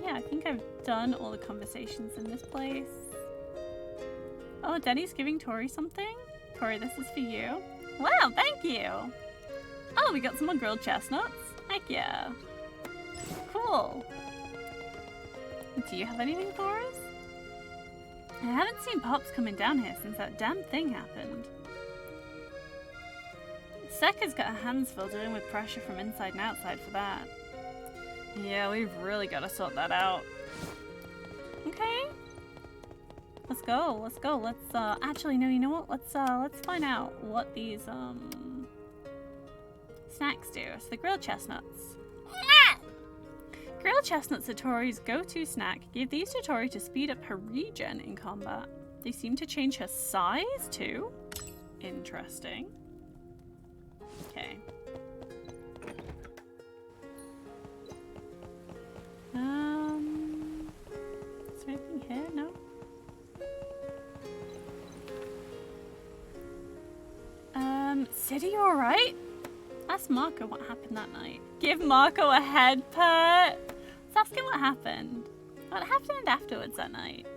S1: Yeah, I think I've done all the conversations in this place. Oh, Denny's giving Tori something? Tori, this is for you. Wow, thank you! Oh, we got some more grilled chestnuts? Heck yeah. Cool. Do you have anything for us? I haven't seen Pops coming down here since that damn thing happened. Seka's got her hands full dealing with pressure from inside and outside for that. Yeah, we've really got to sort that out. Okay. Let's go, let's go. Let's, actually, no, you know what? Let's find out what these, snacks do. So the grilled chestnuts. Ah! Grilled chestnuts are Tori's go-to snack. Give these to Tori to speed up her regen in combat. They seem to change her size, too. Interesting. Okay. Is there anything here? No? Sid, are you alright? Ask Marco what happened that night. Give Marco a head pat. Let's ask him what happened. What happened afterwards that night?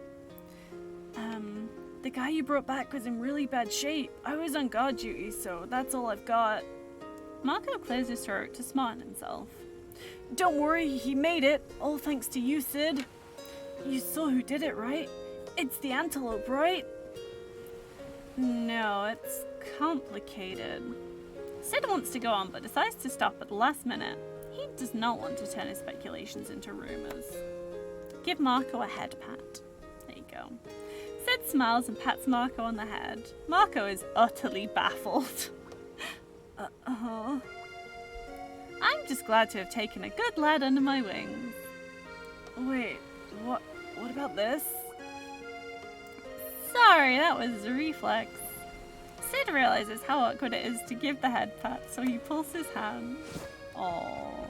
S1: The guy you brought back was in really bad shape. I was on guard duty, so that's all I've got. Marco clears his throat to smarten himself. Don't worry, he made it. All thanks to you, Sid. You saw who did it, right? It's the antelope, right? No, it's complicated. Sid wants to go on, but decides to stop at the last minute. He does not want to turn his speculations into rumors. Give Marco a head pat. There you go. Sid smiles and pats Marco on the head. Marco is utterly baffled. I'm just glad to have taken a good lad under my wings. Wait, what about this? Sorry, that was a reflex. Sid realizes how awkward it is to give the head pat, so he pulls his hand. Aww.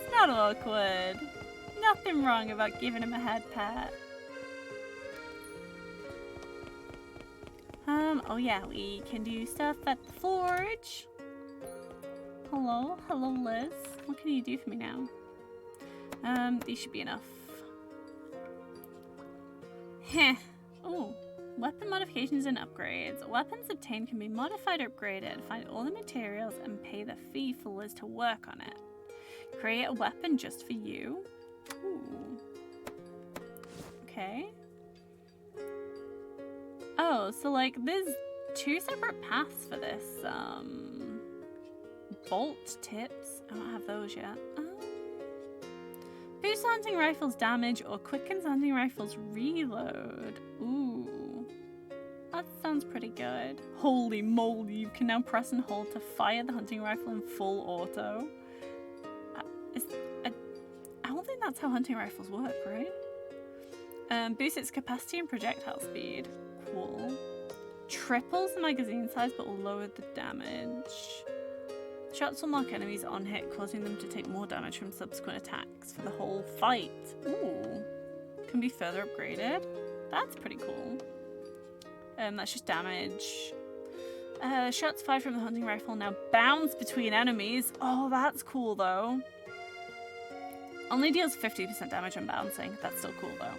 S1: It's not awkward. Nothing wrong about giving him a head pat. Oh yeah, we can do stuff at the forge. Hello, Liz. What can you do for me now? These should be enough. Heh. Ooh. Weapon modifications and upgrades. Weapons obtained can be modified or upgraded. Find all the materials and pay the fee for Liz to work on it. Create a weapon just for you. Ooh. Okay. Oh, so like there's 2 separate paths for this. Bolt tips. I don't have those yet. Boosts hunting rifles damage or quickens hunting rifles reload. Ooh. That sounds pretty good. Holy moly, you can now press and hold to fire the hunting rifle in full auto. I don't think that's how hunting rifles work, right? Boosts its capacity and projectile speed. Cool. Triples the magazine size but will lower the damage. Shots will mark enemies on hit, causing them to take more damage from subsequent attacks for the whole fight. Ooh. Can be further upgraded. That's pretty cool. That's just damage. Shots fired from the hunting rifle now bounce between enemies. Oh, that's cool though. Only deals 50% damage on bouncing. That's still cool though.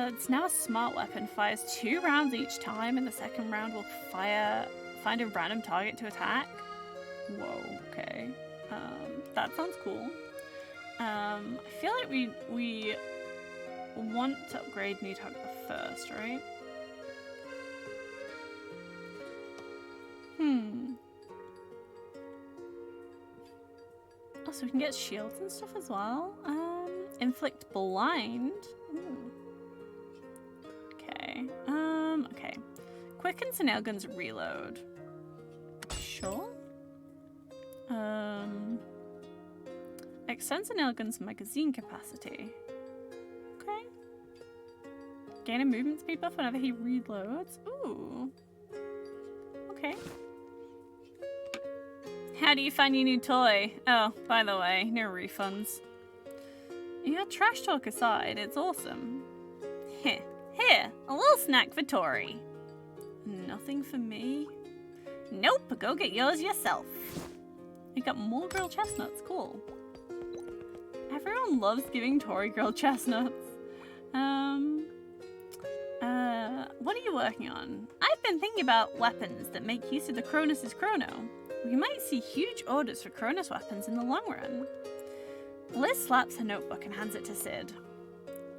S1: It's now a smart weapon. Fires 2 rounds each time, and the second round will find a random target to attack. Whoa, okay. That sounds cool. I feel like we want to upgrade New Target first, right? Oh, so we can get shields and stuff as well. Inflict blind. Ooh. Okay. Okay. Quickens an nailgun's reload. Sure. Extends a nailgun's magazine capacity. Okay. Gain a movement speed buff whenever he reloads. Ooh. Okay. How do you find your new toy? Oh, by the way, no refunds. Your trash talk aside, it's awesome. Here, a little snack for Tori. Nothing for me? Nope, go get yours yourself. We got more grilled chestnuts, cool. Everyone loves giving Tori grilled chestnuts. What are you working on? I've been thinking about weapons that make use of the Cronus' chrono. We might see huge orders for Cronus weapons in the long run. Liz slaps her notebook and hands it to Sid.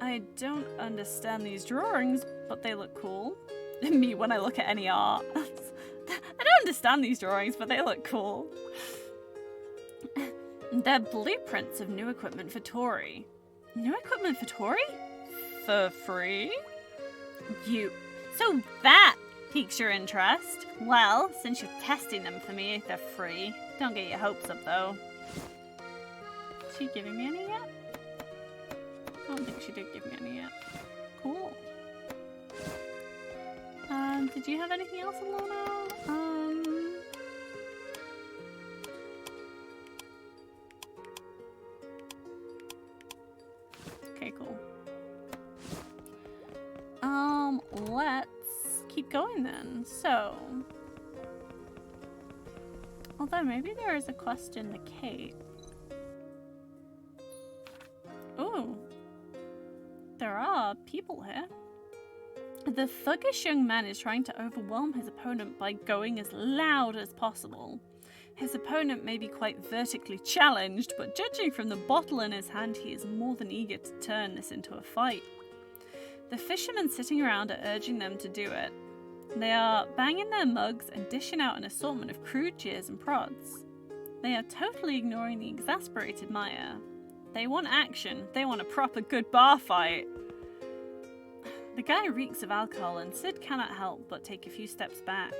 S1: I don't understand these drawings, but they look cool. Me when I look at any art. I don't understand these drawings, but they look cool. They're blueprints of new equipment for Tori. New equipment for Tori? For free? So that piques your interest. Well, since you're testing them for me, they're free. Don't get your hopes up, though. Is she giving me any yet? I don't think she did give me any yet. Cool. Did you have anything else, Alona? Okay, cool. Let's keep going then. So, although maybe there is a question to Kate. Ooh, there are people here. The thuggish young man is trying to overwhelm his opponent by going as loud as possible. His opponent may be quite vertically challenged, but judging from the bottle in his hand, he is more than eager to turn this into a fight. The fishermen sitting around are urging them to do it. They are banging their mugs and dishing out an assortment of crude jeers and prods. They are totally ignoring the exasperated Maya. They want action. They want a proper good bar fight. The guy reeks of alcohol, and Sid cannot help but take a few steps back.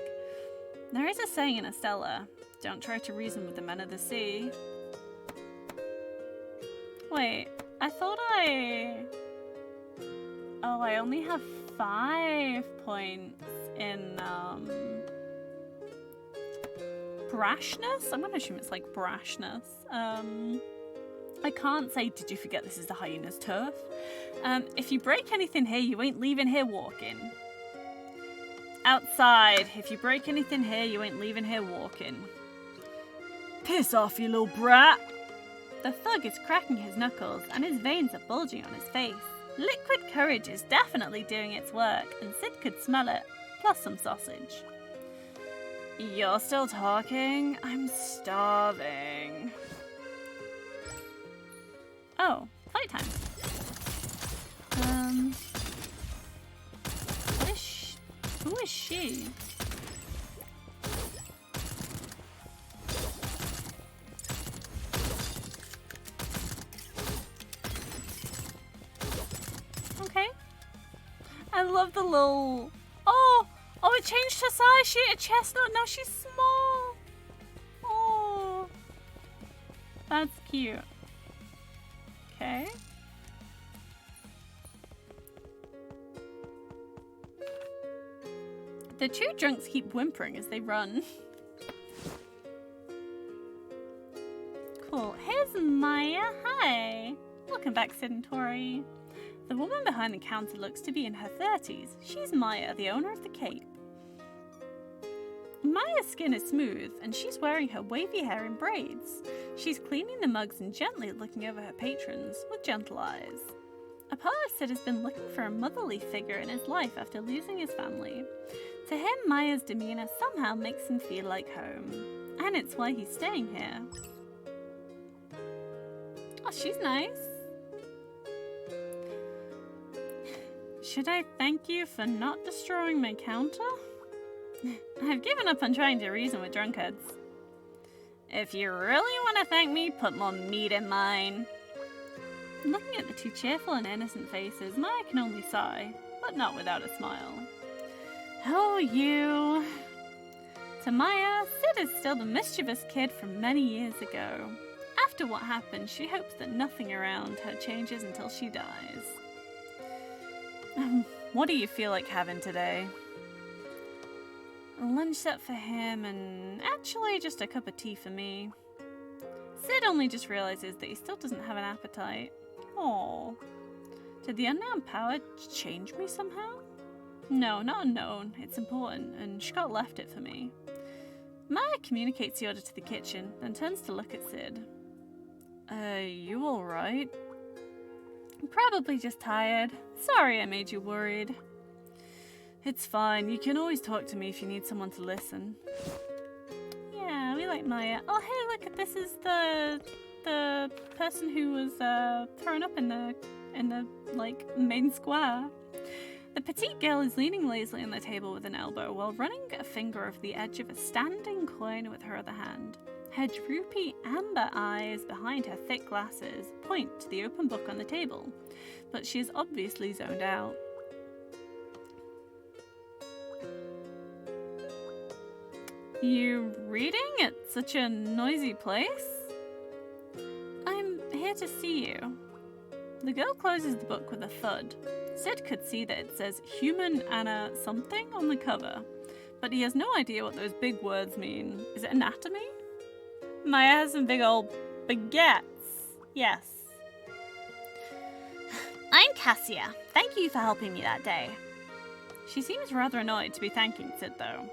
S1: There is a saying in Astella, don't try to reason with the men of the sea. Wait, I thought Oh, I only have 5 points in, brashness? I'm gonna assume it's like brashness. I can't say, did you forget this is the hyena's turf? If you break anything here, you ain't leaving here walking. Outside, if you break anything here, you ain't leaving here walking. Piss off, you little brat! The thug is cracking his knuckles, and his veins are bulging on his face. Liquid courage is definitely doing its work, and Sid could smell it, plus some sausage. You're still talking? I'm starving. Oh, fight time. Who is she? Okay. I love the little... Oh, it changed her size. She ate a chestnut. Now she's small. Oh. That's cute. Okay. The two drunks keep whimpering as they run. Cool. Here's Maya. Hi. Welcome back, Sid and Tori. The woman behind the counter looks to be in her 30s. She's Maya, the owner of the Cape. Maya's skin is smooth, and she's wearing her wavy hair in braids. She's cleaning the mugs and gently looking over her patrons with gentle eyes. A part of Sid has been looking for a motherly figure in his life after losing his family. To him, Maya's demeanor somehow makes him feel like home. And it's why he's staying here. Oh, she's nice. Should I thank you for not destroying my counter? I've given up on trying to reason with drunkards. If you really want to thank me, put more meat in mine. Looking at the two cheerful and innocent faces, Maya can only sigh, but not without a smile. Oh, you. To Maya, Sid is still the mischievous kid from many years ago. After what happened, she hopes that nothing around her changes until she dies. What do you feel like having today? A lunch set for him and actually just a cup of tea for me. Sid only just realizes that he still doesn't have an appetite. Aww. Did the unknown power change me somehow? No, not unknown. It's important, and Scott left it for me. Maya communicates the order to the kitchen, then turns to look at Sid. You alright? Probably just tired. Sorry I made you worried. It's fine. You can always talk to me if you need someone to listen. Yeah, we like Maya. Oh, hey, look, this is the person who was thrown up in the main square. The petite girl is leaning lazily on the table with an elbow while running a finger over the edge of a standing coin with her other hand. Her droopy amber eyes behind her thick glasses point to the open book on the table, but she is obviously zoned out. You reading at such a noisy place? I'm here to see you. The girl closes the book with a thud. Sid could see that it says Human Anna something on the cover, but he has no idea what those big words mean. Is it anatomy? Maya has some big old baguettes. Yes. I'm Cassia. Thank you for helping me that day. She seems rather annoyed to be thanking Sid, though.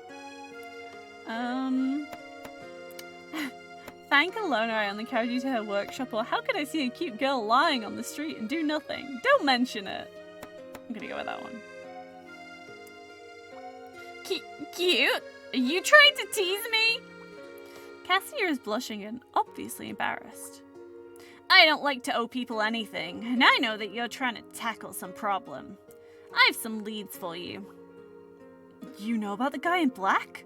S1: Thank Alona I only carried you to her workshop, or how could I see a cute girl lying on the street and do nothing? Don't mention it. I'm gonna go with that one. Cute? Are you trying to tease me? Cassia is blushing and obviously embarrassed. I don't like to owe people anything, and I know that you're trying to tackle some problem. I have some leads for you. You know about the guy in black?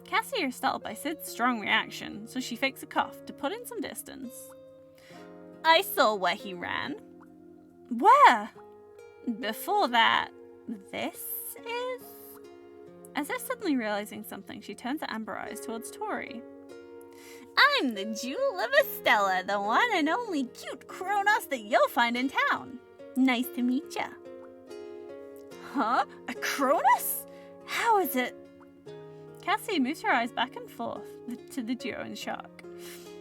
S1: Cassia is startled by Sid's strong reaction, so she fakes a cough to put in some distance. I saw where he ran. Where? Before that, this is... As if suddenly realizing something, she turns her amber eyes towards Tori. I'm the Jewel of Astella, the one and only cute Kronos that you'll find in town. Nice to meet ya. Huh? A Kronos? How is it? Cassie moves her eyes back and forth to the duo in shock.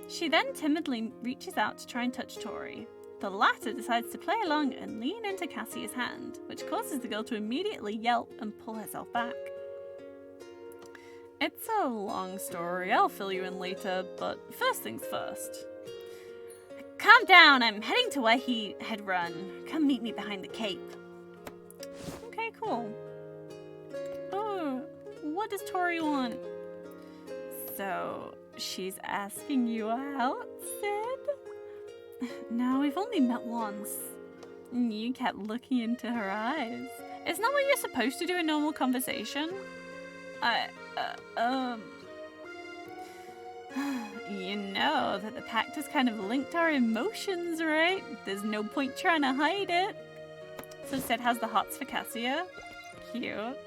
S1: She then timidly reaches out to try and touch Tori. The latter decides to play along and lean into Cassie's hand, which causes the girl to immediately yelp and pull herself back. It's a long story, I'll fill you in later, but first things first. Calm calm down. I'm heading to where he had run. Come meet me behind the cape. Okay, cool. Oh, what does Tori want? So, she's asking you out, Sid? No, we've only met once. You kept looking into her eyes. Isn't that what you're supposed to do in normal conversation? You know that the pact has kind of linked our emotions, right? There's no point trying to hide it. So Sid has the hots for Cassia. Cute.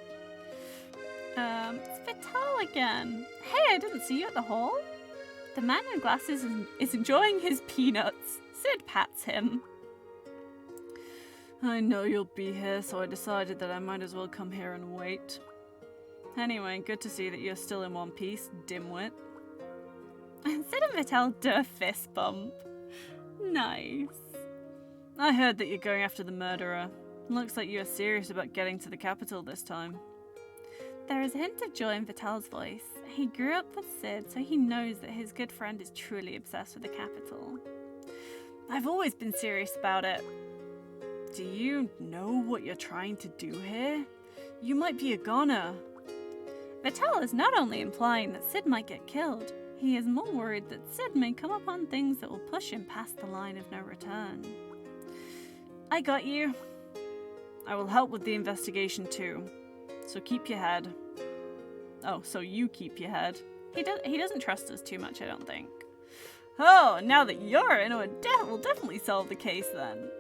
S1: It's Vital again. Hey, I didn't see you at the hall. The man in glasses is enjoying his peanuts. Sid pats him. I know you'll be here, so I decided that I might as well come here and wait. Anyway, good to see that you're still in one piece, dimwit. Sid and Vital do a fist bump. Nice. I heard that you're going after the murderer. Looks like you're serious about getting to the capital this time. There is a hint of joy in Vital's voice. He grew up with Sid, so he knows that his good friend is truly obsessed with the capital. I've always been serious about it. Do you know what you're trying to do here? You might be a goner. Vital is not only implying that Sid might get killed, he is more worried that Sid may come upon things that will push him past the line of no return. I got you. I will help with the investigation too. So keep your head. Oh, so you keep your head. He doesn't trust us too much, I don't think. Oh, now that you're in, we'll definitely solve the case then.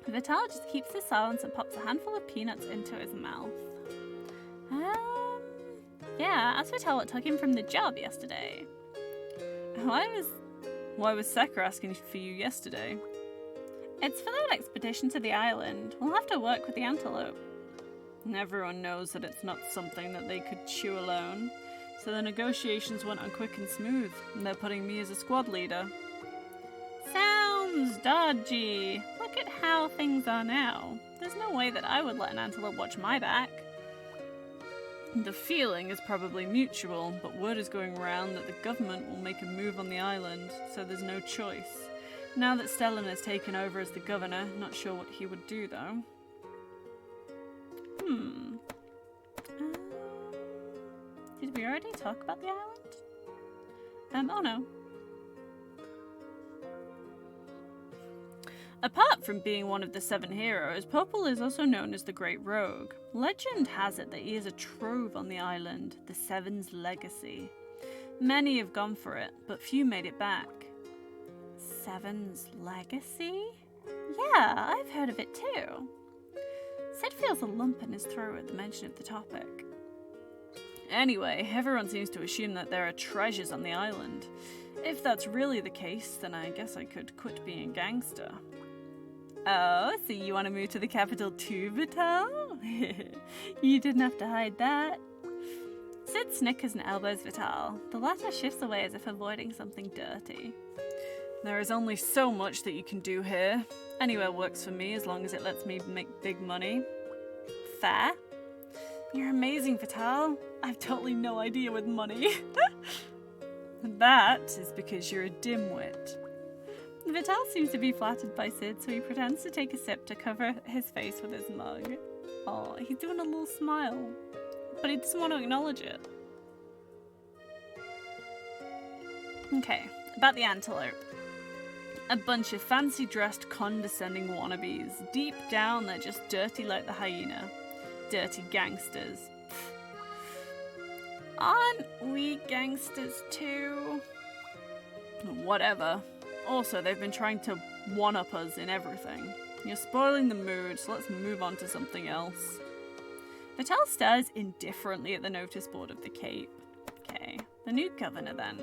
S1: Vital just keeps his silence and pops a handful of peanuts into his mouth. Yeah, ask Vital what took him from the job yesterday. Why was Sekra asking for you yesterday? It's for that expedition to the island. We'll have to work with the antelope. And everyone knows that it's not something that they could chew alone. So the negotiations went on quick and smooth, and they're putting me as a squad leader. Sounds dodgy. Look at how things are now. There's no way that I would let an antelope watch my back. The feeling is probably mutual, but word is going around that the government will make a move on the island, so there's no choice. Now that Stellan has taken over as the governor, not sure what he would do though. Did we already talk about the island? Oh no. Apart from being one of the 7 heroes, Popple is also known as the Great Rogue. Legend has it that he is a trove on the island, the Seven's legacy. Many have gone for it, but few made it back. Seven's legacy? Yeah, I've heard of it too. Sid feels a lump in his throat at the mention of the topic. Anyway, everyone seems to assume that there are treasures on the island. If that's really the case, then I guess I could quit being a gangster. Oh, so you want to move to the capital too, Vital? You didn't have to hide that. Sid snickers and elbows Vital. The latter shifts away as if avoiding something dirty. There is only so much that you can do here. Anywhere works for me as long as it lets me make big money. Fair? You're amazing, Vital. I've totally no idea with money. That is because you're a dimwit. Vital seems to be flattered by Sid, so he pretends to take a sip to cover his face with his mug. Oh, he's doing a little smile, but he doesn't want to acknowledge it. Okay, about the antelope. A bunch of fancy-dressed, condescending wannabes. Deep down, they're just dirty like the hyena. Dirty gangsters. Aren't we gangsters too? Whatever. Also, they've been trying to one-up us in everything. You're spoiling the mood, so let's move on to something else. Vital stares indifferently at the notice board of the Cape. Okay, the new governor then.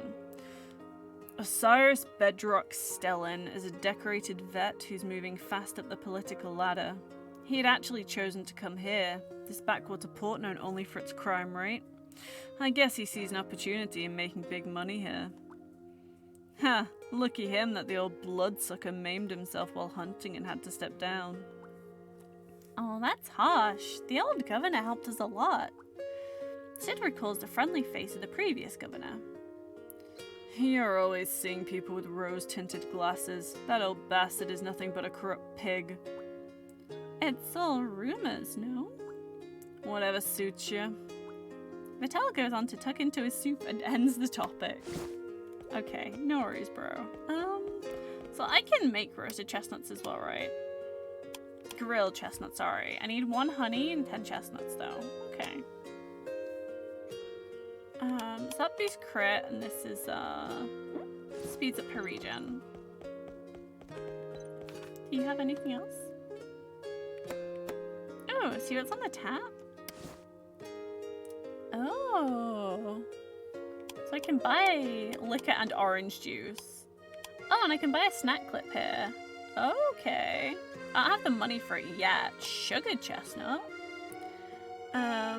S1: Osiris Bedrock Stellan is a decorated vet who's moving fast up the political ladder. He had actually chosen to come here, this backwater port known only for its crime rate. I guess he sees an opportunity in making big money here. Ha, lucky him that the old bloodsucker maimed himself while hunting and had to step down. Oh, that's harsh. The old governor helped us a lot. Sid recalls the friendly face of the previous governor. You're always seeing people with rose-tinted glasses. That old bastard is nothing but a corrupt pig. It's all rumors, no? Whatever suits you. Vittel goes on to tuck into his soup and ends the topic. Okay, no worries, bro. So I can make roasted chestnuts as well, right? Grilled chestnuts, sorry. I need 1 honey and 10 chestnuts, though. Okay. So that boosts crit, and this is, speeds up her regen. Do you have anything else? Oh, see what's on the tap? Oh. So I can buy liquor and orange juice. Oh, and I can buy a snack clip here. Okay. I don't have the money for it yet. Sugar chestnut. Huh.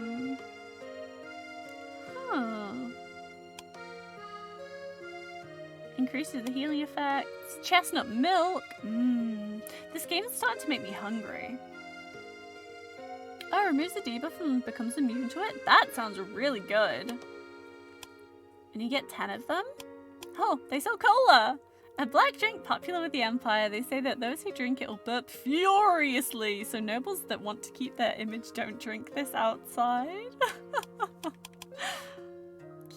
S1: Increases the healing effects. Chestnut milk. This game is starting to make me hungry. Oh, removes the debuff and becomes immune to it? That sounds really good. And you get 10 of them? Oh, they sell cola! A black drink popular with the Empire. They say that those who drink it will burp furiously, so nobles that want to keep their image don't drink this outside.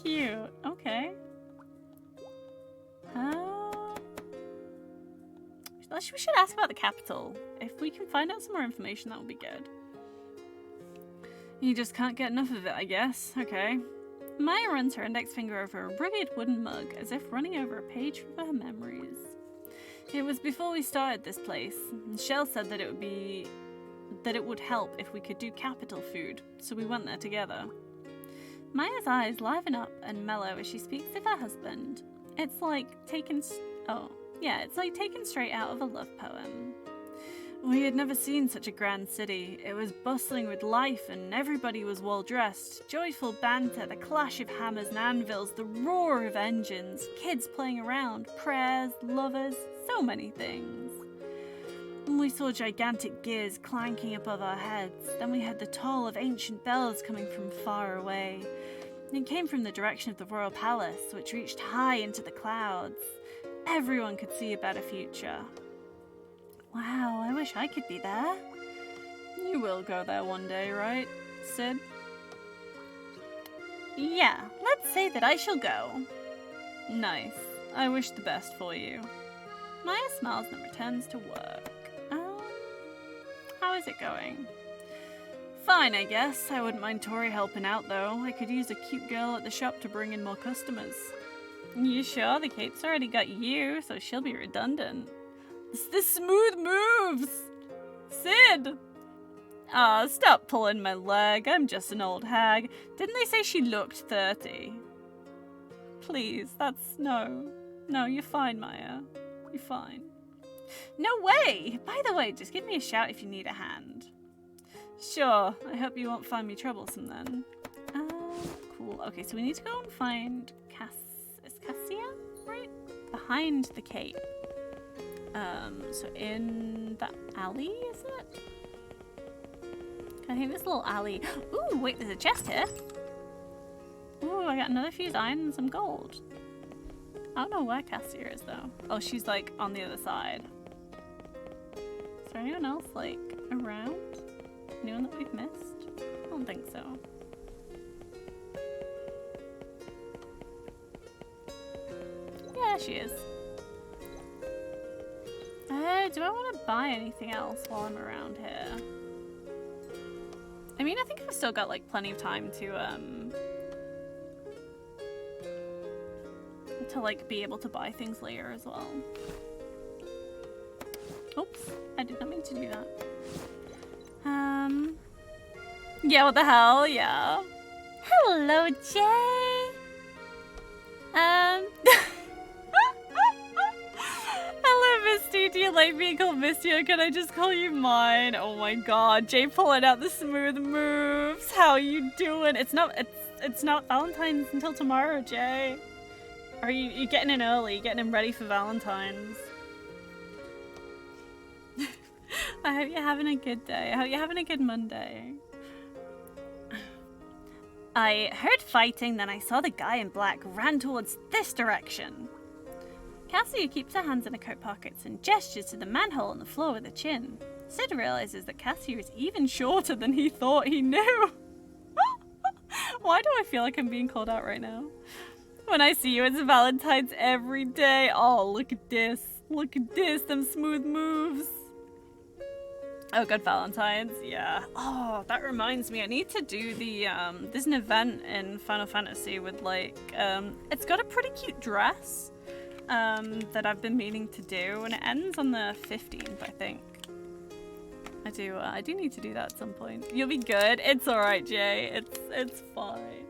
S1: Cute. Okay. We should ask about the capital. If we can find out some more information, that would be good. You just can't get enough of it, I guess. Okay. Maya runs her index finger over a rugged wooden mug, as if running over a page of her memories. It was before we started this place. Shell said that it would help if we could do capital food, so we went there together. Maya's eyes liven up and mellow as she speaks of her husband. It's like taken straight out of a love poem. We had never seen such a grand city. It was bustling with life and everybody was well dressed. Joyful banter, the clash of hammers and anvils, the roar of engines, kids playing around, prayers, lovers, so many things. We saw gigantic gears clanking above our heads. Then we heard the toll of ancient bells coming from far away. It came from the direction of the royal palace, which reached high into the clouds. Everyone could see a better future. Wow, I wish I could be there. You will go there one day, right, Sid? Yeah, let's say that I shall go. Nice. I wish the best for you. Maya smiles and returns to work. How is it going? Fine, I guess. I wouldn't mind Tori helping out, though. I could use a cute girl at the shop to bring in more customers. You sure? The cape's already got you, so she'll be redundant. It's the smooth moves! Sid! Aw, stop pulling my leg. I'm just an old hag. Didn't they say she looked 30? Please, that's... No, you're fine, Maya. You're fine. No way! By the way, just give me a shout if you need a hand. Sure, I hope you won't find me troublesome then. Cool. Okay, so we need to go and find Is Cassia? Right? Behind the cape. So in the alley, is it? I think this little alley. Ooh, wait, there's a chest here. Ooh, I got another fused iron and some gold. I don't know where Cassia is though. Oh, she's like on the other side. Is there anyone else like around? Anyone that we've missed? I don't think so. Yeah, she is. Do I want to buy anything else while I'm around here? I mean, I think I've still got like plenty of time to like be able to buy things later as well. Oops, I did not mean to do that. Yeah, what the hell? Yeah. Hello, Jay. Hello, Misty. Do you like being called Misty, or can I just call you mine? Oh my god, Jay pulling out the smooth moves. How you doing? It's not Valentine's until tomorrow, Jay. Are you getting in early? You getting him ready for Valentine's? I hope you're having a good day. I hope you're having a good Monday. I heard fighting, then I saw the guy in black ran towards this direction. Cassia keeps her hands in her coat pockets and gestures to the manhole on the floor with a chin. Sid realizes that Cassia is even shorter than he thought he knew. Why do I feel like I'm being called out right now? When I see you, it's Valentine's every day. Oh, look at this. Look at this, them smooth moves. Oh, good Valentine's, yeah. Oh, that reminds me, I need to do the, there's an event in Final Fantasy with, like, it's got a pretty cute dress, that I've been meaning to do, and it ends on the 15th, I think. I do need to do that at some point. You'll be good. It's alright, Jay. It's fine.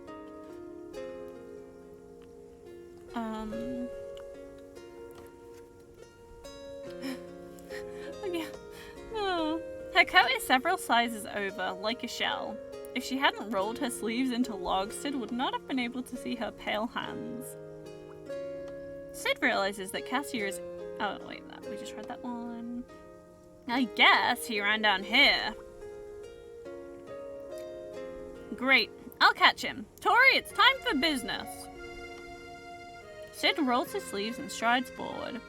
S1: Yeah. Oh. Her coat is several sizes over, like a shell. If she hadn't rolled her sleeves into logs, Sid would not have been able to see her pale hands. Sid realizes that Cassia is... Oh, wait, we just read that one. I guess he ran down here. Great. I'll catch him. Tori, it's time for business. Sid rolls his sleeves and strides forward.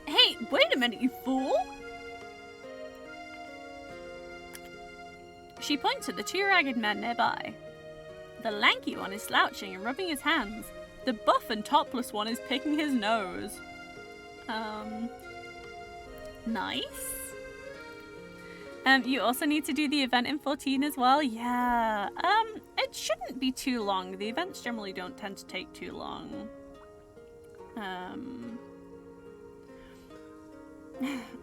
S1: Hey, wait a minute, you fool! She points at the two ragged men nearby. The lanky one is slouching and rubbing his hands. The buff and topless one is picking his nose. Nice. You also need to do the event in 14 as well? Yeah. It shouldn't be too long. The events generally don't tend to take too long.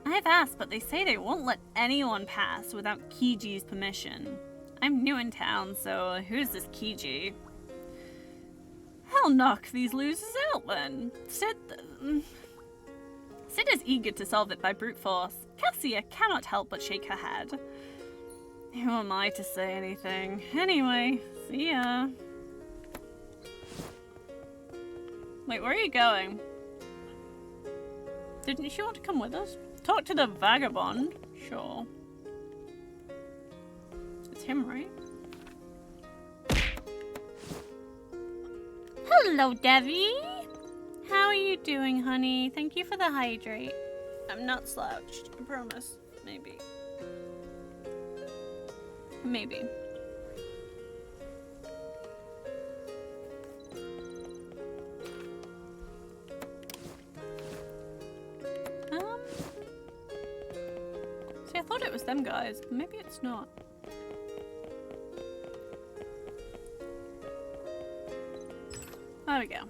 S1: I've asked, but they say they won't let anyone pass without Kiji's permission. I'm new in town, so who's this Kiji? Hell, knock these losers out then. Sid is eager to solve it by brute force. Cassia cannot help but shake her head. Who am I to say anything? Anyway, see ya. Wait, where are you going? Didn't she want to come with us? Talk to the vagabond? Sure. It's him, right? Hello, Debbie! How are you doing, honey? Thank you for the hydrate. I'm not slouched, I promise. Maybe. Maybe. See, I thought it was them guys. Maybe it's not. There we go.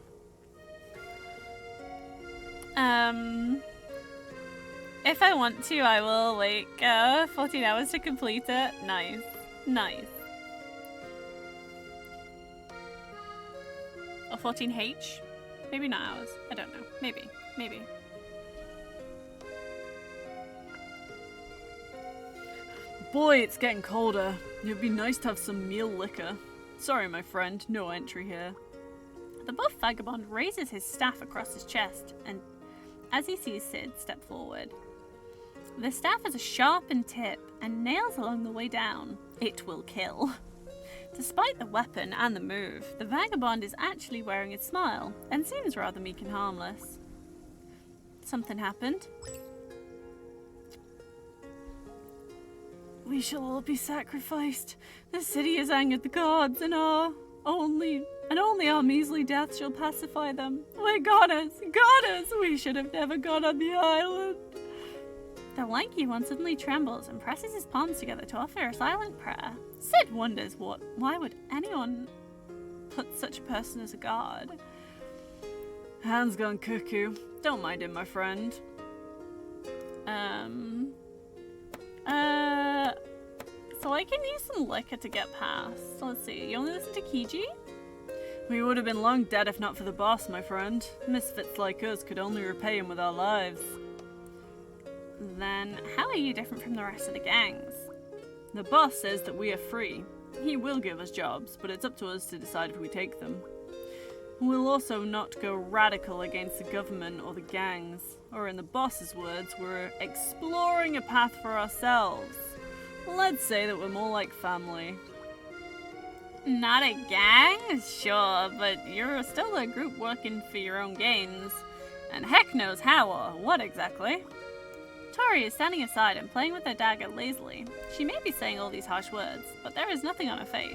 S1: If I want to, I will wait 14 hours to complete it. Nice. Nice. Or 14H? Maybe not hours. I don't know. Maybe. Maybe. Boy, it's getting colder. It'd be nice to have some meal liquor. Sorry, my friend. No entry here. The buff vagabond raises his staff across his chest, and as he sees Sid step forward. The staff has a sharpened tip and nails along the way down. It will kill. Despite the weapon and the move, the vagabond is actually wearing a smile and seems rather meek and harmless. Something happened. We shall all be sacrificed. The city has angered the gods, and only our measly death shall pacify them. We're goddess! We should have never gone on the island. The lanky one suddenly trembles and presses his palms together to offer a silent prayer. Sid wonders why would anyone put such a person as a god? Hands gone cuckoo. Don't mind him, my friend. So I can use some liquor to get past. Let's see, you only listen to Kiji? We would have been long dead if not for the boss, my friend. Misfits like us could only repay him with our lives. Then, how are you different from the rest of the gangs? The boss says that we are free. He will give us jobs, but it's up to us to decide if we take them. We'll also not go radical against the government or the gangs. Or in the boss's words, we're exploring a path for ourselves. Let's say that we're more like family. Not a gang? Sure, but you're still a group working for your own gains. And heck knows how or what exactly. Tori is standing aside and playing with her dagger lazily. She may be saying all these harsh words, but there is nothing on her face.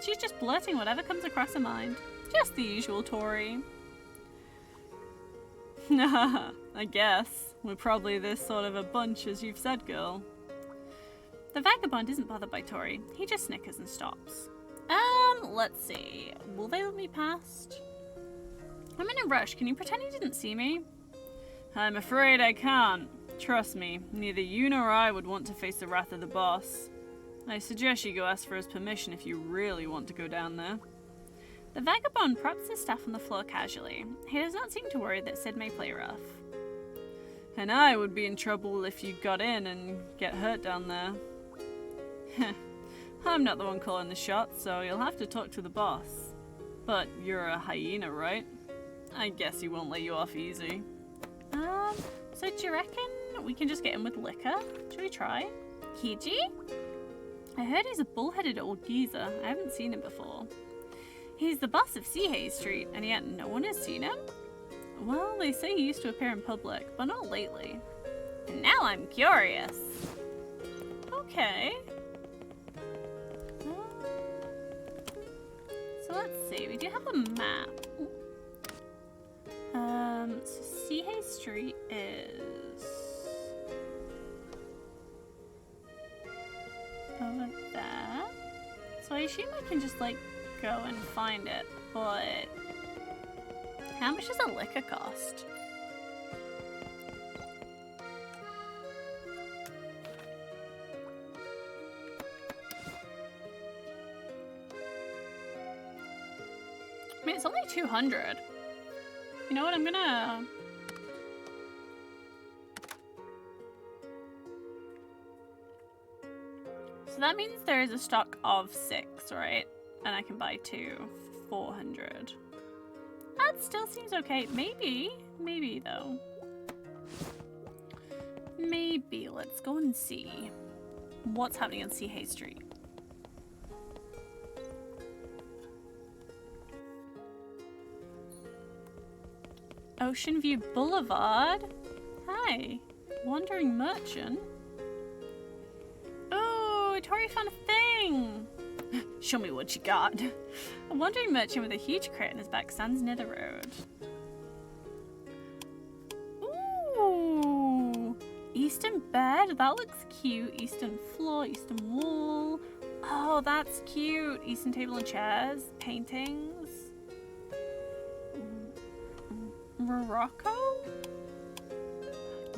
S1: She's just blurting whatever comes across her mind. Just the usual Tori. I guess. We're probably this sort of a bunch, as you've said, girl. The vagabond isn't bothered by Tori. He just snickers and stops. Let's see. Will they let me past? I'm in a rush. Can you pretend you didn't see me? I'm afraid I can't. Trust me, neither you nor I would want to face the wrath of the boss. I suggest you go ask for his permission if you really want to go down there. The vagabond props his staff on the floor casually. He does not seem to worry that Sid may play rough. And I would be in trouble if you got in and get hurt down there. I'm not the one calling the shots, so you'll have to talk to the boss. But you're a hyena, right? I guess he won't let you off easy. So do you reckon we can just get in with liquor? Should we try? Kiji? I heard he's a bullheaded old geezer. I haven't seen him before. He's the boss of Seahey Street, and yet no one has seen him? Well, they say he used to appear in public, but not lately. And now I'm curious. Okay. So let's see, we do have a map. So Seahey Street is over there. So I assume I can just like go and find it, but how much does a liquor cost? I mean, it's only 200. You know what, I'm gonna... So that means there is a stock of 6, right? And I can buy 2 for 400. That still seems okay. Maybe though. Maybe. Let's go and see what's happening on Seahey Street. Ocean View Boulevard. Hi, wandering merchant. Oh, Tori found a thing. Show me what you got. A wandering merchant with a huge crate on his back stands near the road. Ooh, eastern bed. That looks cute. Eastern floor, eastern wall. Oh, that's cute. Eastern table and chairs. Paintings. Morocco?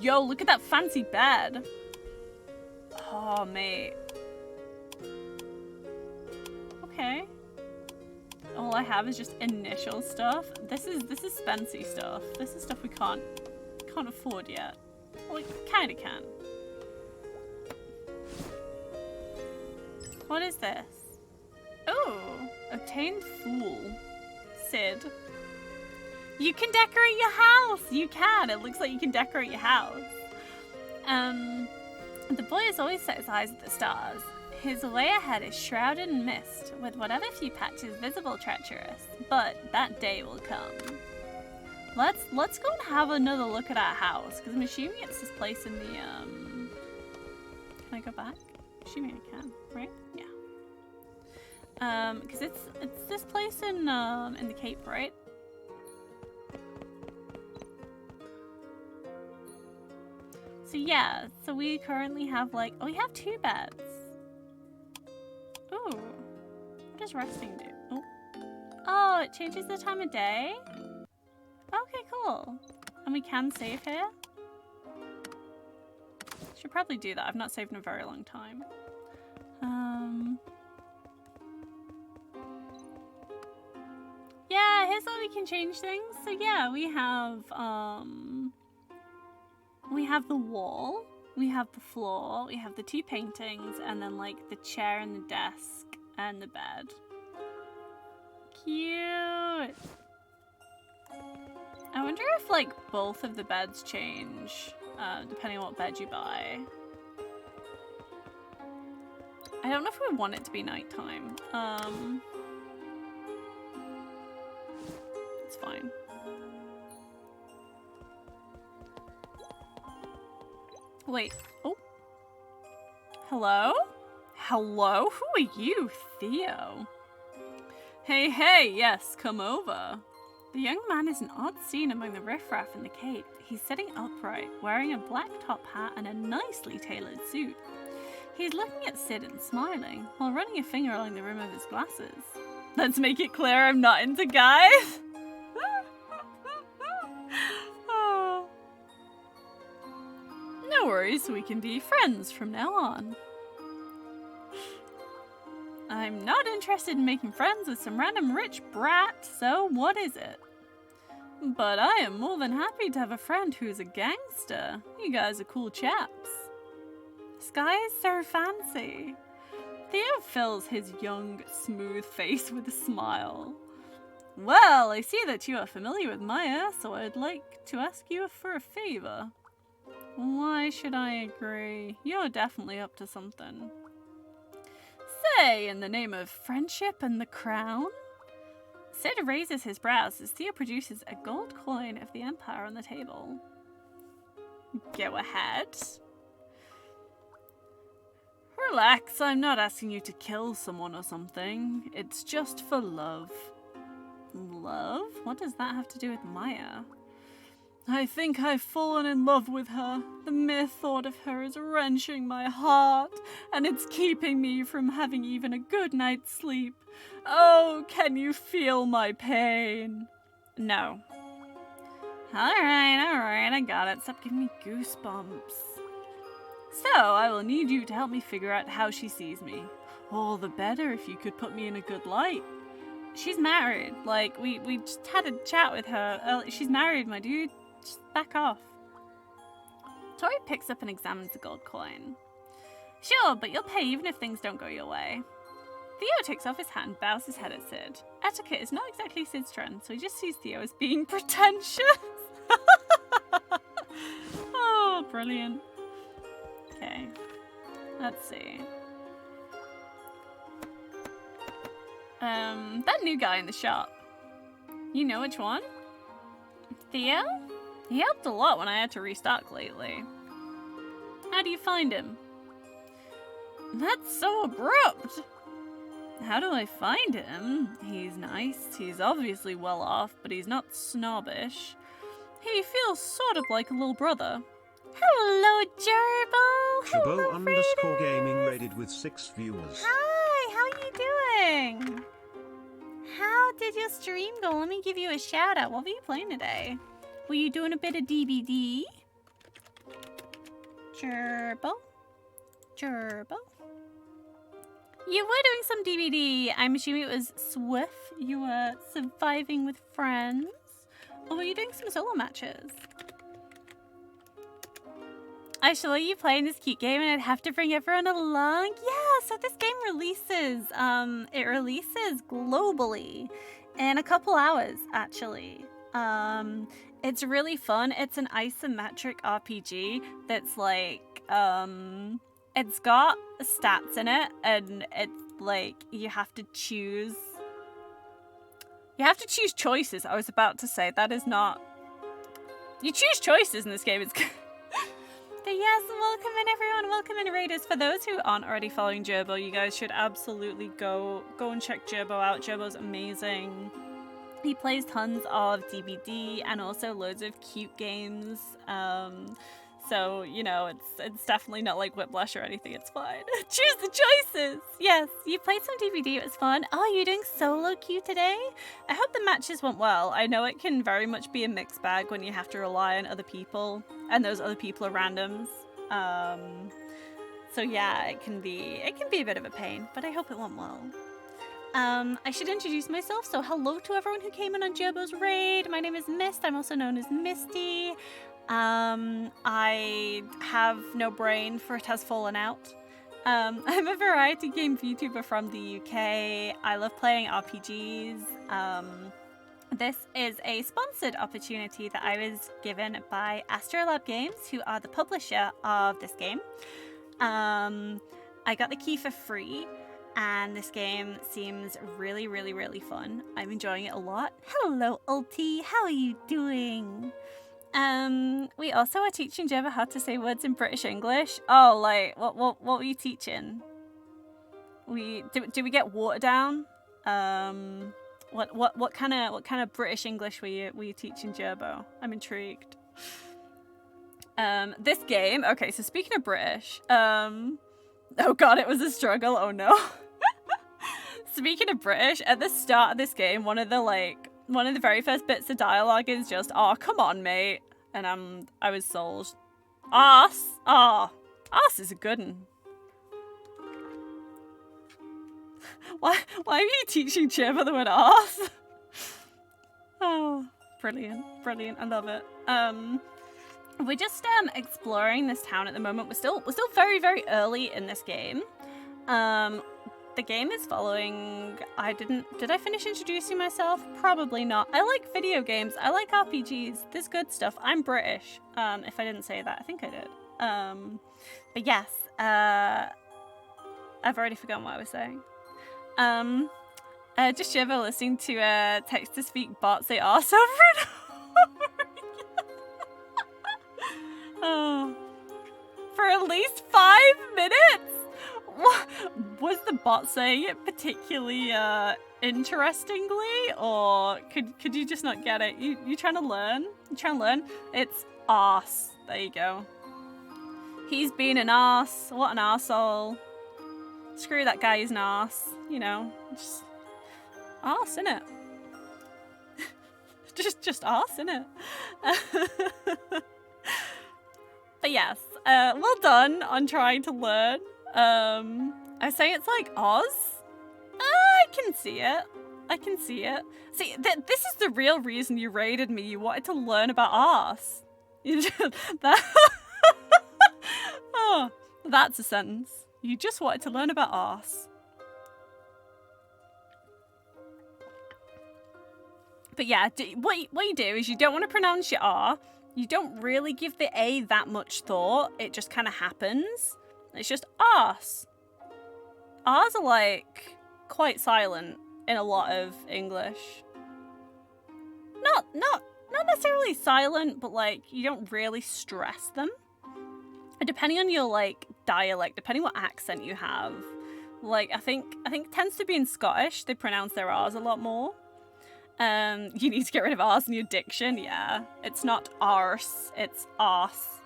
S1: Yo, look at that fancy bed. Oh, mate. Okay. All I have is just initial stuff. This is spency stuff. This is stuff we can't afford yet. Well, we kinda can. What is this? Oh, obtained fool. Sid. You can decorate your house! You can! It looks like you can decorate your house. The boy has always set his eyes at the stars. His way ahead is shrouded in mist, with whatever few patches visible treacherous, but that day will come. Let's go and have another look at our house, because I'm assuming it's this place in the, Can I go back? Assuming I can, right? Yeah. Because it's this place in the Cape, right? So yeah, so we currently have like, we have 2 beds. Ooh, what does resting do? Oh, it changes the time of day? Okay, cool. And we can save here? Should probably do that. I've not saved in a very long time. Yeah, here's how we can change things. So yeah, we have the wall, we have the floor, we have the 2 paintings, and then like the chair and the desk and the bed. Cute! I wonder if like both of the beds change, depending on what bed you buy. I don't know if we want it to be nighttime. fine. Wait. Oh. Hello? Hello? Who are you, Theo? Hey, hey, yes, come over. The young man is an odd scene among the riffraff in the cape. He's sitting upright, wearing a black top hat and a nicely tailored suit. He's looking at Sid and smiling, while running a finger along the rim of his glasses. Let's make it clear I'm not into guys. Oh. No worries, we can be friends from now on. I'm not interested in making friends with some random rich brat, so what is it? But I am more than happy to have a friend who's a gangster. You guys are cool chaps. This guy is so fancy. Theo fills his young, smooth face with a smile. Well, I see that you are familiar with Maya, so I'd like to ask you for a favor. Why should I agree? You're definitely up to something. Say, in the name of friendship and the crown? Sid raises his brows as Theo produces a gold coin of the Empire on the table. Go ahead. Relax, I'm not asking you to kill someone or something. It's just for love. Love? What does that have to do with Maya? I think I've fallen in love with her. The mere thought of her is wrenching my heart, and it's keeping me from having even a good night's sleep. Oh, can you feel my pain? No. Alright, I got it. Stop giving me goosebumps. So, I will need you to help me figure out how she sees me. All the better if you could put me in a good light. She's married. Like, we just had a chat with her. She's married, my dude. Just back off. Tori picks up and examines the gold coin. Sure, but you'll pay even if things don't go your way. Theo takes off his hat and bows his head at Sid. Etiquette is not exactly Sid's trend, so he just sees Theo as being pretentious. Oh, brilliant. Okay, let's see. That new guy in the shop. You know which one? Theo? He helped a lot when I had to restock lately. How do you find him? That's so abrupt. How do I find him? He's nice. He's obviously well off, but he's not snobbish. He feels sort of like a little brother. Hello, Gerbo. Hello,
S2: Gerbo _gaming rated with 6 viewers.
S1: Hi, how are you doing? How did your stream go? Let me give you a shout out. What were you playing today? Were you doing a bit of DBD? Gerbo? Gerbo? You were doing some DBD. I'm assuming it was Swift. You were surviving with friends. Or were you doing some solo matches? I shall let you play in this cute game and I'd have to bring everyone along. Yeah, so this game releases, it releases globally in a couple hours, actually. It's really fun. It's an isometric RPG that's like, it's got stats in it and it's like, you have to choose choices. I was about to say, that is not, you choose choices in this game. It's But yes, welcome in everyone, welcome in raiders. For those who aren't already following Gerbo, you guys should absolutely go and check Gerbo out. Gerbo's amazing. He plays tons of DBD and also loads of cute games. So, you know, it's definitely not like Whiplash or anything, it's fine. Choose the choices! Yes, you played some DBD, it was fun. Oh, you're doing solo queue today? I hope the matches went well. I know it can very much be a mixed bag when you have to rely on other people, and those other people are randoms. So yeah, it can be a bit of a pain, but I hope it went well. I should introduce myself, so hello to everyone who came in on Gerbo's raid. My name is Mist, I'm also known as Misty. I have no brain for It Has Fallen Out. I'm a variety game VTuber from the UK. I love playing RPGs. This is a sponsored opportunity that I was given by Astrolabe Games, who are the publisher of this game. I got the key for free, and this game seems really, really, really fun. I'm enjoying it a lot. Hello, Ulti. How are you doing? We also are teaching Jeva how to say words in British English. Oh, like, what were you teaching? Do we get water down? What kind of British English were you teaching Gerbo? I'm intrigued. This game. Okay, so speaking of British, oh god, it was a struggle. Oh no. Speaking of British, at the start of this game, one of the very first bits of dialogue is just, "Oh, come on, mate," and I was sold. Arse, arse is a good one. Why are you teaching Chipper the word arse? Oh, brilliant, brilliant! I love it. We're just exploring this town at the moment. We're still very, very early in this game. The game is following. Did I finish introducing myself? Probably not. I like video games. I like RPGs. There's good stuff. I'm British. If I didn't say that, I think I did. But yes. I've already forgotten what I was saying. Just Shiver listening to text-to-speak bot say arse over and over again. Oh. For at least 5 minutes? Was the bot saying it particularly interestingly, or could you just not get it? You trying to learn? You trying to learn? It's arse. There you go. He's been an arse. What an arsehole. Screw that guy, he's an arse. You know, just arse, innit? just arse, innit? But yes, well done on trying to learn. I say it's like Oz. I can see it. I can see it. See, this is the real reason you raided me. You wanted to learn about arse. You just, oh, that's a sentence. You just wanted to learn about arse. But yeah, what you do is you don't want to pronounce your R. You don't really give the A that much thought. It just kind of happens. It's just arse. R's are like quite silent in a lot of English. Not necessarily silent, but like you don't really stress them. And depending on your like dialect, depending what accent you have, like I think it tends to be in Scottish they pronounce their R's a lot more. You need to get rid of R's in your diction. Yeah, it's not arse, it's arse.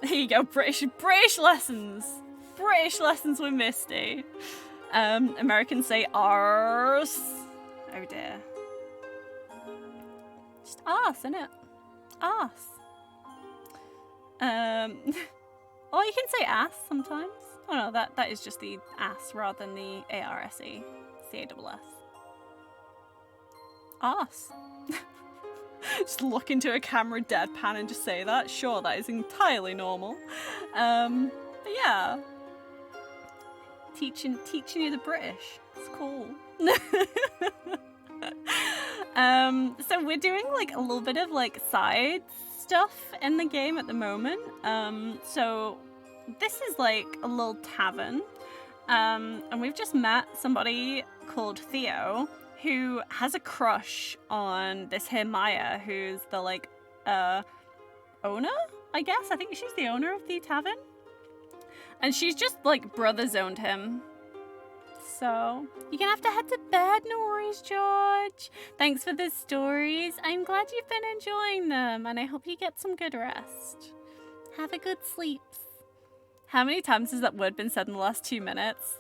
S1: There you go, British lessons. British lessons with Misty. Americans say arse. Oh dear. Just arse, innit? Arse. Or you can say ass sometimes. Oh no, that is just the ass rather than the A-R-S-E. C-A-S-S. Arse. Just look into a camera deadpan and just say that. Sure, that is entirely normal. But yeah. Teaching you the British. It's cool. So we're doing like a little bit of like side stuff in the game at the moment. So this is like a little tavern. And we've just met somebody called Theo who has a crush on this here Maya, who's the like owner, I guess. I think she's the owner of the tavern. And she's just like brother zoned him. So you're gonna have to head to bed, no worries, George. Thanks for the stories. I'm glad you've been enjoying them, and I hope you get some good rest. Have a good sleep. How many times has that word been said in the last 2 minutes?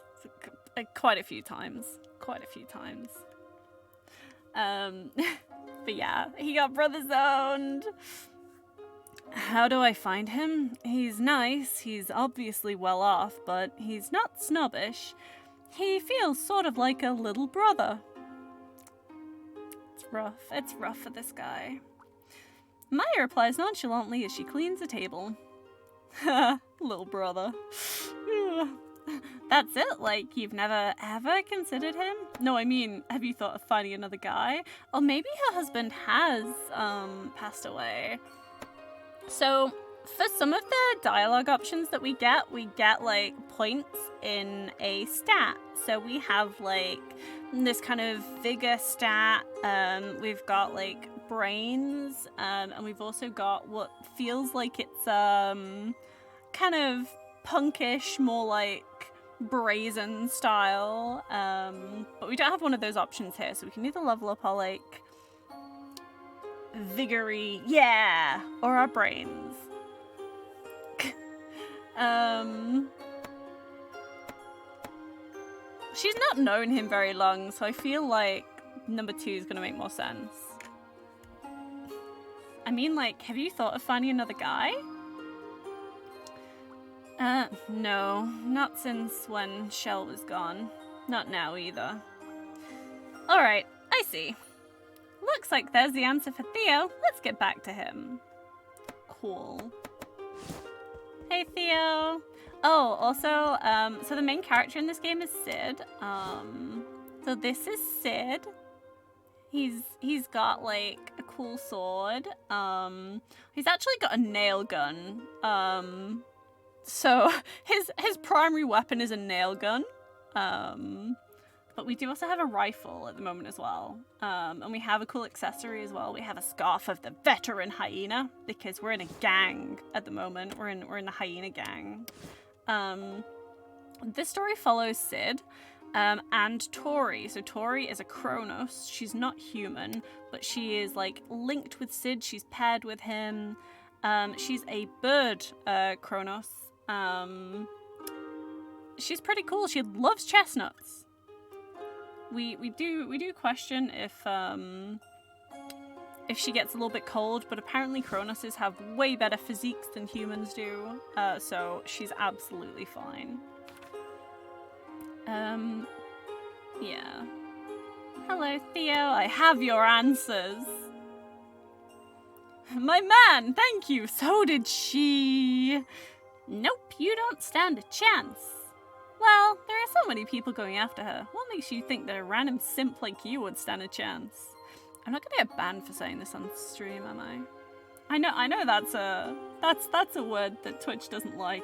S1: Quite a few times. Quite a few times. But yeah, he got brother zoned. How do I find him? He's nice, he's obviously well off, but he's not snobbish. He feels sort of like a little brother. It's rough for this guy. Maya replies nonchalantly as she cleans the table. Little brother. That's it? Like, you've never ever considered him? No, I mean, have you thought of finding another guy? Or maybe her husband has, passed away. So, For some of the dialogue options that we get like points in a stat. So we have like this kind of vigor stat. We've got like brains, and we've also got what feels like it's kind of punkish, more like brazen style. But we don't have one of those options here, so we can either level up our like vigory, yeah, or our brains. She's not known him very long, so I feel like number 2 is gonna make more sense. I mean, like, have you thought of finding another guy? No, not since when Shell was gone. Not now either. Alright, I see. Looks like there's the answer for Theo. Let's get back to him. Cool. Hey, Theo. Oh, also, so the main character in this game is Sid. So this is Sid. He's got like a cool sword. He's actually got a nail gun. So his primary weapon is a nail gun. But we do also have a rifle at the moment as well. And we have a cool accessory as well. We have a scarf of the veteran hyena because we're in a gang at the moment. We're in the hyena gang. This story follows Sid and Tori. So Tori is a Kronos. She's not human, but she is like linked with Sid. She's paired with him. She's a bird Kronos. She's pretty cool. She loves chestnuts. We do question if she gets a little bit cold, but apparently Kronoses have way better physiques than humans do, so she's absolutely fine. Yeah. Hello, Theo. I have your answers. My man, thank you. So did she. Nope, you don't stand a chance. Well, there are so many people going after her. What makes you think that a random simp like you would stand a chance? I'm not gonna get banned for saying this on stream, am I? I know that's a word that Twitch doesn't like.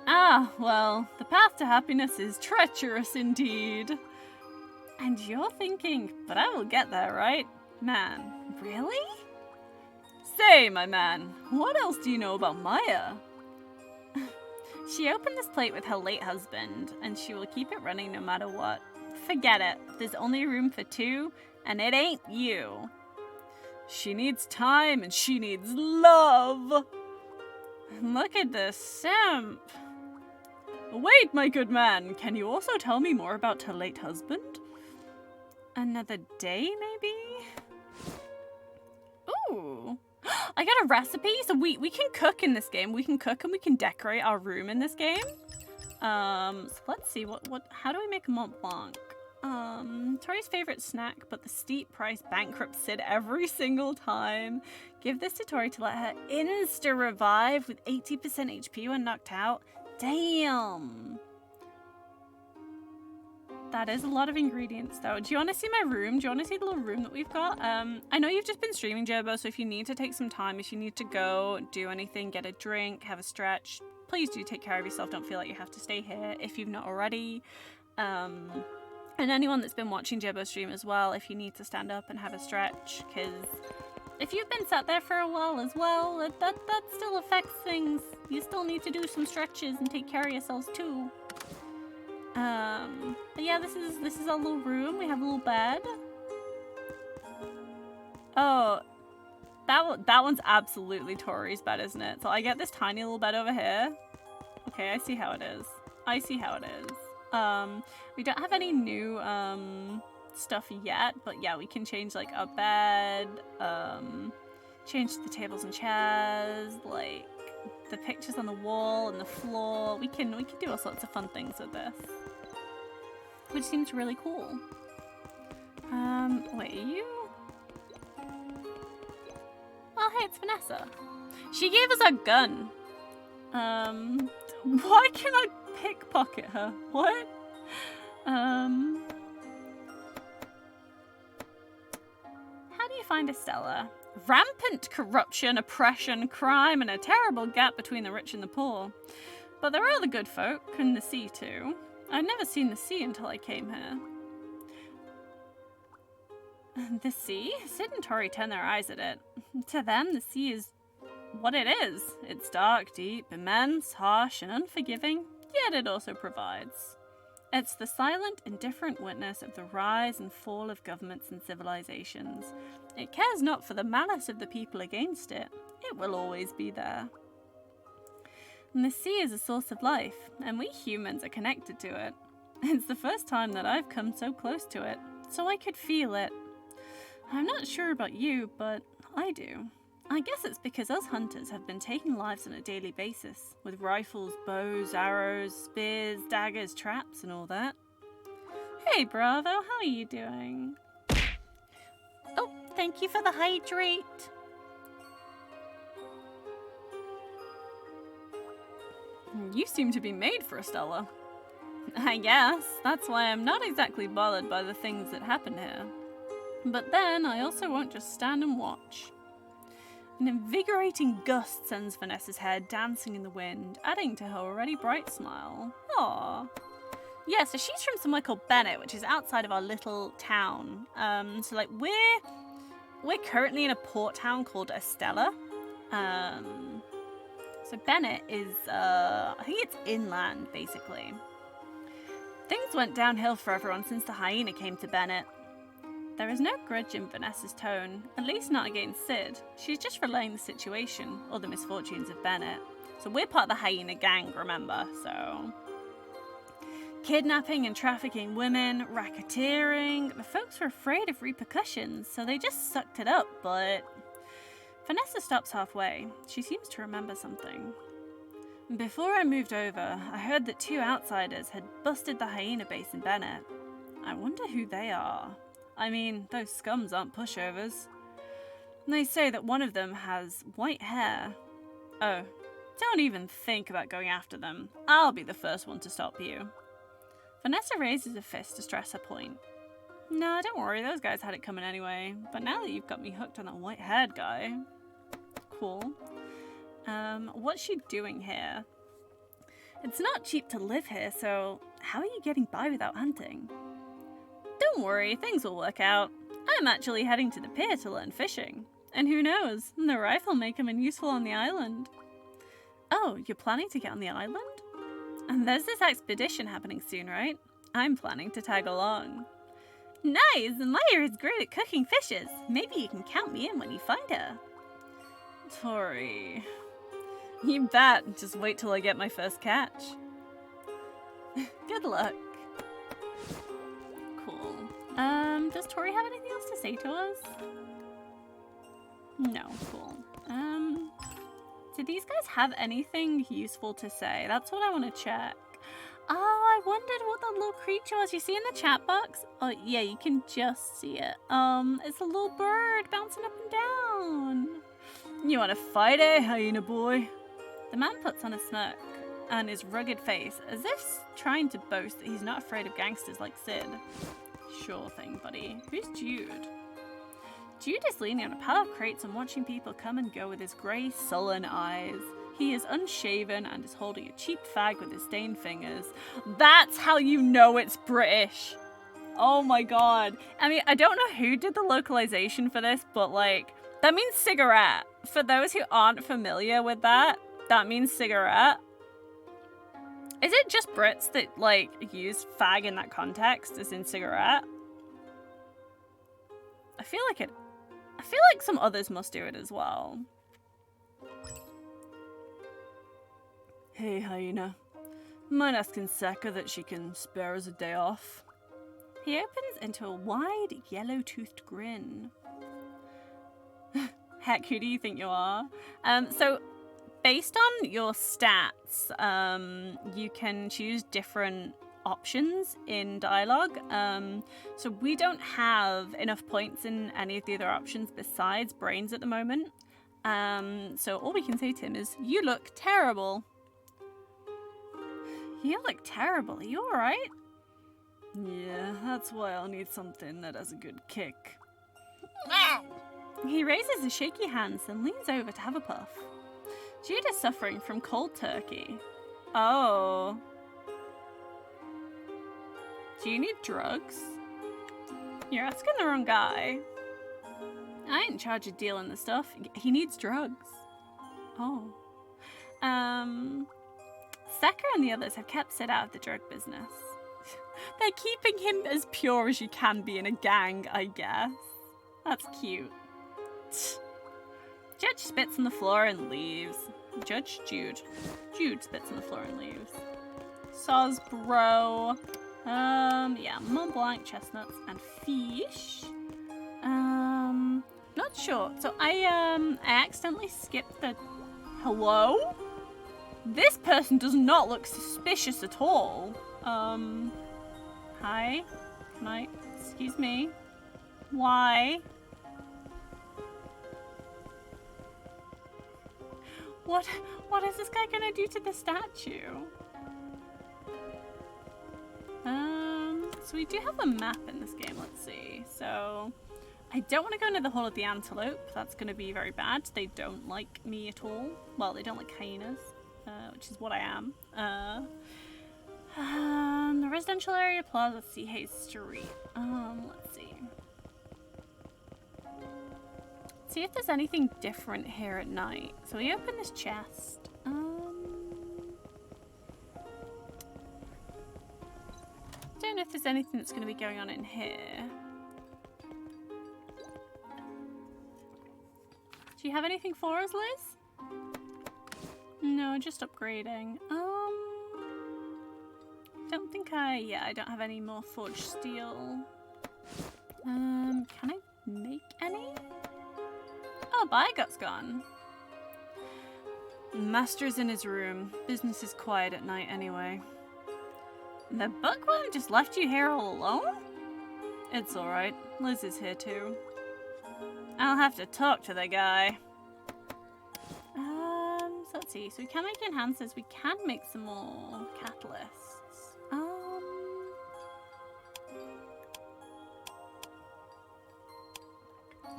S1: Ah, well, the path to happiness is treacherous indeed. And you're thinking, but I will get there, right? Man, really? Say, my man, what else do you know about Maya? She opened this plate with her late husband, and she will keep it running no matter what. Forget it. There's only room for 2, and it ain't you. She needs time, and she needs love. Look at this simp. Wait, my good man. Can you also tell me more about her late husband? Another day, maybe? Ooh. I got a recipe, so we can cook in this game. We can cook and we can decorate our room in this game. So let's see, how do we make a Mont Blanc? Tori's favorite snack, but the steep price bankrupts Sid every single time. Give this to Tori to let her insta-revive with 80% HP when knocked out. Damn. That is a lot of ingredients, though. Do you want to see my room? Do you want to see the little room that we've got? I know you've just been streaming, Jerbo, so if you need to take some time, if you need to go, do anything, get a drink, have a stretch, please do take care of yourself. Don't feel like you have to stay here if you've not already. And anyone that's been watching Jerbo stream as well, if you need to stand up and have a stretch, because if you've been sat there for a while as well, that still affects things. You still need to do some stretches and take care of yourselves too. But yeah, this is our little room. We have a little bed. Oh, that one's absolutely Tori's bed, isn't it? So I get this tiny little bed over here. Okay, I see how it is. I see how it is. We don't have any new stuff yet, but yeah, we can change like our bed, change the tables and chairs, like the pictures on the wall and the floor. We can do all sorts of fun things with this, which seems really cool. Wait, are you? Oh, hey, it's Vanessa. She gave us a gun. Why can I pickpocket her? What? How do you find Astella? rampant corruption, oppression, crime, and a terrible gap between the rich and the poor. But there are the good folk, and the sea too. I'd never seen the sea until I came here. The sea? Sid and Tori turn their eyes at it. To them, the sea is what it is. It's dark, deep, immense, harsh, and unforgiving, yet it also provides. It's the silent, indifferent witness of the rise and fall of governments and civilizations. It cares not for the malice of the people against it. It will always be there. And the sea is a source of life, and we humans are connected to it. It's the first time that I've come so close to it, so I could feel it. I'm not sure about you, but I do. I guess it's because us hunters have been taking lives on a daily basis, with rifles, bows, arrows, spears, daggers, traps, and all that. Hey, Bravo, how are you doing? Oh, thank you for the hydrate. You seem to be made for Astella. I guess. That's why I'm not exactly bothered by the things that happen here. But then, I also won't just stand and watch. An invigorating gust sends Vanessa's hair dancing in the wind, adding to her already bright smile. Aww. Yeah, so she's from somewhere called Bennett, which is outside of our little town. So like we're currently in a port town called Astella. So Bennett is, I think it's inland, basically. Things went downhill for everyone since the hyena came to Bennett. There is no grudge in Vanessa's tone, at least not against Sid. She's just relaying the situation, or the misfortunes of Bennett. So we're part of the hyena gang, remember, so... Kidnapping and trafficking women, racketeering, the folks were afraid of repercussions, so they just sucked it up, but... Vanessa stops halfway. She seems to remember something. Before I moved over, I heard that 2 outsiders had busted the hyena base in Bennett. I wonder who they are. I mean, those scums aren't pushovers. They say that one of them has white hair. Oh, don't even think about going after them. I'll be the first one to stop you. Vanessa raises a fist to stress her point. No, don't worry, those guys had it coming anyway. But now that you've got me hooked on that white-haired guy... Cool. What's she doing here? It's not cheap to live here, so how are you getting by without hunting? Don't worry, things will work out. I'm actually heading to the pier to learn fishing. And who knows, the rifle may come in useful on the island. Oh, you're planning to get on the island? And there's this expedition happening soon, right? I'm planning to tag along. Nice! Maya is great at cooking fishes. Maybe you can count me in when you find her. Tori... You bet. Just wait till I get my first catch. Good luck. Cool. Does Tori have anything else to say to us? No, cool. Do these guys have anything useful to say? That's what I want to check. Oh, I wondered what that little creature was. You see in the chat box? Oh, yeah, you can just see it. It's a little bird bouncing up and down. You want to fight, eh, hyena boy? The man puts on a smirk on his rugged face, as if trying to boast that he's not afraid of gangsters like Sid. Sure thing, buddy. Who's Jude? Jude is leaning on a pile of crates and watching people come and go with his grey, sullen eyes. He is unshaven and is holding a cheap fag with his stained fingers. That's how you know it's British! Oh my god. I mean, I don't know who did the localization for this, but like, that means cigarette. For those who aren't familiar with that, that means cigarette. Is it just Brits that, like, use fag in that context, as in cigarette? I feel like some others must do it as well. Hey, hyena. Mind asking Seka that she can spare us a day off? He opens into a wide, yellow-toothed grin. Heck, who do you think you are? So, based on your stats, you can choose different options in dialogue. So we don't have enough points in any of the other options besides brains at the moment. So all we can say to him is, you look terrible. You look terrible. Are you alright? Yeah, that's why I'll need something that has a good kick. He raises his shaky hands and leans over to have a puff. Jude is suffering from cold turkey. Oh. Do you need drugs? You're asking the wrong guy. I ain't in charge of dealing the stuff. He needs drugs. Oh. Secker and the others have kept Sid out of the drug business. They're keeping him as pure as you can be in a gang, I guess. That's cute. Judge spits on the floor and leaves. Judge Jude. Jude spits on the floor and leaves. Soz bro. Yeah, Mont Blanc, chestnuts, and fish. Not sure. So I accidentally skipped the hello? This person does not look suspicious at all. Hi? Can I, excuse me? Why? What is this guy gonna do to the statue? So we do have a map in this game, let's see. So, I don't want to go into the Hall of the Antelope. That's going to be very bad. They don't like me at all. Well, they don't like hyenas, which is what I am. The residential area plaza, let's see, Hayes Street. Let's see. See if there's anything different here at night. So we open this chest. Don't know if there's anything that's going to be going on in here. Do you have anything for us, Liz? No, just upgrading. Don't think I don't have any more forged steel. Can I make any? Oh, Bygot's gone. Master's in his room. Business is quiet at night anyway. The bookworm just left you here all alone? It's alright. Liz is here too. I'll have to talk to the guy. So let's see. So we can make enhancers. We can make some more catalysts.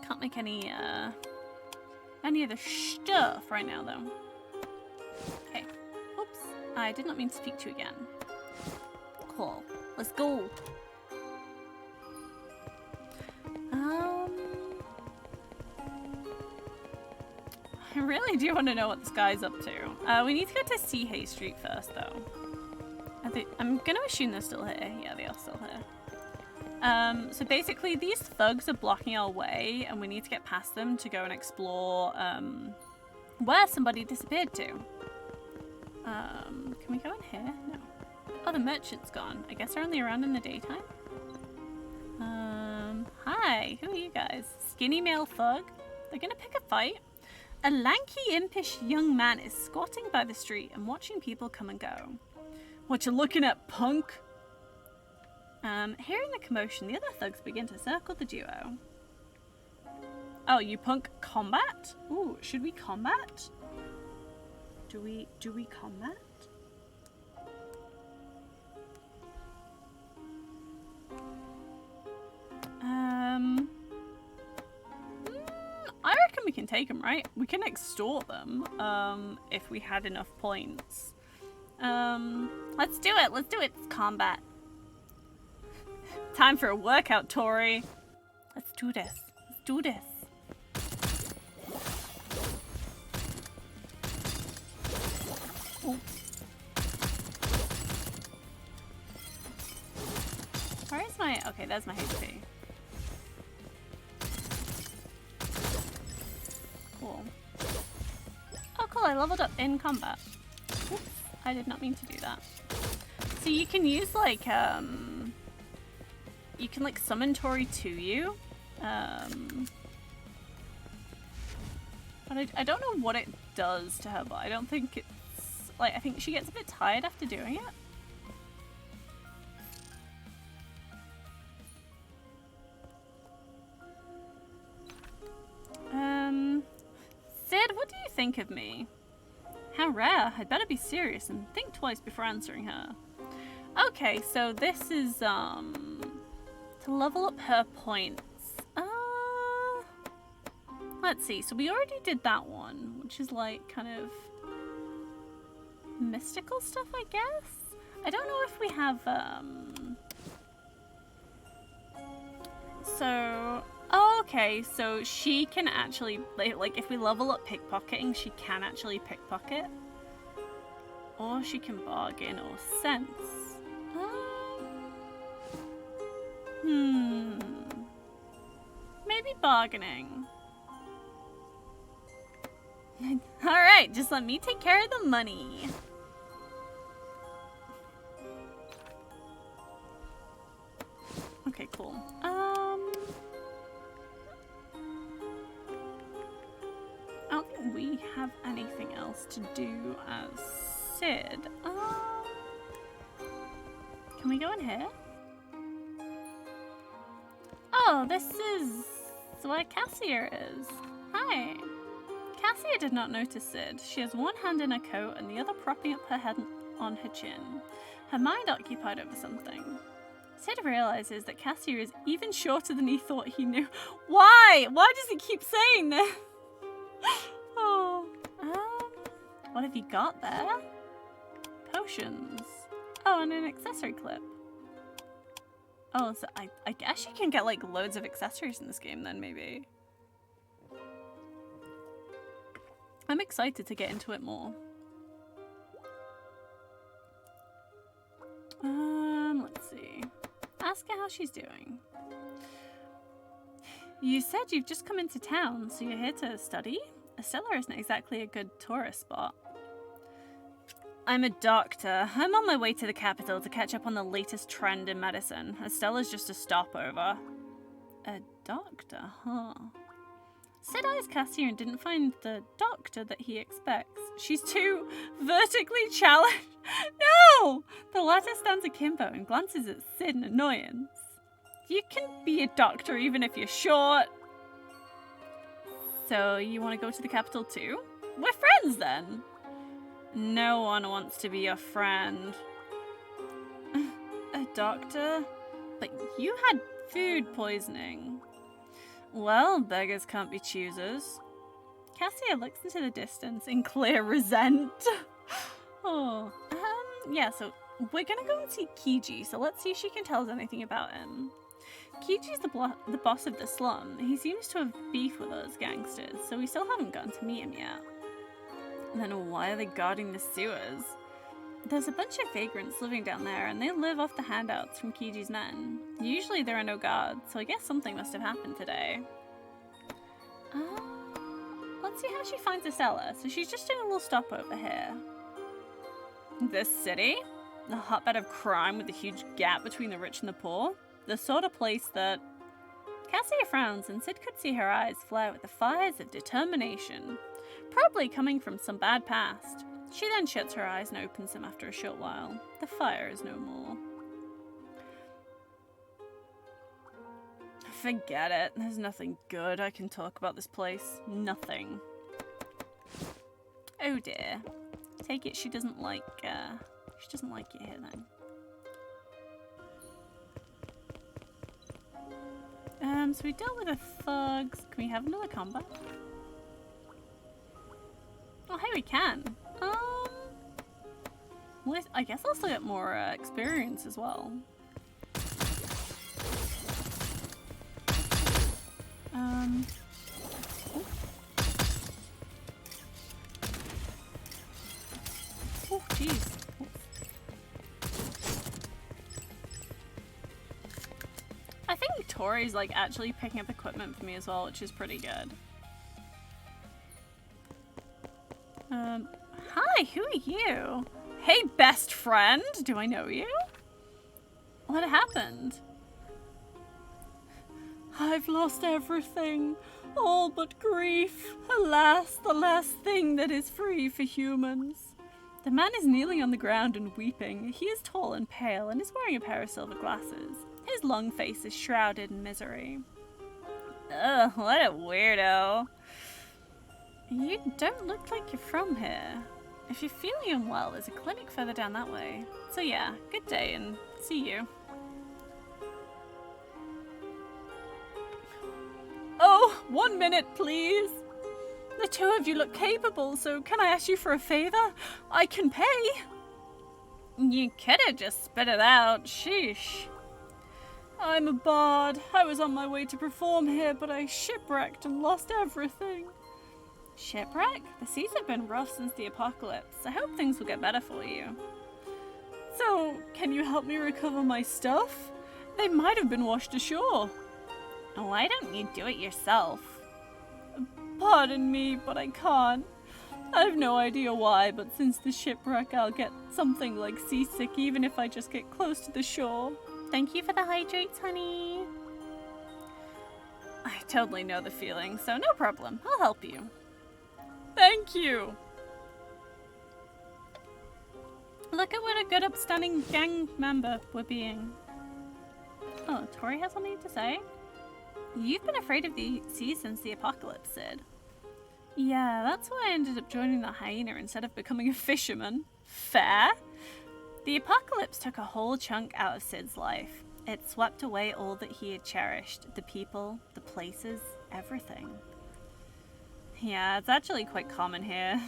S1: Can't make any other stuff right now though. Okay. Oops. I did not mean to speak to you again. Cool. Let's go. I really do want to know what this guy's up to. We need to go to C Hay Street first, though. I'm gonna assume they're still here. Yeah, they are still here. So basically, these thugs are blocking our way, and we need to get past them to go and explore where somebody disappeared to. Can we go in here? No. Oh, the merchant's gone. I guess they're only around in the daytime. Hi. Who are you guys? Skinny male thug? They're gonna pick a fight? A lanky, impish young man is squatting by the street and watching people come and go. What you looking at, punk? Hearing the commotion, the other thugs begin to circle the duo. Oh, you punk combat? Ooh, should we combat? Do we combat? I reckon we can take them, right? We can extort them, if we had enough points. Let's do it. Let's do it. It's combat. Time for a workout, Tori. Let's do this. Let's do this. Ooh. Where is my... Okay, there's my HP. Cool. Oh, cool. I leveled up in combat. Oops, I did not mean to do that. So you can use, like, you can, like, summon Tori to you. But I don't know what it does to her, but I don't think it's... Like, I think she gets a bit tired after doing it. Sid, what do you think of me? How rare. I'd better be serious and think twice before answering her. Okay, so this is, to level up her points. Let's see, so we already did that one, which is like kind of mystical stuff, I guess? I don't know if we have, so, oh, okay, so she can actually, like, if we level up pickpocketing, she can actually pickpocket. Or she can bargain or sense. Maybe bargaining. Alright, just let me take care of the money. Okay, cool. I don't think we have anything else to do as Sid. Can we go in here? Oh, this is where Cassia is. Hi. Cassia did not notice Sid. She has one hand in her coat and the other propping up her head on her chin, her mind occupied over something. Sid realizes that Cassia is even shorter than he thought he knew. Why? Why does he keep saying this? Oh. What have you got there? Potions. Oh, and an accessory clip. Oh, so I guess you can get like loads of accessories in this game then, maybe. I'm excited to get into it more. Let's see. Ask her how she's doing. You said you've just come into town, so you're here to study? Astella isn't exactly a good tourist spot. I'm a doctor. I'm on my way to the capital to catch up on the latest trend in medicine. Astella's just a stopover. A doctor, huh? Sid eyes Cassia and didn't find the doctor that he expects. She's too vertically challenged. No! The latter stands akimbo and glances at Sid in annoyance. You can be a doctor even if you're short. So you want to go to the capital too? We're friends then. No one wants to be your friend. A doctor? But you had food poisoning. Well, beggars can't be choosers. Cassia looks into the distance in clear resent. Oh, yeah, so we're gonna go and see Kiji, so let's see if she can tell us anything about him. Kiji's the boss of the slum. He seems to have beef with us gangsters, so we still haven't gotten to meet him yet. Then why are they guarding the sewers? There's a bunch of vagrants living down there, and they live off the handouts from Kiji's men. Usually there are no guards, so I guess something must have happened today. Let's see how she finds Astella. So she's just doing a little stopover here. This city? The hotbed of crime with a huge gap between the rich and the poor? The sort of place that... Cassia frowns, and Sid could see her eyes flare with the fires of determination. Probably coming from some bad past. She then shuts her eyes and opens them after a short while. The fire is no more. Forget it. There's nothing good I can talk about this place. Nothing. Oh dear. Take it she doesn't like you here then. So we dealt with the thugs. Can we have another combat? Oh, hey, we can. Well, I guess I'll still get more experience as well. Oh, jeez. I think Tori's like actually picking up equipment for me as well, which is pretty good. Hi, who are you? Hey, best friend, do I know you? What happened? I've lost everything, all but grief. Alas, the last thing that is free for humans. The man is kneeling on the ground and weeping. He is tall and pale and is wearing a pair of silver glasses. His long face is shrouded in misery. Ugh, what a weirdo. You don't look like you're from here. If you're feeling unwell, there's a clinic further down that way. So yeah, good day and see you. Oh! 1 minute, please. The two of you look capable, so can I ask you for a favor? I can pay. You could have just spit it out. Sheesh. I'm a bard. I was on my way to perform here, but I shipwrecked and lost everything. Shipwreck? The seas have been rough since the apocalypse. I hope things will get better for you. So, can you help me recover my stuff? They might have been washed ashore. Why don't you do it yourself? Pardon me, but I can't. I have no idea why, but since the shipwreck, I'll get something like seasick even if I just get close to the shore. Thank you for the hydrates, honey. I totally know the feeling, so no problem. I'll help you. Thank you. Look at what a good upstanding gang member we're being. Oh, Tori has something to say? You've been afraid of the sea since the apocalypse, Sid. Yeah, that's why I ended up joining the hyena instead of becoming a fisherman. Fair. The apocalypse took a whole chunk out of Sid's life. It swept away all that he had cherished. The people, the places, everything. Yeah, it's actually quite common here.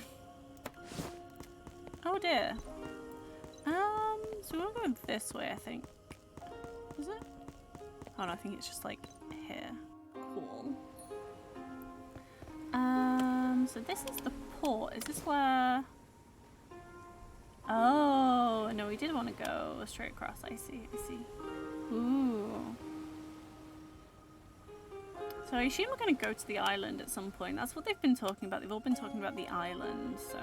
S1: Oh dear. So we'll go this way, I think. Is it? Oh no, I think it's just like here. Cool. So this is the port. Is this where... Oh, no, we did want to go straight across. I see. Ooh. So I assume we're going to go to the island at some point. That's what they've been talking about. They've all been talking about the island, so...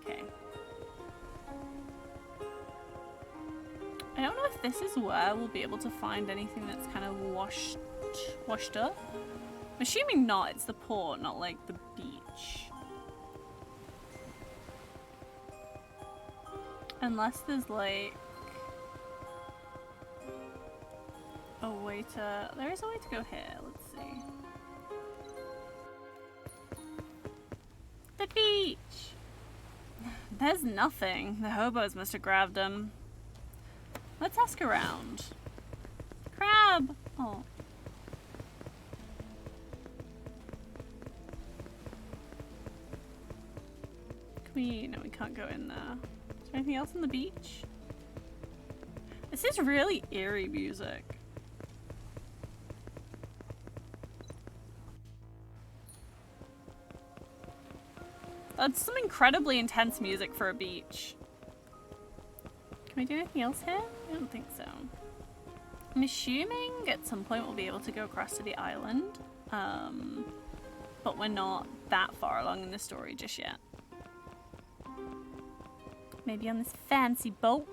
S1: Okay. I don't know if this is where we'll be able to find anything that's kind of washed up. I'm assuming not. It's the port, not like the beach. Unless there's like a way to... There is a way to go here. Let's see. The beach! There's nothing. The hobos must have grabbed them. Let's ask around. Crab! Oh. Can we... No, we can't go in there. Is there anything else on the beach? This is really eerie music. That's some incredibly intense music for a beach. Can we do anything else here? I don't think so. I'm assuming at some point we'll be able to go across to the island. But we're not that far along in the story just yet. Maybe on this fancy boat.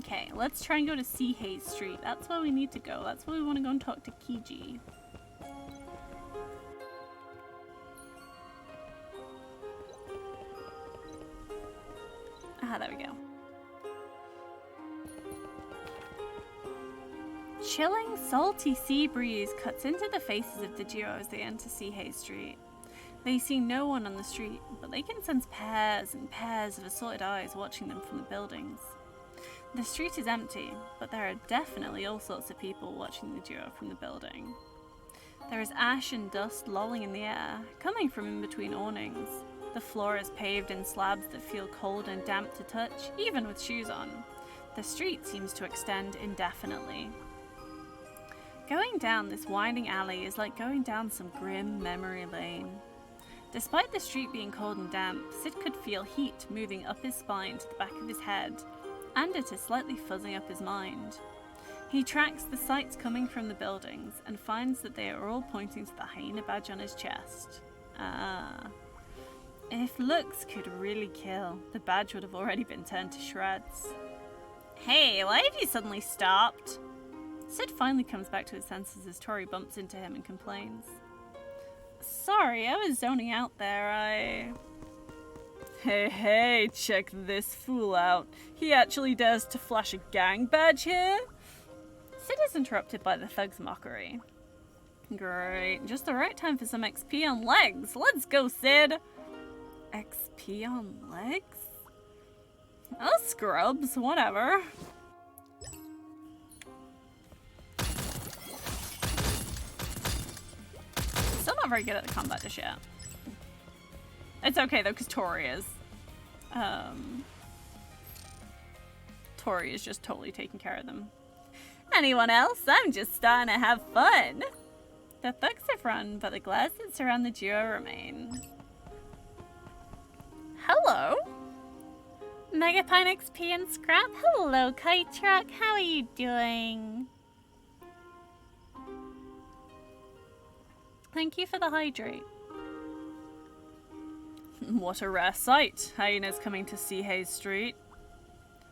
S1: Okay, let's try and go to Sea Haze Street. That's where we need to go. That's where we want to go and talk to Kiji. Ah, there we go. Chilling, salty sea breeze cuts into the faces of the duo as they enter Sea Haze Street. They see no one on the street, but they can sense pairs and pairs of assorted eyes watching them from the buildings. The street is empty, but there are definitely all sorts of people watching the duo from the building. There is ash and dust lolling in the air, coming from in between awnings. The floor is paved in slabs that feel cold and damp to touch, even with shoes on. The street seems to extend indefinitely. Going down this winding alley is like going down some grim memory lane. Despite the street being cold and damp, Sid could feel heat moving up his spine to the back of his head, and it is slightly fuzzing up his mind. He tracks the sights coming from the buildings and finds that they are all pointing to the hyena badge on his chest. Ah. If looks could really kill, the badge would have already been turned to shreds. Hey, why have you suddenly stopped? Sid finally comes back to his senses as Tori bumps into him and complains. Sorry, I was zoning out there, Hey, check this fool out. He actually dares to flash a gang badge here? Sid is interrupted by the thug's mockery. Great, just the right time for some XP on legs. Let's go, Sid! XP on legs? Oh, scrubs, whatever. not very good at the combat just yet. It's okay though, because Tori is. Tori is just totally taking care of them. Anyone else? I'm just starting to have fun. The thugs have run, but the glass that surround the duo remain. Hello? Megapine XP and Scrap. Hello, Kite Truck. How are you doing? Thank you for the hydrate. What a rare sight. Hyenas coming to Seahays Street.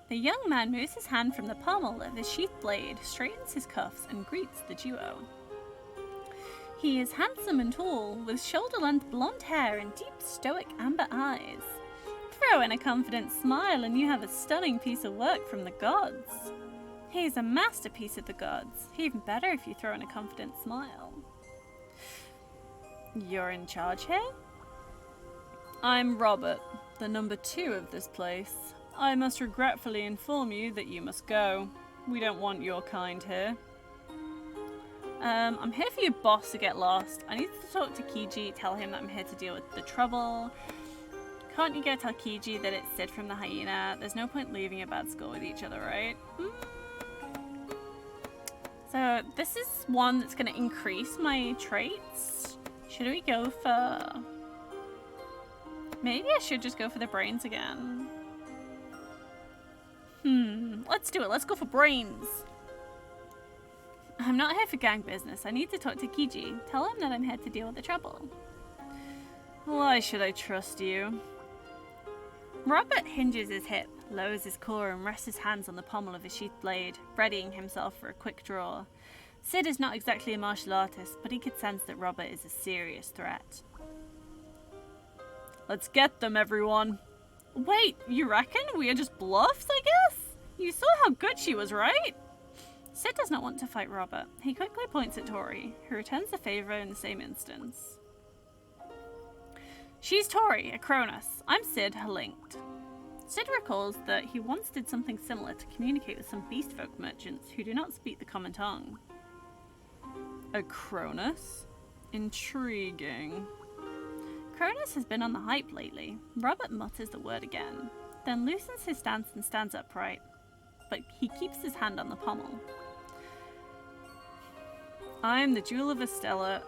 S1: The young man moves his hand from the pommel of his sheath blade, straightens his cuffs, and greets the duo. He is handsome and tall, with shoulder-length blonde hair and deep, stoic amber eyes. Throw in a confident smile and you have a stunning piece of work from the gods. He is a masterpiece of the gods. Even better if you throw in a confident smile. You're in charge here? I'm Robert, the number 2 of this place. I must regretfully inform you that you must go. We don't want your kind here. I'm here for your boss to get lost. I need to talk to Kiji, tell him that I'm here to deal with the trouble. Can't you go tell Kiji that it's Sid from the hyena? There's no point leaving a bad score with each other, right? So this is one that's going to increase my traits. Should we go for... Maybe I should just go for the brains again. Let's do it. Let's go for brains. I'm not here for gang business. I need to talk to Kiji. Tell him that I'm here to deal with the trouble. Why should I trust you? Robert hinges his hip, lowers his core and rests his hands on the pommel of his sheath blade, readying himself for a quick draw. Sid is not exactly a martial artist, but he could sense that Robert is a serious threat. Let's get them, everyone. Wait, you reckon we are just bluffs, I guess? You saw how good she was, right? Sid does not want to fight Robert. He quickly points at Tori, who returns the favor in the same instance. She's Tori, a Cronus. I'm Sid, her linked. Sid recalls that he once did something similar to communicate with some beast folk merchants who do not speak the common tongue. A Cronus? Intriguing. Cronus has been on the hype lately. Robert mutters the word again, then loosens his stance and stands upright, but he keeps his hand on the pommel. I'm the Jewel of Astella.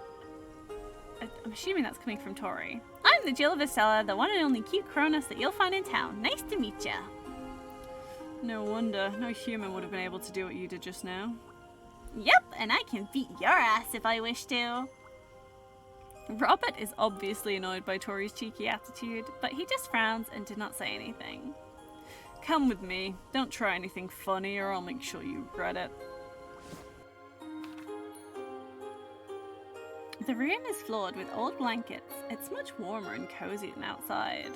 S1: I'm assuming that's coming from Tori. I'm the Jewel of Astella, the one and only cute Cronus that you'll find in town. Nice to meet ya. No wonder. No human would have been able to do what you did just now. Yep, and I can beat your ass if I wish to. Robert is obviously annoyed by Tori's cheeky attitude, but he just frowns and did not say anything. Come with me. Don't try anything funny or I'll make sure you regret it. The room is floored with old blankets. It's much warmer and cozy than outside.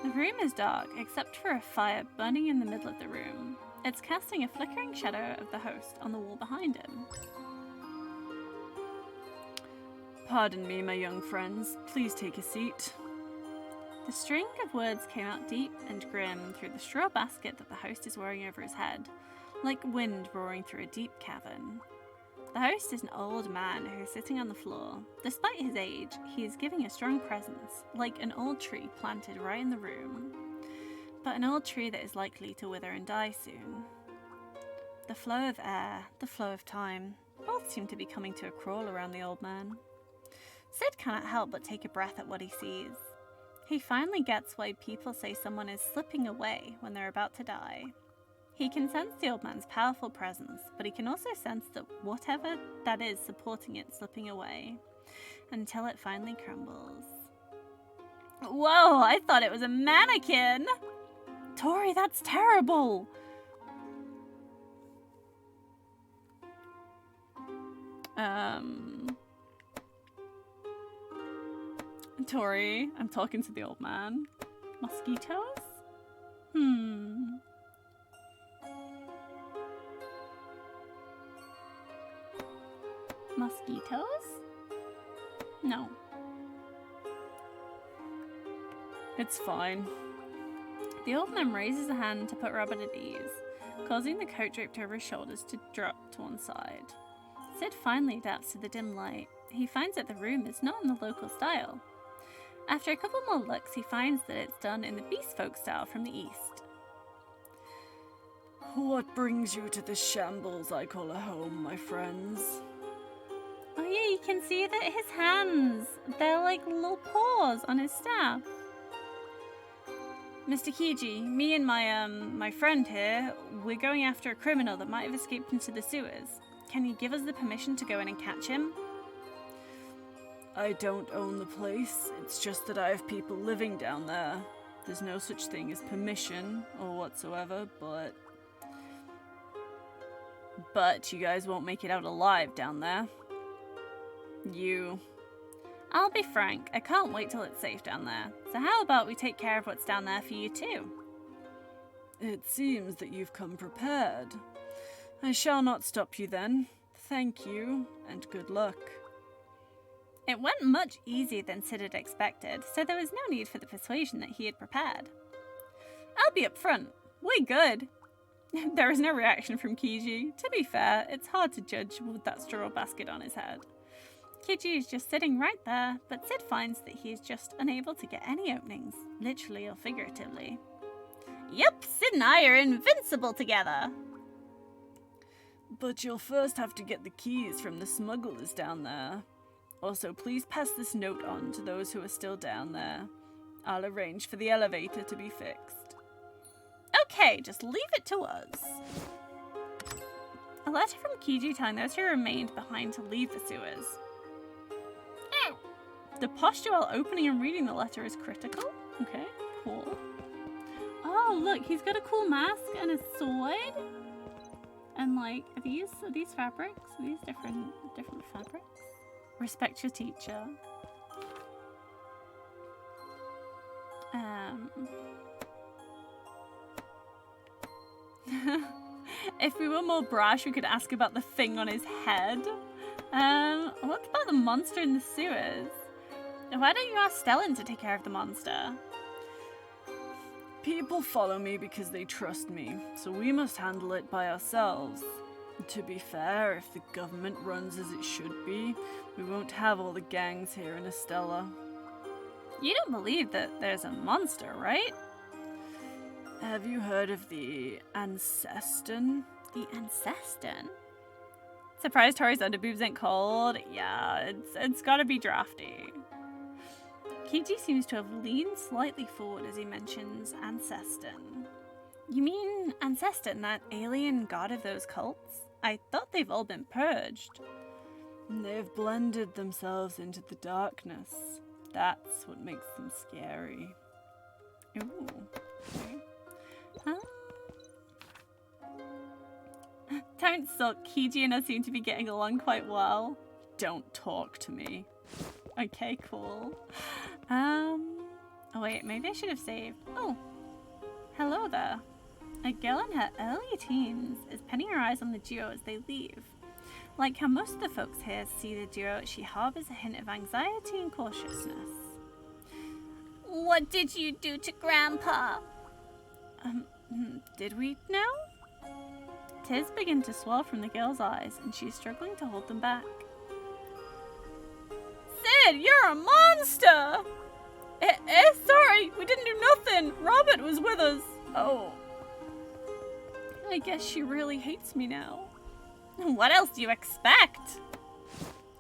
S1: The room is dark, except for a fire burning in the middle of the room. It's casting a flickering shadow of the host on the wall behind him. Pardon me, my young friends. Please take a seat. The string of words came out deep and grim through the straw basket that the host is wearing over his head, like wind roaring through a deep cavern. The host is an old man who is sitting on the floor. Despite his age, he is giving a strong presence, like an old tree planted right in the room. But an old tree that is likely to wither and die soon. The flow of air, the flow of time, both seem to be coming to a crawl around the old man. Sid cannot help but take a breath at what he sees. He finally gets why people say someone is slipping away when they're about to die. He can sense the old man's powerful presence, but he can also sense that whatever that is supporting it slipping away, until it finally crumbles. Whoa, I thought it was a mannequin! Tori, that's terrible! Tori, I'm talking to the old man. Mosquitoes? Mosquitoes? No. It's fine. The old man raises a hand to put Robert at ease, causing the coat draped over his shoulders to drop to one side. Sid finally adapts to the dim light. he finds that the room is not in the local style. After a couple more looks, he finds that it's done in the beast folk style from the east.
S3: What brings you to this shambles I call a home, my friends?
S1: Oh yeah, you can see that his hands, they're like little paws on his staff. Mr. Kiji, me and my friend here, we're going after a criminal that might have escaped into the sewers. Can you give us the permission to go in and catch him?
S3: I don't own the place, it's just that I have people living down there. There's no such thing as permission or whatsoever, but you guys won't make it out alive down there.
S1: I'll be frank, I can't wait till it's safe down there. So how about we take care of what's down there for you too?
S3: It seems that you've come prepared. I shall not stop you then. Thank you, and good luck.
S1: It went much easier than Sid had expected, so there was no need for the persuasion that he had prepared. I'll be up front. We're good. There is no reaction from Kiji. To be fair, it's hard to judge with that straw basket on his head. Kiji is just sitting right there, but Sid finds that he is just unable to get any openings, literally or figuratively. Yep, Sid and I are invincible together.
S3: But you'll first have to get the keys from the smugglers down there. Also, please pass this note on to those who are still down there. I'll arrange for the elevator to be fixed.
S1: Okay, just leave it to us. A letter from Kiji telling those who remained behind to leave the sewers. The posture while opening and reading the letter is critical. Okay, cool. Oh, look, he's got a cool mask and a sword. And like, are these fabrics? Are these different fabrics? Respect your teacher. If we were more brash, we could ask about the thing on his head. What about the monster in the sewers? Why don't you ask Stellan to take care of the monster?
S3: People follow me because they trust me, so we must handle it by ourselves. To be fair, if the government runs as it should be, we won't have all the gangs here in Astella.
S1: You don't believe that there's a monster, right?
S3: Have you heard of the Anceston?
S1: The Anceston? Surprised Tori's underboobs ain't cold? Yeah, it's gotta be drafty. Kiji seems to have leaned slightly forward as he mentions Anceston. You mean Anceston, that alien god of those cults? I thought they've all been purged.
S3: They've blended themselves into the darkness. That's what makes them scary.
S1: Ooh. Okay. Don't sulk. Kiji and us seem to be getting along quite well.
S3: Don't talk to me.
S1: Okay, cool. Oh wait, maybe I should have saved. Oh, hello there. A girl in her early teens is pinning her eyes on the duo as they leave. Like how most of the folks here see the duo, she harbors a hint of anxiety and cautiousness. What did you do to Grandpa? Did we now? Tears begin to swell from the girl's eyes, and she's struggling to hold them back. Sid, you're a monster! Sorry, we didn't do nothing. Robert was with us. Oh. I guess she really hates me now. What else do you expect?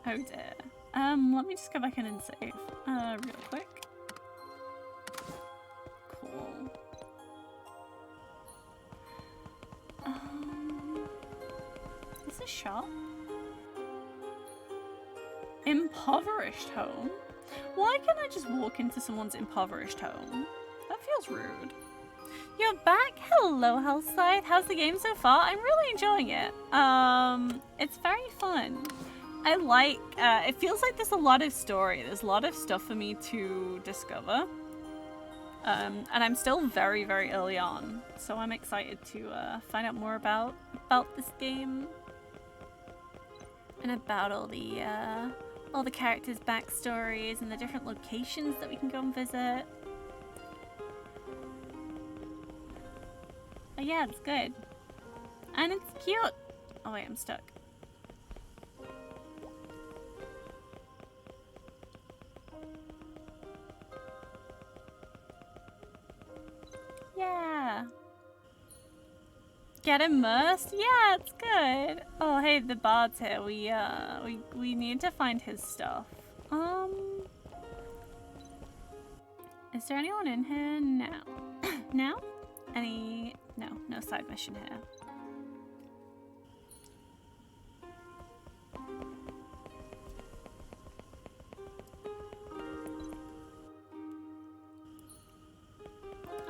S1: Oh dear. Let me just go back in and save. Real quick. Cool. Is this a shop? Impoverished home? Why can't I just walk into someone's impoverished home? That feels rude. You're back? Hello, Hellscythe. How's the game so far? I'm really enjoying it. It's very fun. I like, it feels like there's a lot of story. There's a lot of stuff for me to discover. And I'm still very, very early on. So I'm excited to find out more about this game. And about all the characters' backstories and the different locations that we can go and visit. Oh yeah, it's good. And it's cute. Oh wait, I'm stuck. Get immersed? Yeah, it's good. Oh, hey, the bard's here. We need to find his stuff. Is there anyone in here? No. No? No side mission here.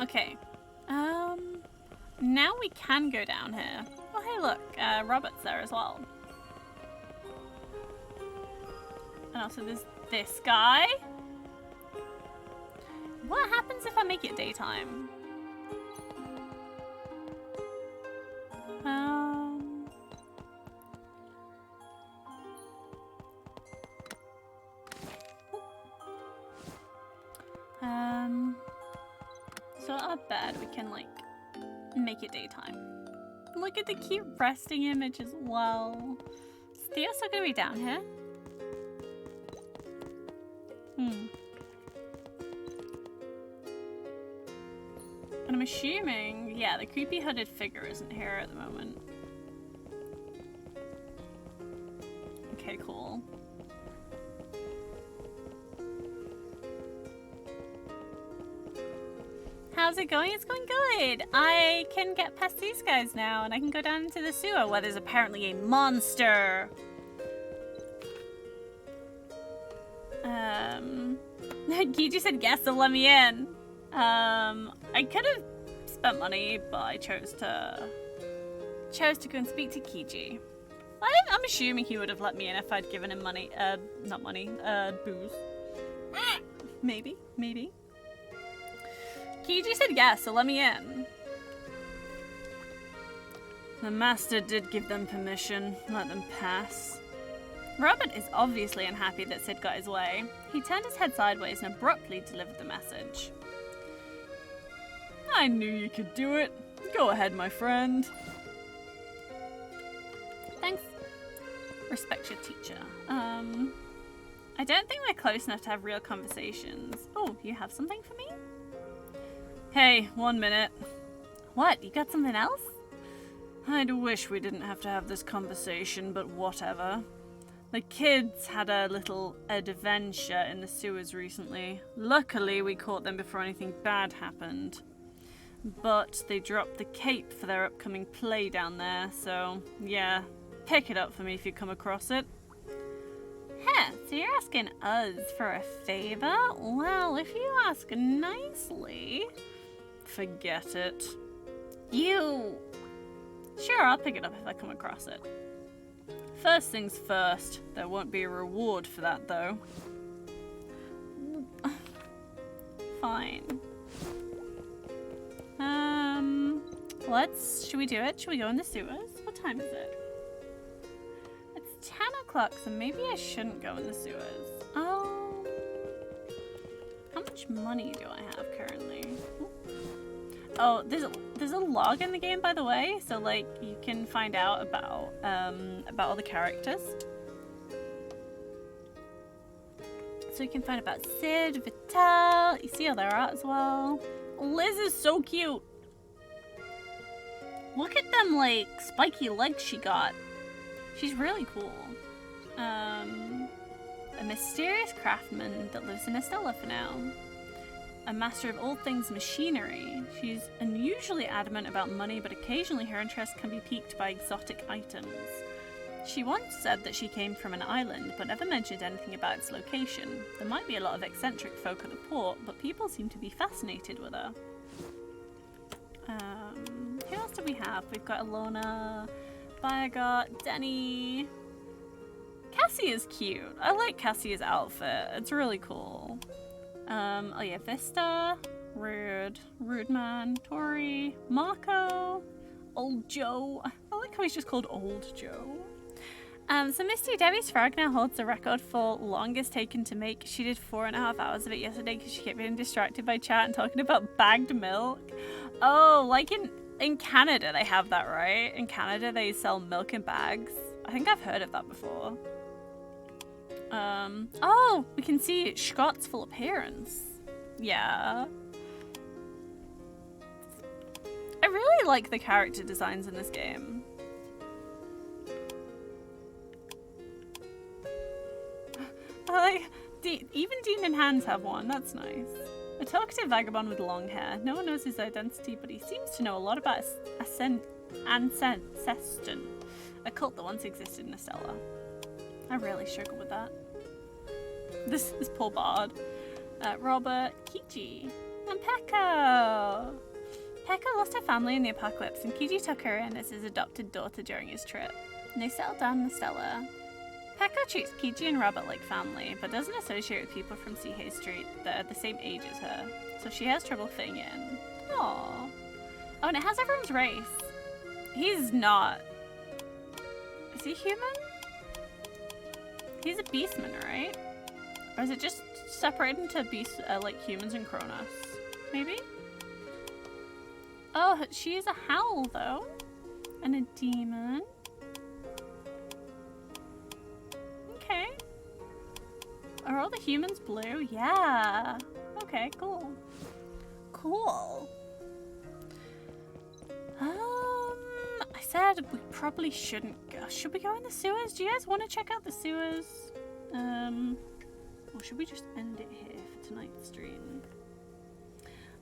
S1: Okay. Now we can go down here. Oh, hey, look. Robert's there as well. And also there's this guy. What happens if I make it daytime? So our bed, we can like make it daytime. Look at the cute resting image as well. Is Theo still gonna be down here? And I'm assuming, yeah, the creepy hooded figure isn't here at the moment. Okay, cool. How's it going? It's going good. I can get past these guys now and I can go down into the sewer where there's apparently a monster. Kiji said yes, so let me in. I could have spent money, but I chose to go and speak to Kiji. I'm assuming he would have let me in if I'd given him money. Not money. Booze. Maybe. Kiji said yes, so let me in. The master did give them permission. Let them pass. Robert is obviously unhappy that Sid got his way. He turned his head sideways and abruptly delivered the message. I knew you could do it. Go ahead, my friend. Thanks. Respect your teacher. I don't think we're close enough to have real conversations. Oh, you have something for me? Hey, 1 minute. What, you got something else? I'd wish we didn't have to have this conversation, but whatever. The kids had a little adventure in the sewers recently. Luckily, we caught them before anything bad happened. But they dropped the cape for their upcoming play down there, so yeah, pick it up for me if you come across it. Huh, so you're asking us for a favor? Well, if you ask nicely, forget it. You... Sure, I'll pick it up if I come across it. First things first, there won't be a reward for that though. Fine. Should we do it? Should we go in the sewers? What time is it? It's 10 o'clock, so maybe I shouldn't go in the sewers. How much money do I have currently? Oh, there's a log in the game, by the way, so like you can find out about all the characters. So you can find about Sid, Vital. You see how they're at as well. Liz is so cute. Look at them like spiky legs she got. She's really cool. A mysterious craftsman that lives in Astella for now. A master of all things machinery. She's unusually adamant about money, but occasionally her interest can be piqued by exotic items. She once said that she came from an island, but never mentioned anything about its location. There might be a lot of eccentric folk at the port, but people seem to be fascinated with her. Who else do we have? We've got Alona, Biagot, Denny. Cassie is cute. I like Cassie's outfit. It's really cool. Oh yeah, Vista, Rude Man, Tori, Marco, Old Joe. I like how he's just called Old Joe. So Misty Debbie's frog now holds the record for longest taken to make. She did 4.5 hours of it yesterday because she kept getting distracted by chat and talking about bagged milk. Oh, like in Canada they have that, right? In Canada they sell milk in bags. I think I've heard of that before. Oh, we can see Scott's full appearance. Yeah. I really really like the character designs in this game. Even Dean and Hans have one. That's nice. A talkative vagabond with long hair. No one knows his identity, but he seems to know a lot about Anceston, a cult that once existed in Astella. I really struggle with that. This poor bard. Robert, Kiji, and Pekko. Pekko lost her family in the apocalypse, and Kiji took her in as his adopted daughter during his trip. And they settled down in Astella. Pekko treats Kiji and Robert like family, but doesn't associate with people from Seahey Street that are the same age as her, so she has trouble fitting in. Aww. Oh, and it has everyone's race. He's not. Is he human? He's a beastman, right? Or is it just separated into beasts, like humans and Kronos? Maybe? Oh, she is a howl, though. And a demon. Okay. Are all the humans blue? Yeah. Okay, cool. Cool. I said we probably shouldn't go. Should we go in the sewers? Do you guys want to check out the sewers? Or should we just end it here for tonight's stream?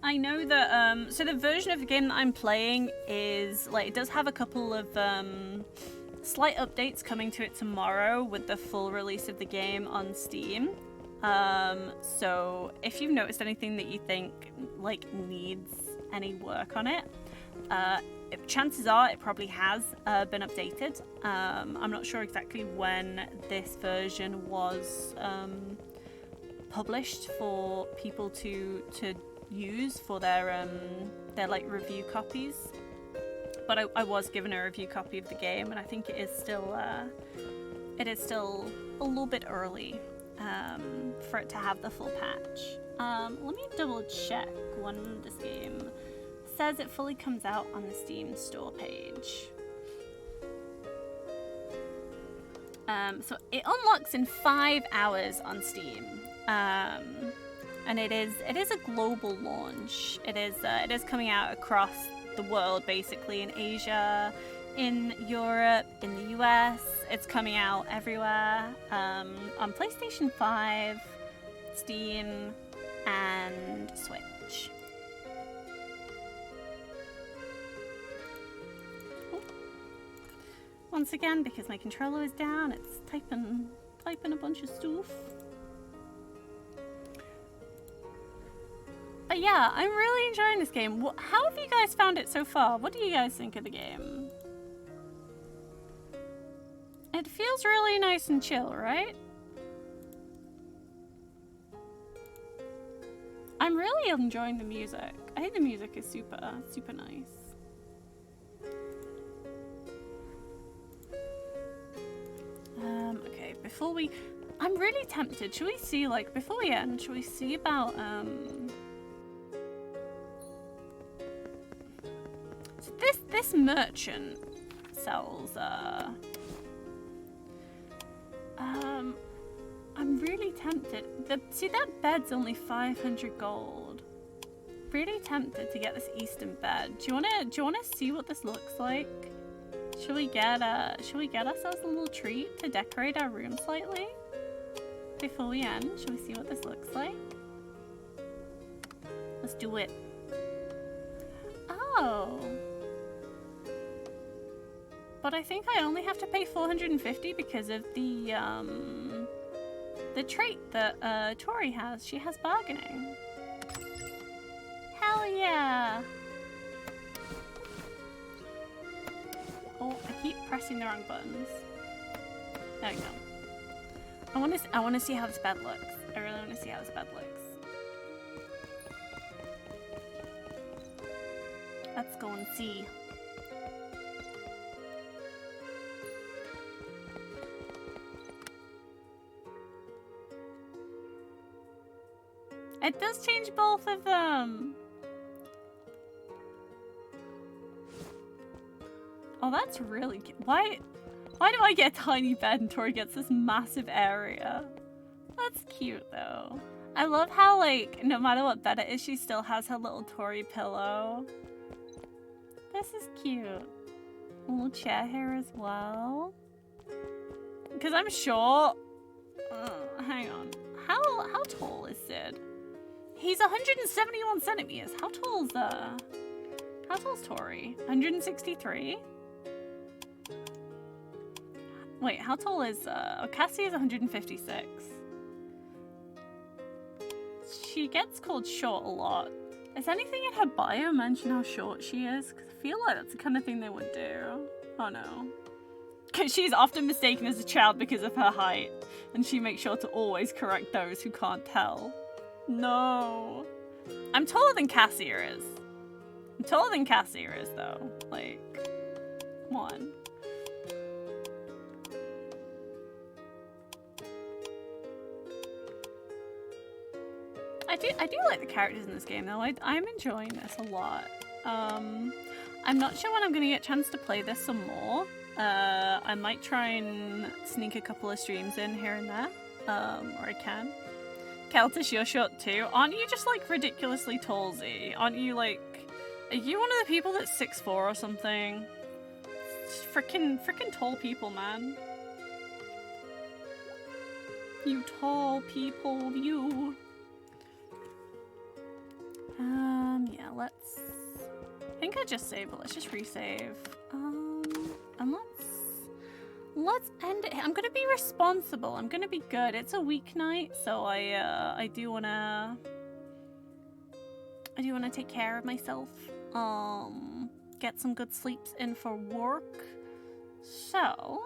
S1: I know that, so the version of the game that I'm playing is, like, it does have a couple of, slight updates coming to it tomorrow with the full release of the game on Steam. So if you've noticed anything that you think, like, needs any work on it, chances are it probably has been updated. I'm not sure exactly when this version was published for people to use for their like review copies. But I was given a review copy of the game, and I think it is still a little bit early for it to have the full patch. Let me double check when this game says it fully comes out on the Steam store page. So it unlocks in 5 hours on Steam, and it is a global launch. It is coming out across the world, basically, in Asia, in Europe, in the US. It's coming out everywhere, on PlayStation 5, Steam, and Switch. Once again, because my controller is down, it's typing a bunch of stuff. But yeah, I'm really enjoying this game. How have you guys found it so far? What do you guys think of the game? It feels really nice and chill, right? I'm really enjoying the music. I think the music is super, super nice. Okay, before we... I'm really tempted. Should we see, like, before we end, should we see about, So this merchant sells, I'm really tempted. See, that bed's only 500 gold. Really tempted to get this eastern bed. Do you wanna see what this looks like? Should we get ourselves a little treat to decorate our room slightly? Before we end, should we see what this looks like? Let's do it. Oh. But I think I only have to pay 450 because of the trait that Tori has. She has bargaining. Hell yeah! Oh, I keep pressing the wrong buttons. There we go. I want to see how this bed looks. I really want to see how this bed looks. Let's go and see. It does change both of them. Oh, that's really cute. Why do I get a tiny bed and Tori gets this massive area? That's cute, though. I love how, like, no matter what bed it is, she still has her little Tori pillow. This is cute. A little chair here as well. Because I'm short. Hang on. How tall is Sid? He's 171 centimeters. How tall's Tori? 163? Wait, how tall is Cassie is 156. She gets called short a lot. Is anything in her bio mention how short she is? Because I feel like that's the kind of thing they would do. Oh no. Because she's often mistaken as a child because of her height, and she makes sure to always correct those who can't tell. No. I'm taller than Cassie is. I'm taller than Cassie is, though. Like, come on. I do like the characters in this game, though. I'm enjoying this a lot. I'm not sure when I'm going to get a chance to play this some more. I might try and sneak a couple of streams in here and there, where I can. Keltish, you're short too. Aren't you just like ridiculously tall, Z? Aren't you like... Are you one of the people that's 6'4" or something? Frickin' tall people, man. You tall people, you. Yeah, let's... I think I just saved, but let's just resave. And let's end it. I'm gonna be responsible. I'm gonna be good. It's a weeknight, so I do wanna take care of myself. Get some good sleeps in for work. So,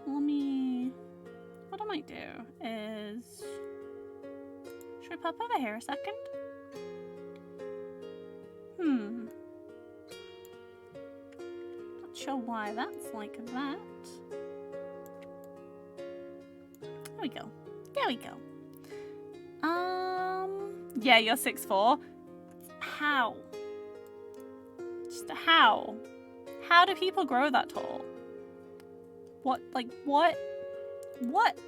S1: what I might do is, should we pop over here a second? Not sure why that's like that. There we go. There we go. Yeah, you're 6'4". How? Just how? How do people grow that tall? What? Like, what? What?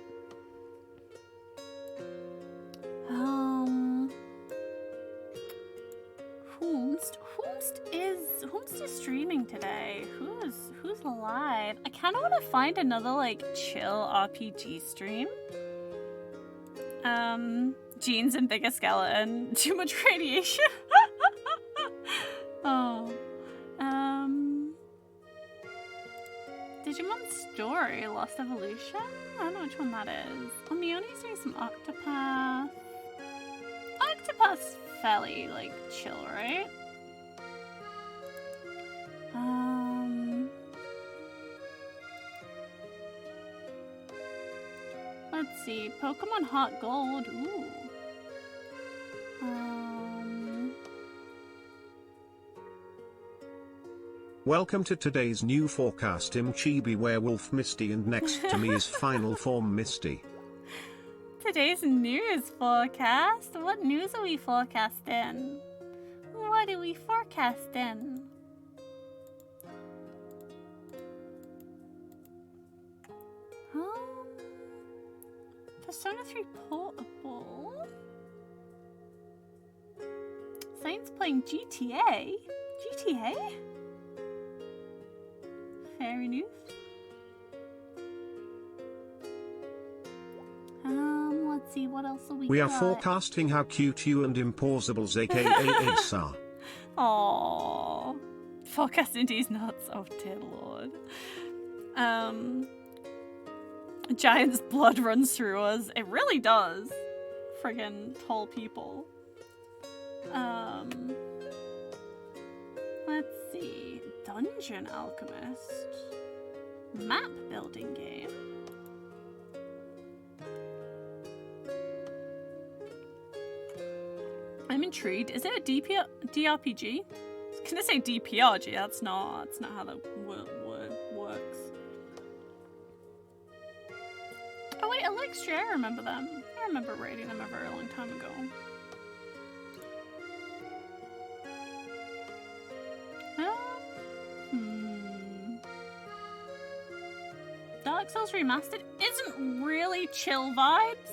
S1: Who's streaming today? Who's live? I kind of want to find another like chill RPG stream. Jeans and bigger skeleton. Too much radiation. Oh. Digimon Story, Lost Evolution? I don't know which one that is. Oh, Mioni's doing some Octopath. Octopath's fairly, like, chill, right? Let's see. Pokemon Heart Gold. Ooh.
S2: Welcome to today's new forecast. I'm Chibi Werewolf Misty, and next to me is Final Form Misty.
S1: Today's news forecast? What news are we forecasting? What are we forecasting? Persona 3 Portable? Saint's playing GTA? GTA? Fair enough. Let's see, what else are we
S2: are forecasting how cute you and Impossibles aka Ace are.
S1: Aww. Forecasting these nuts. Oh dear lord. A giant's blood runs through us. It really does. Friggin' tall people. Let's see. Dungeon Alchemist. Map building game. I'm intrigued. Is it a DRPG? I was gonna say DPRG. That's not how the word works. Oh wait, Alexia, I remember them. I remember raiding them a very long time ago. Dark Souls Remastered isn't really chill vibes.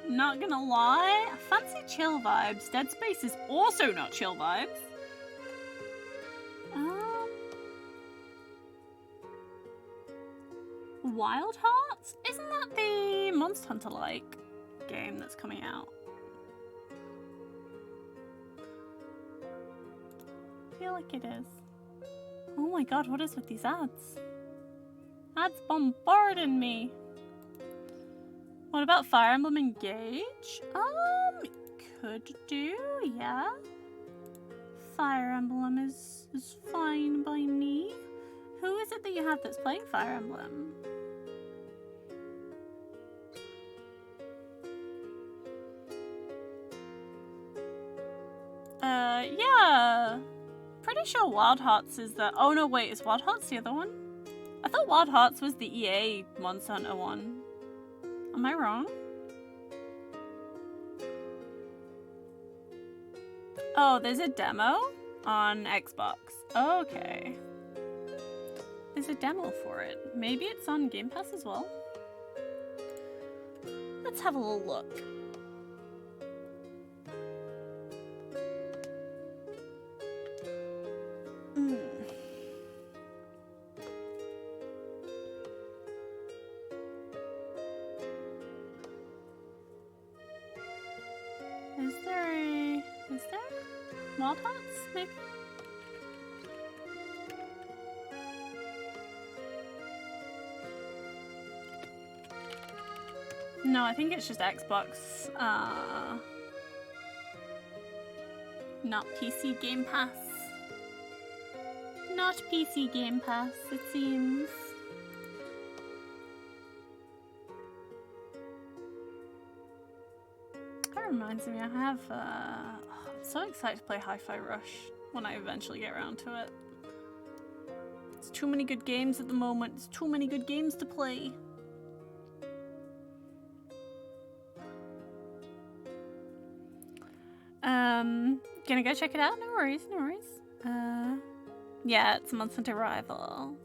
S1: Not gonna lie. I fancy chill vibes. Dead Space is also not chill vibes. Wild Hearts? Isn't that the Monster Hunter-like game that's coming out? I feel like it is. Oh my god, what is with these ads? Ads bombarding me. What about Fire Emblem Engage? Could do, yeah. Fire Emblem is fine by me. Who is it that you have that's playing Fire Emblem? Yeah. Pretty sure Wild Hearts is the... Oh no, wait, is Wild Hearts the other one? I thought Wild Hearts was the EA Monster Hunter one. Am I wrong? Oh, there's a demo on Xbox. Okay. There's a demo for it. Maybe it's on Game Pass as well. Let's have a little look. Is there Wild Hearts, maybe? No, I think it's just Xbox, not PC Game Pass. Not PC Game Pass, it seems. That reminds me, I have, I'm so excited to play Hi-Fi Rush when I eventually get around to it. There's too many good games at the moment, there's too many good games to play. Gonna go check it out? No worries, no worries. Yeah, it's a Monster Hunter Rival.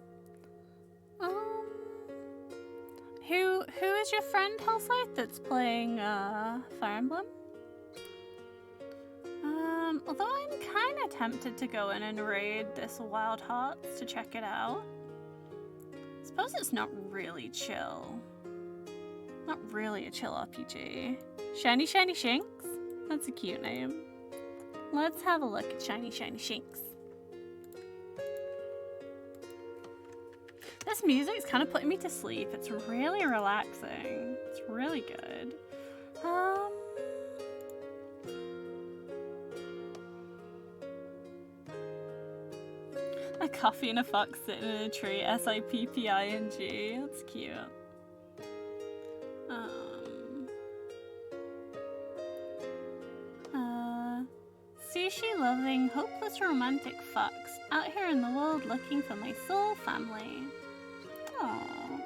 S1: Who is your friend, Hellscythe, that's playing, Fire Emblem? Although I'm kinda tempted to go in and raid this Wild Hearts to check it out. I suppose it's not really chill. Not really a chill RPG. Shiny Shiny Shinx? That's a cute name. Let's have a look at Shiny Shiny Shinx. This music's kind of putting me to sleep. It's really relaxing. It's really good. A coffee and a fox sitting in a tree. SIPPING. That's cute. Sushi-loving, hopeless romantic fox out here in the world looking for my soul family. Aww.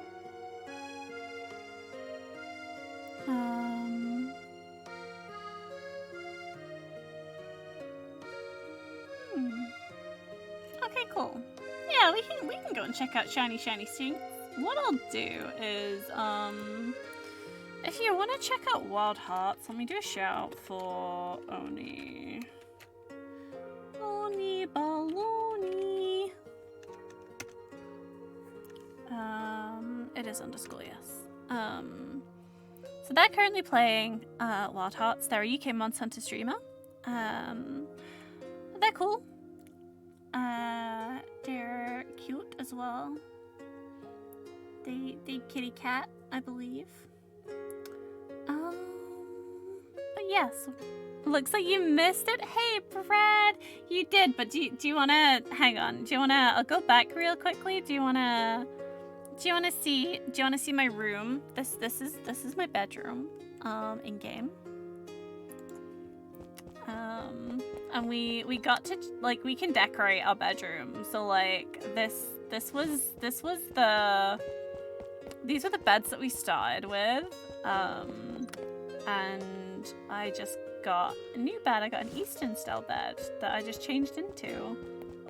S1: Okay, cool. Yeah, we can go and check out Shiny Shiny Stinks. What I'll do is, if you want to check out Wild Hearts, let me do a shout for Oni. Oni Baloney. It is underscore, yes. So they're currently playing Wild Hearts. They're a UK Monster Hunter streamer. They're cool. They're cute as well. They kitty cat, I believe. But yes, looks like you missed it. Hey, Brad, you did. But do you wanna hang on? Do you wanna? I'll go back real quickly. Do you wanna see my room? This is my bedroom. In game. And we got to, like, we can decorate our bedroom. So like these were the beds that we started with. And I just got a new bed. I got an Eastern style bed that I just changed into.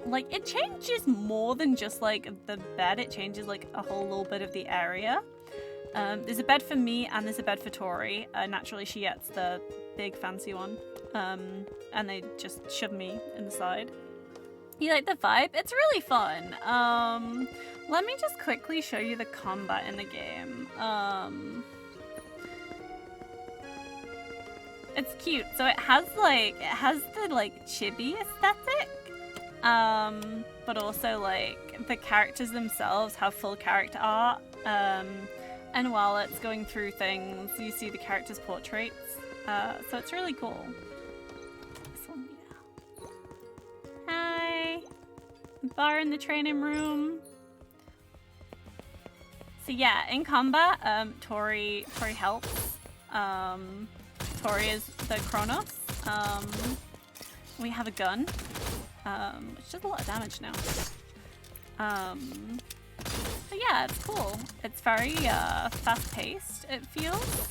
S1: Like, it changes more than just like the bed. It changes like a whole little bit of the area. There's a bed for me and there's a bed for Tori. Naturally, she gets the big fancy one. And they just shove me in the side. You like the vibe? It's really fun. Let me just quickly show you the combat in the game. It's cute. So it has the like chibi aesthetic. But also like the characters themselves have full character art. And while it's going through things, you see the characters' portraits. So it's really cool. This one, yeah. Hi. Bar in the training room. So yeah, in combat, Tori helps. Tori is the Kronos. We have a gun, which does a lot of damage now. But yeah, it's cool. It's very fast-paced, it feels.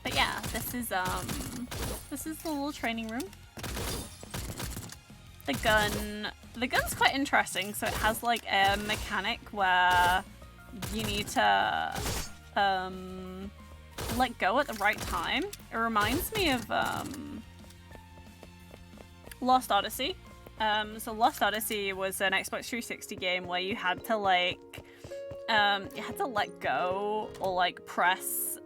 S1: But yeah, this is the little training room. The gun's quite interesting. So it has like a mechanic where you need to let go at the right time. It reminds me of Lost Odyssey. So Lost Odyssey was an Xbox 360 game where you had to like let go or like press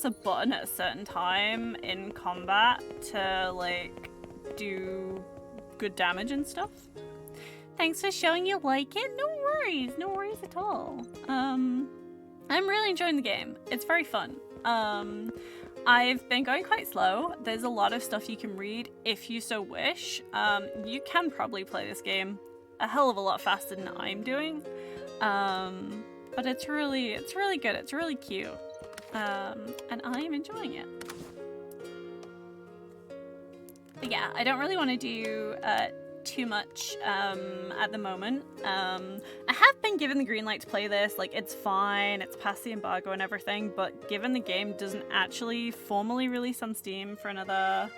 S1: a button at a certain time in combat to like do good damage and stuff. Thanks for showing you like it. No worries at all. I'm really enjoying the game. It's very fun. I've been going quite slow. There's a lot of stuff you can read if you so wish. You can probably play this game a hell of a lot faster than I'm doing. But it's really good. It's really cute. And I'm enjoying it. But yeah, I don't really want to do too much at the moment. I have been given the green light to play this. Like, it's fine. It's past the embargo and everything. But given the game doesn't actually formally release on Steam for another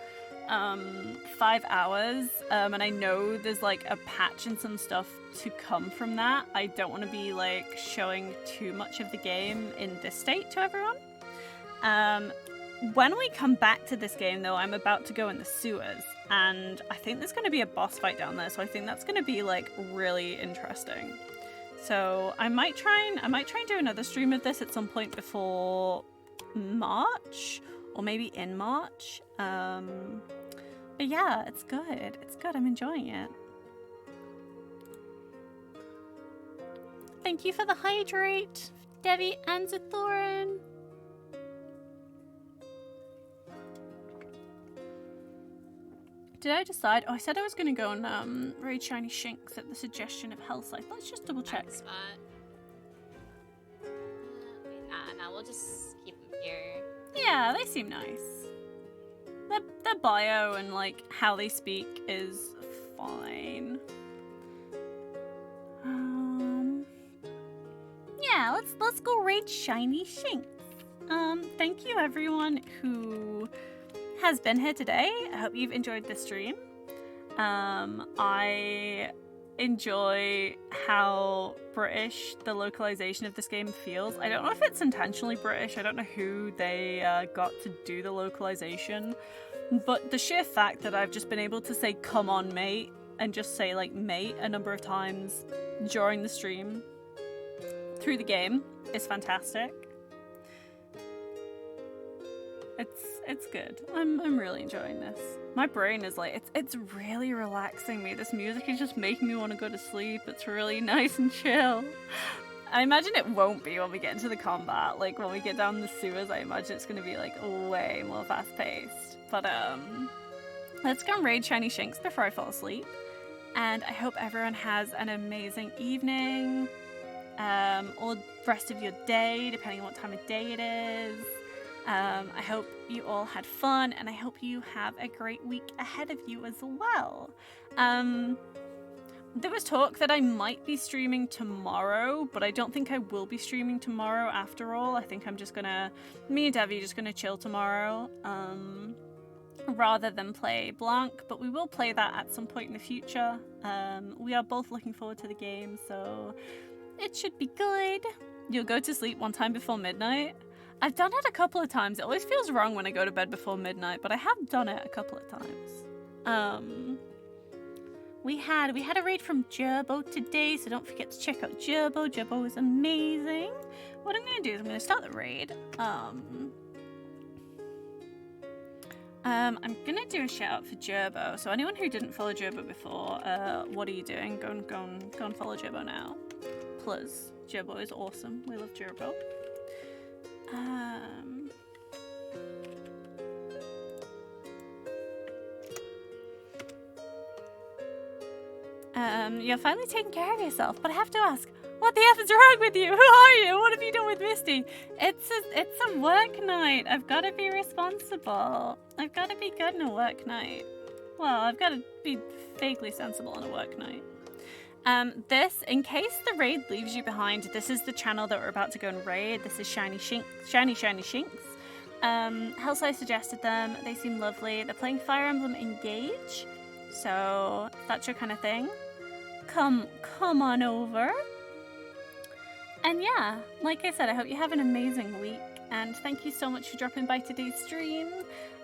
S1: 5 hours, and I know there's like a patch and some stuff to come from that, I don't want to be like showing too much of the game in this state to everyone. When we come back to this game though, I'm about to go in the sewers, and I think there's going to be a boss fight down there, so I think that's going to be like really interesting. So I might try and do another stream of this at some point before March, or maybe in March. But yeah, it's good. I'm enjoying it. Thank you for the hydrate, Debbie and Zathoran. Did I decide? Oh, I said I was going to go on Raid Shiny Shinx at the suggestion of Hellscythe. Let's just double check.
S4: Spot. Nah, we'll just keep them here.
S1: Yeah, they seem nice. Their bio and like how they speak is fine. Yeah, let's go raid Shiny Shinx. Thank you everyone who has been here today. I hope you've enjoyed the stream. I enjoy how British the localization of this game feels. I don't know if it's intentionally British. I don't know who they got to do the localization, but the sheer fact that I've just been able to say "come on, mate" and just say like "mate" a number of times during the stream through the game is fantastic. It's good. I'm really enjoying this. My brain is like, it's really relaxing me. This music is just making me want to go to sleep. It's really nice and chill. I imagine it won't be when we get into the combat. Like when we get down the sewers, I imagine it's going to be like way more fast paced. But let's go and raid Shiny Shinx before I fall asleep. And I hope everyone has an amazing evening, or rest of your day, depending on what time of day it is. I hope you all had fun, and I hope you have a great week ahead of you as well. There was talk that I might be streaming tomorrow, but I don't think I will be streaming tomorrow after all. I think I'm just gonna, me and Debbie are just gonna chill tomorrow, rather than play Blanc, but we will play that at some point in the future. We are both looking forward to the game, so it should be good. You'll go to sleep one time before midnight. I've done it a couple of times. It always feels wrong when I go to bed before midnight, but I have done it a couple of times. We had a raid from Gerbo today, so don't forget to check out Gerbo. Gerbo is amazing. What I'm gonna do is I'm gonna start the raid. I'm gonna do a shout out for Gerbo. So anyone who didn't follow Gerbo before, what are you doing? Go and follow Gerbo now. Plus, Gerbo is awesome. We love Gerbo. You're finally taking care of yourself, but I have to ask, what the F is wrong with you? Who are you? What have you done with Misty? It's a work night. I've got to be responsible. I've got to be good on a work night. Well, I've got to be vaguely sensible on a work night. This, in case the raid leaves you behind, this is the channel that we're about to go and raid. This is Shiny Shinks. Hellside suggested them. They seem lovely. They're playing Fire Emblem Engage. So, if that's your kind of thing, come on over. And yeah, like I said, I hope you have an amazing week. And thank you so much for dropping by today's stream.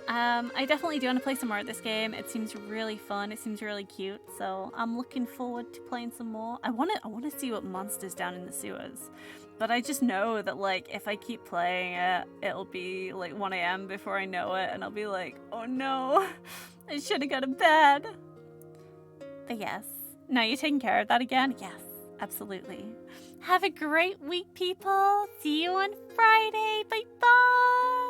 S1: I definitely do want to play some more of this game. It seems really fun. It seems really cute. So I'm looking forward to playing some more. I want to see what monsters down in the sewers. But I just know that, like, if I keep playing it, it'll be like 1 AM before I know it, and I'll be like, oh no, I should have gone to bed. But yes, now you're taking care of that again? Yes, absolutely. Have a great week, people. See you on Friday. Bye-bye.